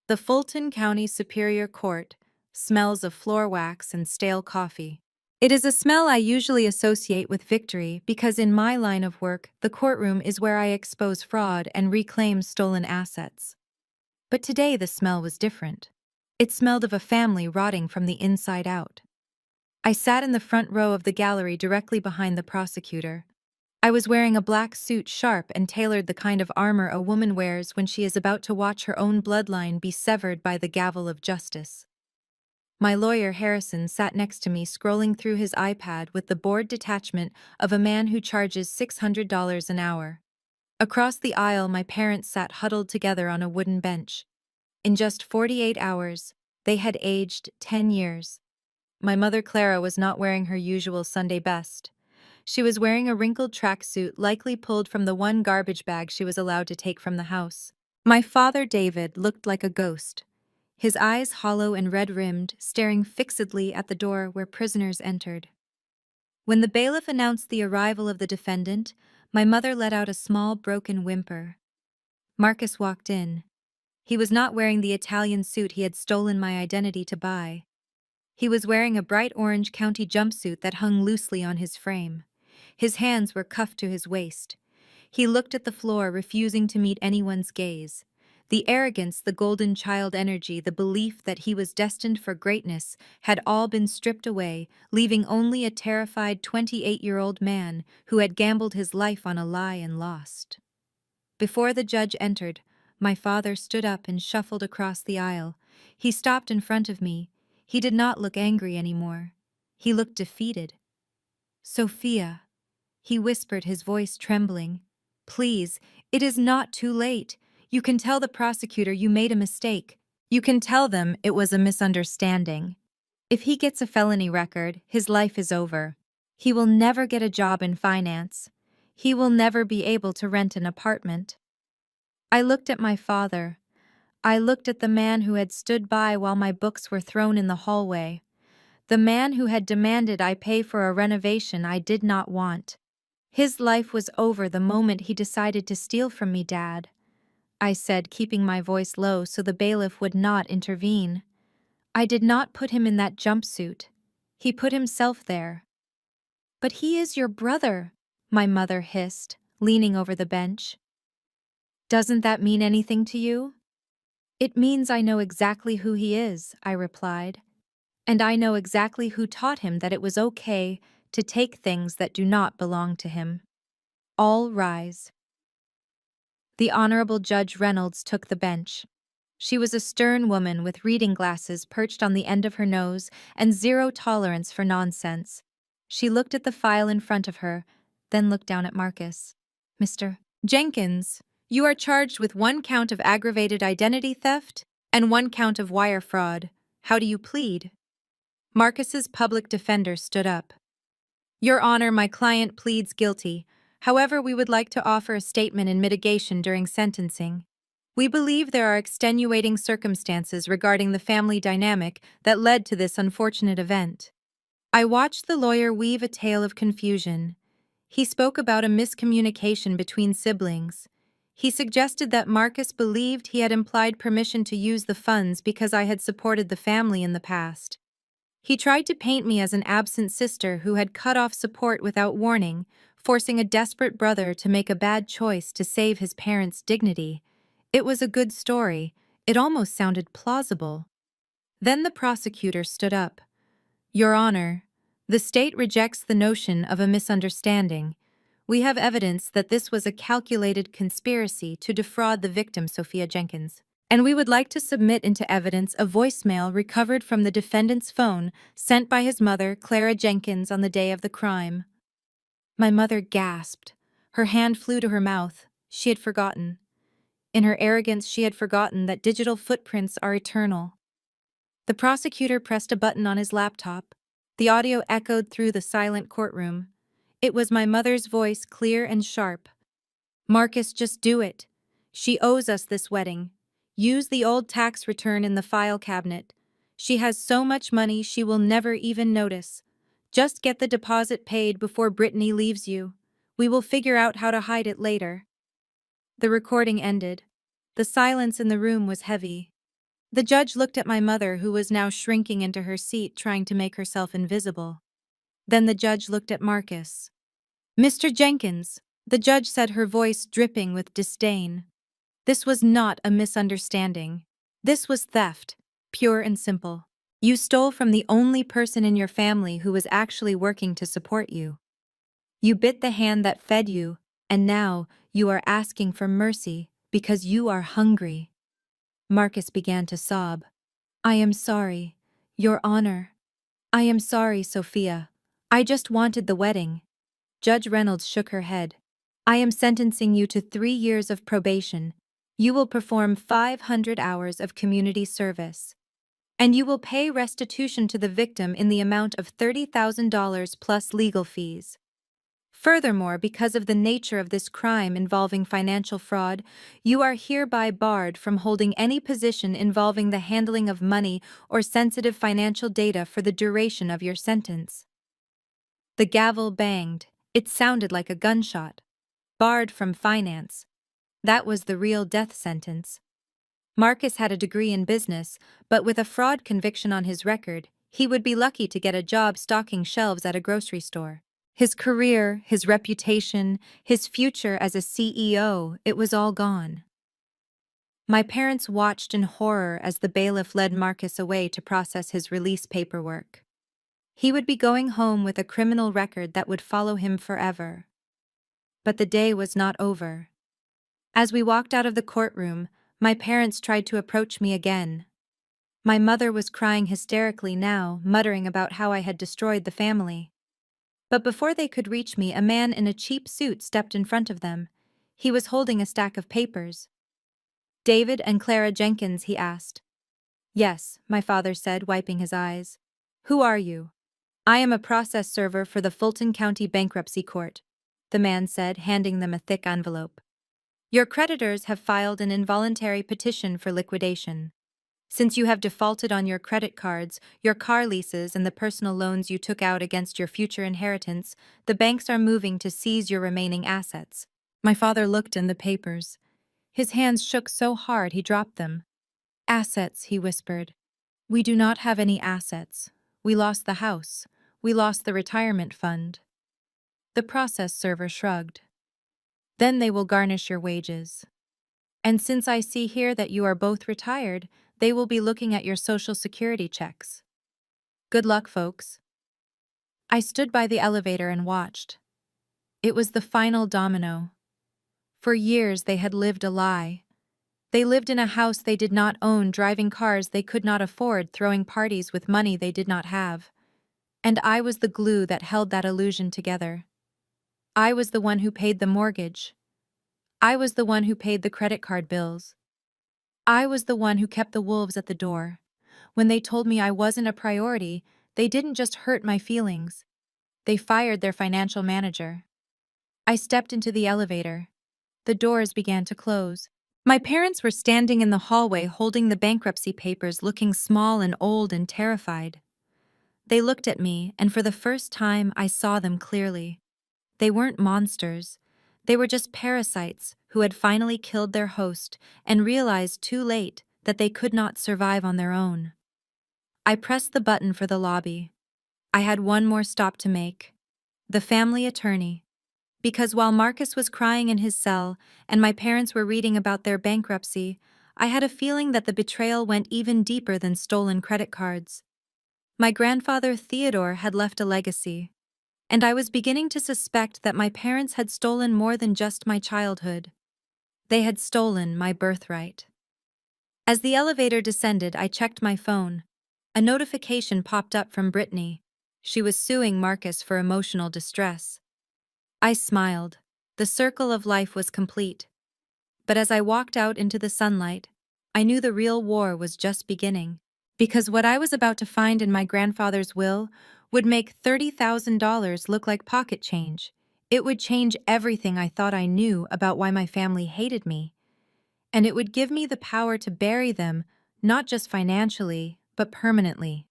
The Fulton County Superior Court smells of floor wax and stale coffee. It is a smell I usually associate with victory because in my line of work, the courtroom is where I expose fraud and reclaim stolen assets. But today the smell was different. It smelled of a family rotting from the inside out. I sat in the front row of the gallery directly behind the prosecutor. I was wearing a black suit, sharp and tailored, the kind of armor a woman wears when she is about to watch her own bloodline be severed by the gavel of justice. My lawyer, Harrison, sat next to me, scrolling through his iPad with the bored detachment of a man who charges $600 an hour. Across the aisle, my parents sat huddled together on a wooden bench. In just 48 hours, they had aged 10 years. My mother, Clara, was not wearing her usual Sunday best. She was wearing a wrinkled tracksuit, likely pulled from the one garbage bag she was allowed to take from the house. My father, David, looked like a ghost, his eyes hollow and red-rimmed, staring fixedly at the door where prisoners entered. When the bailiff announced the arrival of the defendant, my mother let out a small, broken whimper. Marcus walked in. He was not wearing the Italian suit he had stolen my identity to buy. He was wearing a bright orange county jumpsuit that hung loosely on his frame. His hands were cuffed to his waist. He looked at the floor, refusing to meet anyone's gaze. The arrogance, the golden child energy, the belief that he was destined for greatness had all been stripped away, leaving only a terrified 28-year-old man who had gambled his life on a lie and lost. Before the judge entered, my father stood up and shuffled across the aisle. He stopped in front of me. He did not look angry anymore. He looked defeated. "Sophia," he whispered, his voice trembling. "Please, it is not too late. You can tell the prosecutor you made a mistake. You can tell them it was a misunderstanding. If he gets a felony record, his life is over. He will never get a job in finance. He will never be able to rent an apartment." I looked at my father. I looked at the man who had stood by while my books were thrown in the hallway. The man who had demanded I pay for a renovation I did not want. His life was over the moment he decided to steal from me, Dad, I said, keeping my voice low so the bailiff would not intervene. "I did not put him in that jumpsuit. He put himself there." "But he is your brother," my mother hissed, leaning over the bench. "Doesn't that mean anything to you?" "It means I know exactly who he is," I replied. "And I know exactly who taught him that it was okay to take things that do not belong to him." All rise. The Honorable Judge Reynolds took the bench. She was a stern woman with reading glasses perched on the end of her nose and zero tolerance for nonsense. She looked at the file in front of her, then looked down at Marcus. Mr. Jenkins, you are charged with 1 count of aggravated identity theft and 1 count of wire fraud. How do you plead? Marcus's public defender stood up. Your Honor, my client pleads guilty. However, we would like to offer a statement in mitigation during sentencing. We believe there are extenuating circumstances regarding the family dynamic that led to this unfortunate event. I watched the lawyer weave a tale of confusion. He spoke about a miscommunication between siblings. He suggested that Marcus believed he had implied permission to use the funds because I had supported the family in the past. He tried to paint me as an absent sister who had cut off support without warning, forcing a desperate brother to make a bad choice to save his parents' dignity. It was a good story. It almost sounded plausible. Then the prosecutor stood up. Your Honor, the state rejects the notion of a misunderstanding. We have evidence that this was a calculated conspiracy to defraud the victim, Sophia Jenkins. And we would like to submit into evidence a voicemail recovered from the defendant's phone sent by his mother, Clara Jenkins, on the day of the crime. My mother gasped. Her hand flew to her mouth. She had forgotten. In her arrogance, she had forgotten that digital footprints are eternal. The prosecutor pressed a button on his laptop. The audio echoed through the silent courtroom. It was my mother's voice, clear and sharp. Marcus, just do it. She owes us this wedding. Use the old tax return in the file cabinet. She has so much money she will never even notice. Just get the deposit paid before Brittany leaves you. We will figure out how to hide it later. The recording ended. The silence in the room was heavy. The judge looked at my mother, who was now shrinking into her seat, trying to make herself invisible. Then the judge looked at Marcus. Mr. Jenkins, the judge said, her voice dripping with disdain. This was not a misunderstanding. This was theft, pure and simple. You stole from the only person in your family who was actually working to support you. You bit the hand that fed you, and now you are asking for mercy because you are hungry. Marcus began to sob. I am sorry, Your Honor. I am sorry, Sophia. I just wanted the wedding. Judge Reynolds shook her head. I am sentencing you to 3 years of probation. You will perform 500 hours of community service. And you will pay restitution to the victim in the amount of $30,000 plus legal fees. Furthermore, because of the nature of this crime involving financial fraud, you are hereby barred from holding any position involving the handling of money or sensitive financial data for the duration of your sentence. The gavel banged. It sounded like a gunshot. Barred from finance. That was the real death sentence. Marcus had a degree in business, but with a fraud conviction on his record, he would be lucky to get a job stocking shelves at a grocery store. His career, his reputation, his future as a CEO, it was all gone. My parents watched in horror as the bailiff led Marcus away to process his release paperwork. He would be going home with a criminal record that would follow him forever. But the day was not over. As we walked out of the courtroom, my parents tried to approach me again. My mother was crying hysterically now, muttering about how I had destroyed the family. But before they could reach me, a man in a cheap suit stepped in front of them. He was holding a stack of papers. David and Clara Jenkins, he asked. Yes, my father said, wiping his eyes. Who are you? I am a process server for the Fulton County Bankruptcy Court, the man said, handing them a thick envelope. Your creditors have filed an involuntary petition for liquidation. Since you have defaulted on your credit cards, your car leases, and the personal loans you took out against your future inheritance, the banks are moving to seize your remaining assets. My father looked in the papers. His hands shook so hard he dropped them. Assets, he whispered. We do not have any assets. We lost the house. We lost the retirement fund. The process server shrugged. Then they will garnish your wages. And since I see here that you are both retired, they will be looking at your Social Security checks. Good luck, folks. I stood by the elevator and watched. It was the final domino. For years they had lived a lie. They lived in a house they did not own, driving cars they could not afford, throwing parties with money they did not have. And I was the glue that held that illusion together. I was the one who paid the mortgage. I was the one who paid the credit card bills. I was the one who kept the wolves at the door. When they told me I wasn't a priority, they didn't just hurt my feelings. They fired their financial manager. I stepped into the elevator. The doors began to close. My parents were standing in the hallway holding the bankruptcy papers, looking small and old and terrified. They looked at me, and for the first time I saw them clearly. They weren't monsters. They were just parasites who had finally killed their host and realized too late that they could not survive on their own. I pressed the button for the lobby. I had one more stop to make. The family attorney. Because while Marcus was crying in his cell and my parents were reading about their bankruptcy, I had a feeling that the betrayal went even deeper than stolen credit cards. My grandfather Theodore had left a legacy, and I was beginning to suspect that my parents had stolen more than just my childhood. They had stolen my birthright. As the elevator descended, I checked my phone. A notification popped up from Brittany. She was suing Marcus for emotional distress. I smiled. The circle of life was complete. But as I walked out into the sunlight, I knew the real war was just beginning. Because what I was about to find in my grandfather's will would make $30,000 look like pocket change. It would change everything I thought I knew about why my family hated me. And it would give me the power to bury them, not just financially, but permanently.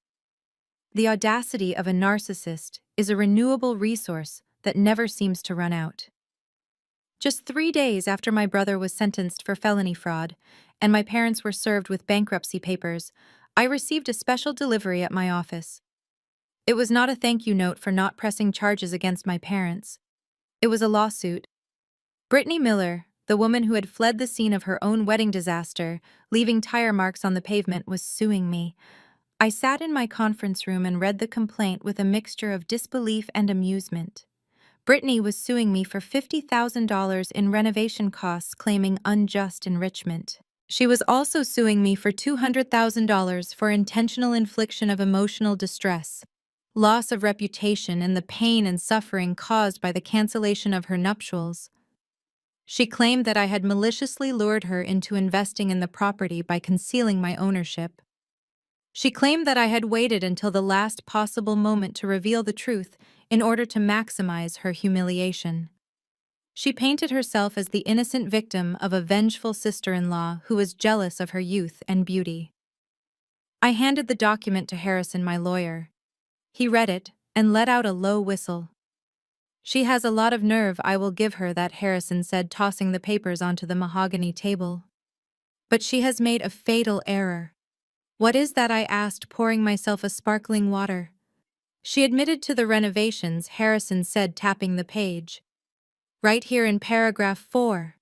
The audacity of a narcissist is a renewable resource that never seems to run out. Just 3 days after my brother was sentenced for felony fraud, and my parents were served with bankruptcy papers, I received a special delivery at my office. It was not a thank you note for not pressing charges against my parents. It was a lawsuit. Brittany Miller, the woman who had fled the scene of her own wedding disaster, leaving tire marks on the pavement, was suing me. I sat in my conference room and read the complaint with a mixture of disbelief and amusement. Brittany was suing me for $50,000 in renovation costs, claiming unjust enrichment. She was also suing me for $200,000 for intentional infliction of emotional distress, loss of reputation, and the pain and suffering caused by the cancellation of her nuptials. She claimed that I had maliciously lured her into investing in the property by concealing my ownership. She claimed that I had waited until the last possible moment to reveal the truth in order to maximize her humiliation. She painted herself as the innocent victim of a vengeful sister-in-law who was jealous of her youth and beauty. I handed the document to Harrison, my lawyer. He read it and let out a low whistle. "She has a lot of nerve, I will give her that," Harrison said, tossing the papers onto the mahogany table. "But she has made a fatal error." "What is that?" I asked, pouring myself a sparkling water. "She admitted to the renovations," Harrison said, tapping the page. "Right here in paragraph 4.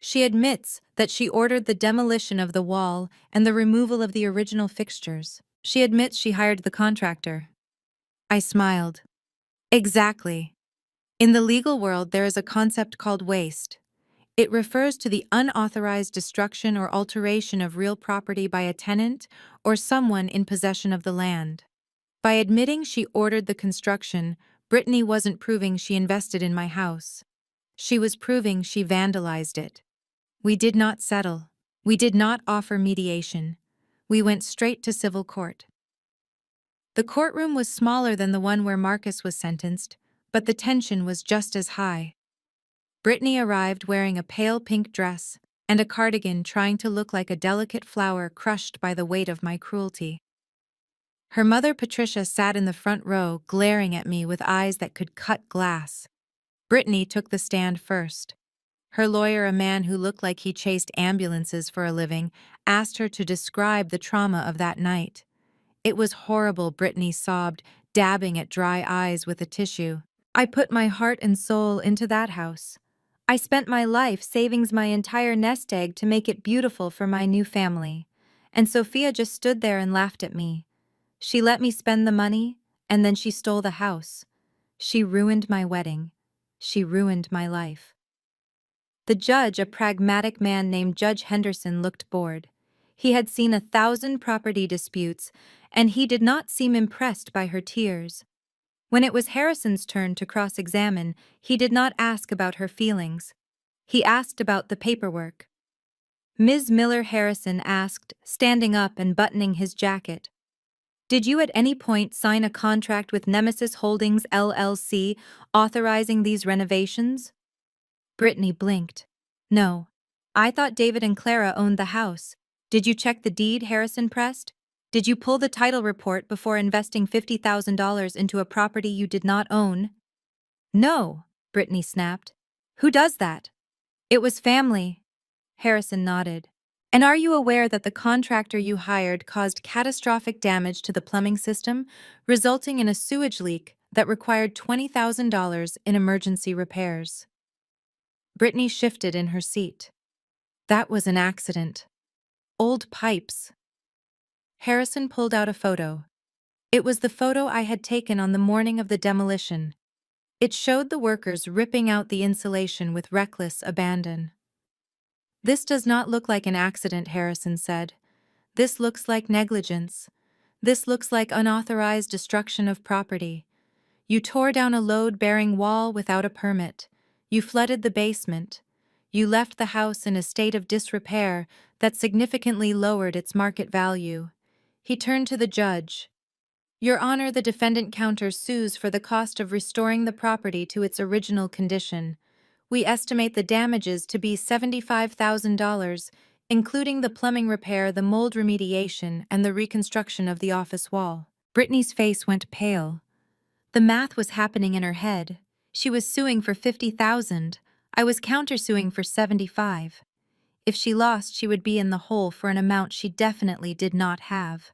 She admits that she ordered the demolition of the wall and the removal of the original fixtures. She admits she hired the contractor." I smiled. Exactly. In the legal world, there is a concept called waste. It refers to the unauthorized destruction or alteration of real property by a tenant or someone in possession of the land. By admitting she ordered the construction, Brittany wasn't proving she invested in my house. She was proving she vandalized it. We did not settle. We did not offer mediation. We went straight to civil court. The courtroom was smaller than the one where Marcus was sentenced, but the tension was just as high. Brittany arrived wearing a pale pink dress and a cardigan, trying to look like a delicate flower crushed by the weight of my cruelty. Her mother, Patricia, sat in the front row, glaring at me with eyes that could cut glass. Brittany took the stand first. Her lawyer, a man who looked like he chased ambulances for a living, asked her to describe the trauma of that night. "It was horrible," Brittany sobbed, dabbing at dry eyes with a tissue. "I put my heart and soul into that house. I spent my life savings, my entire nest egg, to make it beautiful for my new family. And Sophia just stood there and laughed at me. She let me spend the money, and then she stole the house. She ruined my wedding. She ruined my life." The judge, a pragmatic man named Judge Henderson, looked bored. He had seen 1,000 property disputes, and he did not seem impressed by her tears. When it was Harrison's turn to cross-examine, he did not ask about her feelings. He asked about the paperwork. Ms. Miller, Harrison asked, standing up and buttoning his jacket. Did you at any point sign a contract with Nemesis Holdings LLC authorizing these renovations? Brittany blinked. No. I thought David and Clara owned the house. Did you check the deed? Harrison pressed. Did you pull the title report before investing $50,000 into a property you did not own? No, Brittany snapped. Who does that? It was family. Harrison nodded. And are you aware that the contractor you hired caused catastrophic damage to the plumbing system, resulting in a sewage leak that required $20,000 in emergency repairs? Brittany shifted in her seat. That was an accident. Old pipes. Harrison pulled out a photo. It was the photo I had taken on the morning of the demolition. It showed the workers ripping out the insulation with reckless abandon. This does not look like an accident, Harrison said. This looks like negligence. This looks like unauthorized destruction of property. You tore down a load-bearing wall without a permit. You flooded the basement. You left the house in a state of disrepair that significantly lowered its market value. He turned to the judge. Your Honor, the defendant counter-sues for the cost of restoring the property to its original condition. We estimate the damages to be $75,000, including the plumbing repair, the mold remediation, and the reconstruction of the office wall. Brittany's face went pale. The math was happening in her head. She was suing for $50,000. I was countersuing for $75,000. If she lost, she would be in the hole for an amount she definitely did not have.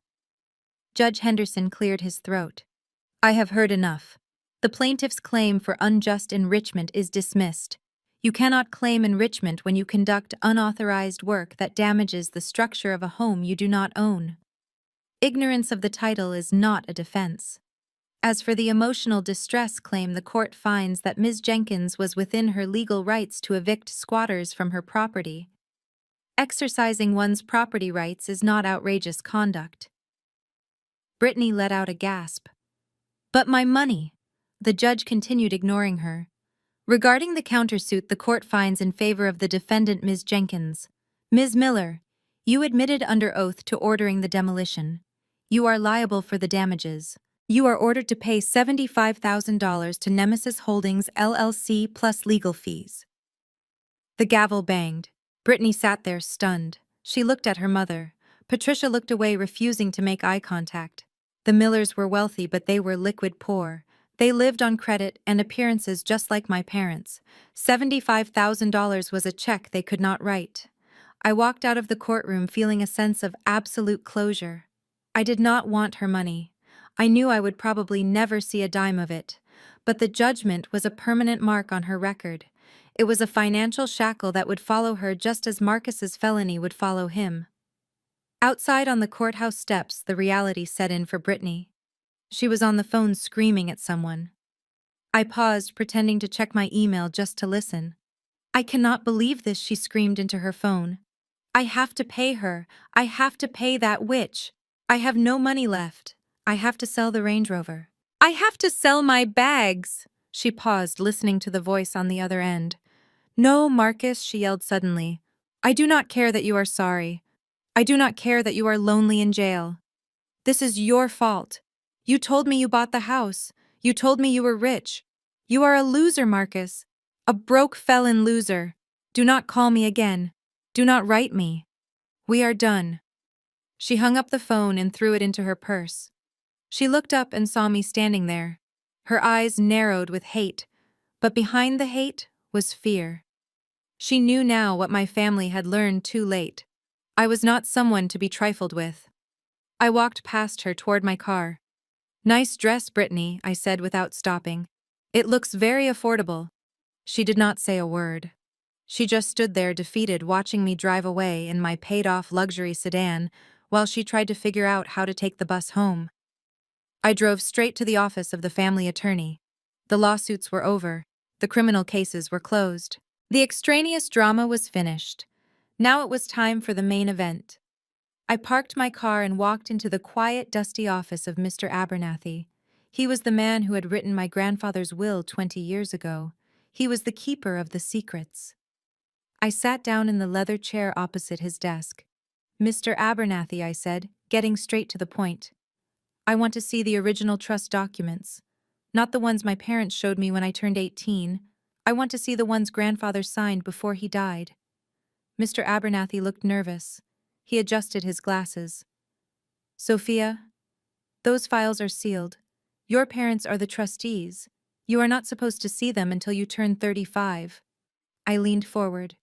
Judge Henderson cleared his throat. I have heard enough. The plaintiff's claim for unjust enrichment is dismissed. You cannot claim enrichment when you conduct unauthorized work that damages the structure of a home you do not own. Ignorance of the title is not a defense. As for the emotional distress claim, the court finds that Ms. Jenkins was within her legal rights to evict squatters from her property. Exercising one's property rights is not outrageous conduct. Brittany let out a gasp. But my money! The judge continued, ignoring her. Regarding the countersuit, the court finds in favor of the defendant, Ms. Jenkins. Ms. Miller, you admitted under oath to ordering the demolition. You are liable for the damages. You are ordered to pay $75,000 to Nemesis Holdings LLC plus legal fees. The gavel banged. Brittany sat there stunned. She looked at her mother. Patricia looked away, refusing to make eye contact. The Millers were wealthy, but they were liquid poor. They lived on credit and appearances just like my parents. $75,000 was a check they could not write. I walked out of the courtroom feeling a sense of absolute closure. I did not want her money. I knew I would probably never see a dime of it. But the judgment was a permanent mark on her record. It was a financial shackle that would follow her just as Marcus's felony would follow him. Outside on the courthouse steps, the reality set in for Brittany. She was on the phone screaming at someone. I paused, pretending to check my email just to listen. I cannot believe this, she screamed into her phone. I have to pay her. I have to pay that witch. I have no money left. I have to sell the Range Rover. I have to sell my bags. She paused, listening to the voice on the other end. No, Marcus, she yelled suddenly. I do not care that you are sorry. I do not care that you are lonely in jail. This is your fault. You told me you bought the house. You told me you were rich. You are a loser, Marcus. A broke felon loser. Do not call me again. Do not write me. We are done. She hung up the phone and threw it into her purse. She looked up and saw me standing there. Her eyes narrowed with hate, but behind the hate was fear. She knew now what my family had learned too late. I was not someone to be trifled with. I walked past her toward my car. Nice dress, Brittany, I said without stopping. It looks very affordable. She did not say a word. She just stood there defeated, watching me drive away in my paid-off luxury sedan while she tried to figure out how to take the bus home. I drove straight to the office of the family attorney. The lawsuits were over. The criminal cases were closed. The extraneous drama was finished. Now it was time for the main event. I parked my car and walked into the quiet, dusty office of Mr. Abernathy. He was the man who had written my grandfather's will 20 years ago. He was the keeper of the secrets. I sat down in the leather chair opposite his desk. Mr. Abernathy, I said, getting straight to the point. I want to see the original trust documents. Not the ones my parents showed me when I turned 18. I want to see the ones grandfather signed before he died. Mr. Abernathy looked nervous. He adjusted his glasses. Sophia, those files are sealed. Your parents are the trustees. You are not supposed to see them until you turn 35. I leaned forward.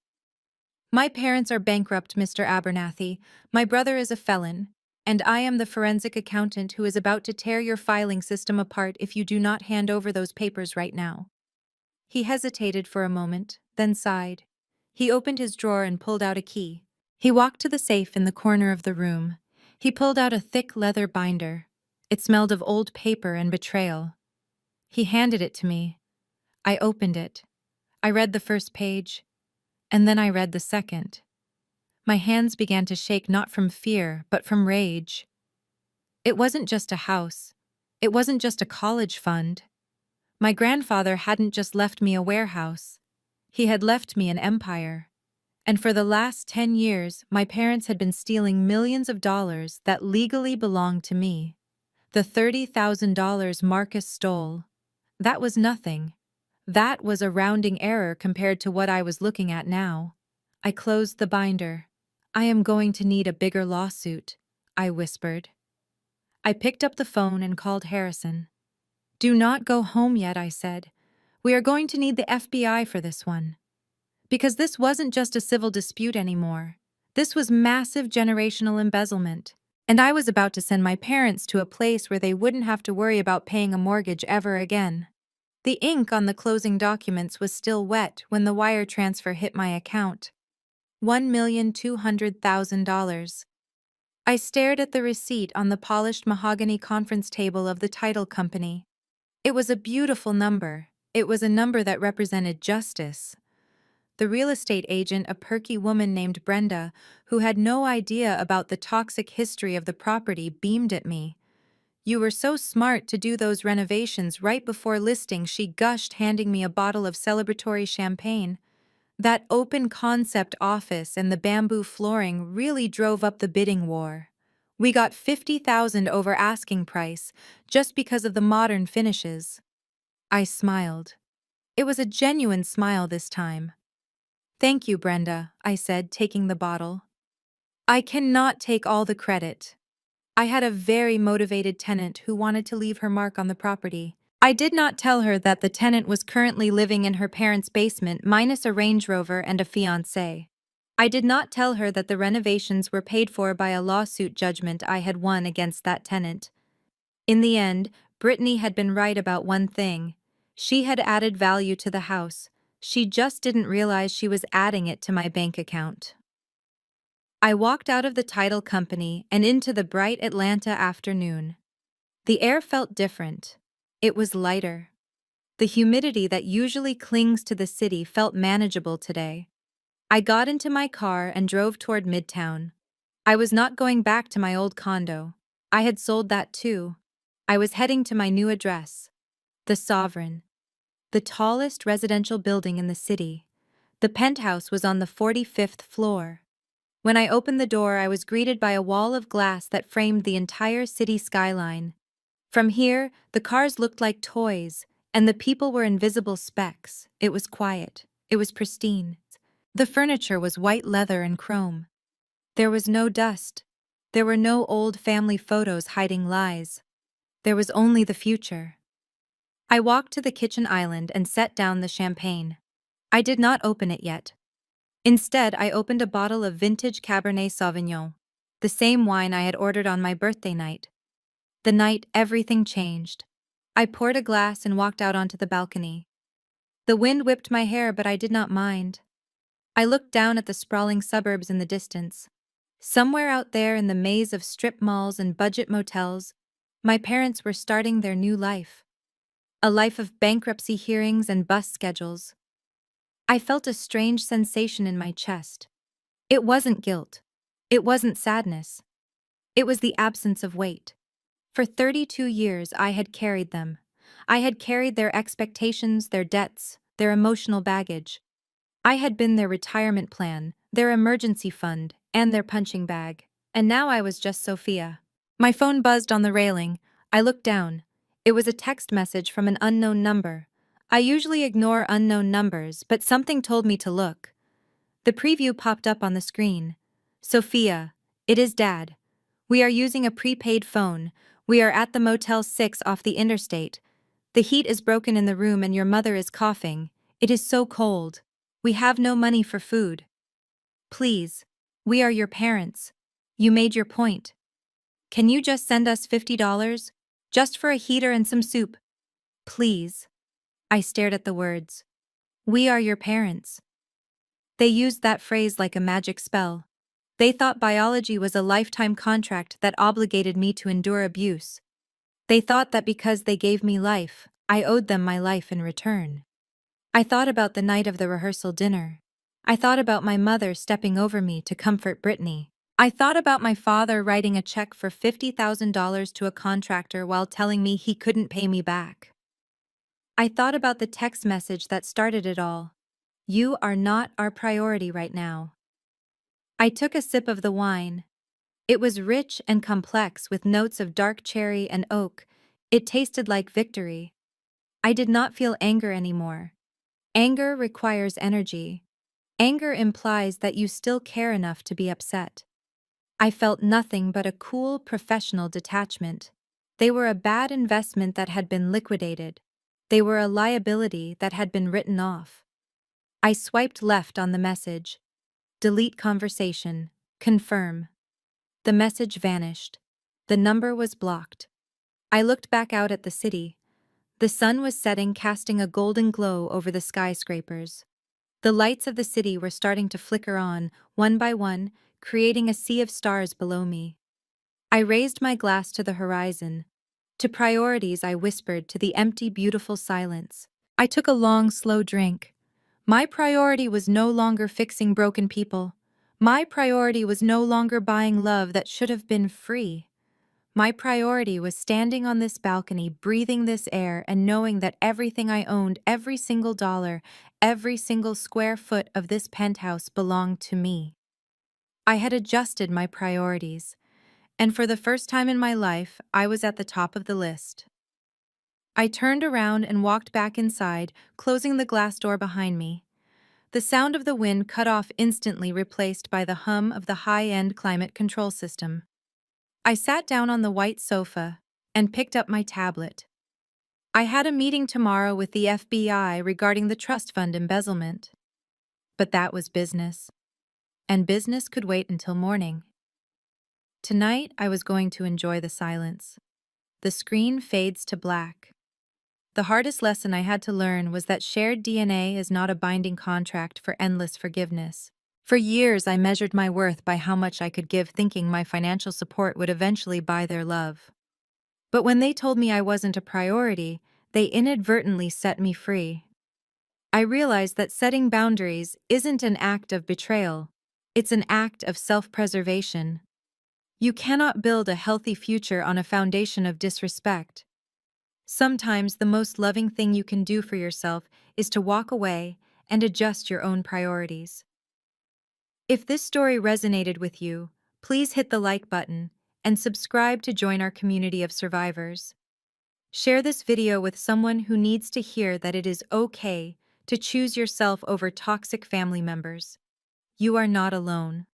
My parents are bankrupt, Mr. Abernathy. My brother is a felon, and I am the forensic accountant who is about to tear your filing system apart if you do not hand over those papers right now. He hesitated for a moment, then sighed. He opened his drawer and pulled out a key. He walked to the safe in the corner of the room. He pulled out a thick leather binder. It smelled of old paper and betrayal. He handed it to me. I opened it. I read the first page, and then I read the second. My hands began to shake not from fear, but from rage. It wasn't just a house. It wasn't just a college fund. My grandfather hadn't just left me a warehouse. He had left me an empire. And for the last 10 years, my parents had been stealing millions of dollars that legally belonged to me. The $30,000 Marcus stole. That was nothing. That was a rounding error compared to what I was looking at now. I closed the binder. I am going to need a bigger lawsuit, I whispered. I picked up the phone and called Harrison. Do not go home yet, I said. We are going to need the FBI for this one. Because this wasn't just a civil dispute anymore. This was massive generational embezzlement. And I was about to send my parents to a place where they wouldn't have to worry about paying a mortgage ever again. The ink on the closing documents was still wet when the wire transfer hit my account. $1,200,000. I stared at the receipt on the polished mahogany conference table of the title company. It was a beautiful number. It was a number that represented justice. The real estate agent, a perky woman named Brenda, who had no idea about the toxic history of the property, beamed at me. You were so smart to do those renovations right before listing, she gushed, handing me a bottle of celebratory champagne. That open concept office and the bamboo flooring really drove up the bidding war. We got $50,000 over asking price just because of the modern finishes. I smiled. It was a genuine smile this time. Thank you, Brenda, I said, taking the bottle. I cannot take all the credit. I had a very motivated tenant who wanted to leave her mark on the property. I did not tell her that the tenant was currently living in her parents' basement minus a Range Rover and a fiancé. I did not tell her that the renovations were paid for by a lawsuit judgment I had won against that tenant. In the end, Brittany had been right about one thing. She had added value to the house. She just didn't realize she was adding it to my bank account. I walked out of the title company and into the bright Atlanta afternoon. The air felt different. It was lighter. The humidity that usually clings to the city felt manageable today. I got into my car and drove toward Midtown. I was not going back to my old condo. I had sold that too. I was heading to my new address. The Sovereign. The tallest residential building in the city. The penthouse was on the 45th floor. When I opened the door, I was greeted by a wall of glass that framed the entire city skyline. From here, the cars looked like toys, and the people were invisible specks. It was quiet. It was pristine. The furniture was white leather and chrome. There was no dust. There were no old family photos hiding lies. There was only the future. I walked to the kitchen island and set down the champagne. I did not open it yet. Instead, I opened a bottle of vintage Cabernet Sauvignon, the same wine I had ordered on my birthday night. The night everything changed. I poured a glass and walked out onto the balcony. The wind whipped my hair, but I did not mind. I looked down at the sprawling suburbs in the distance. Somewhere out there in the maze of strip malls and budget motels, my parents were starting their new life. A life of bankruptcy hearings and bus schedules. I felt a strange sensation in my chest. It wasn't guilt. It wasn't sadness. It was the absence of weight. For 32 years, I had carried them. I had carried their expectations, their debts, their emotional baggage. I had been their retirement plan, their emergency fund, and their punching bag. And now I was just Sophia. My phone buzzed on the railing. I looked down. It was a text message from an unknown number. I usually ignore unknown numbers, but something told me to look. The preview popped up on the screen. Sophia, it is Dad. We are using a prepaid phone. We are at the Motel 6 off the interstate. The heat is broken in the room and your mother is coughing. It is so cold. We have no money for food. Please. We are your parents. You made your point. Can you just send us $50? Just for a heater and some soup? Please. I stared at the words. We are your parents. They used that phrase like a magic spell. They thought biology was a lifetime contract that obligated me to endure abuse. They thought that because they gave me life, I owed them my life in return. I thought about the night of the rehearsal dinner. I thought about my mother stepping over me to comfort Brittany. I thought about my father writing a check for $50,000 to a contractor while telling me he couldn't pay me back. I thought about the text message that started it all. You are not our priority right now. I took a sip of the wine. It was rich and complex with notes of dark cherry and oak. It tasted like victory. I did not feel anger anymore. Anger requires energy. Anger implies that you still care enough to be upset. I felt nothing but a cool, professional detachment. They were a bad investment that had been liquidated. They were a liability that had been written off. I swiped left on the message. Delete conversation. Confirm. The message vanished. The number was blocked. I looked back out at the city. The sun was setting, casting a golden glow over the skyscrapers. The lights of the city were starting to flicker on, one by one, creating a sea of stars below me. I raised my glass to the horizon. To priorities, I whispered to the empty, beautiful silence. I took a long, slow drink. My priority was no longer fixing broken people. My priority was no longer buying love that should have been free. My priority was standing on this balcony, breathing this air, and knowing that everything I owned, every single dollar, every single square foot of this penthouse belonged to me. I had adjusted my priorities, and for the first time in my life, I was at the top of the list. I turned around and walked back inside, closing the glass door behind me. The sound of the wind cut off, instantly replaced by the hum of the high-end climate control system. I sat down on the white sofa and picked up my tablet. I had a meeting tomorrow with the FBI regarding the trust fund embezzlement. But that was business. And business could wait until morning. Tonight, I was going to enjoy the silence. The screen fades to black. The hardest lesson I had to learn was that shared DNA is not a binding contract for endless forgiveness. For years, I measured my worth by how much I could give, thinking my financial support would eventually buy their love. But when they told me I wasn't a priority, they inadvertently set me free. I realized that setting boundaries isn't an act of betrayal. It's an act of self-preservation. You cannot build a healthy future on a foundation of disrespect. Sometimes the most loving thing you can do for yourself is to walk away and adjust your own priorities. If this story resonated with you, please hit the like button and subscribe to join our community of survivors. Share this video with someone who needs to hear that it is okay to choose yourself over toxic family members. You are not alone.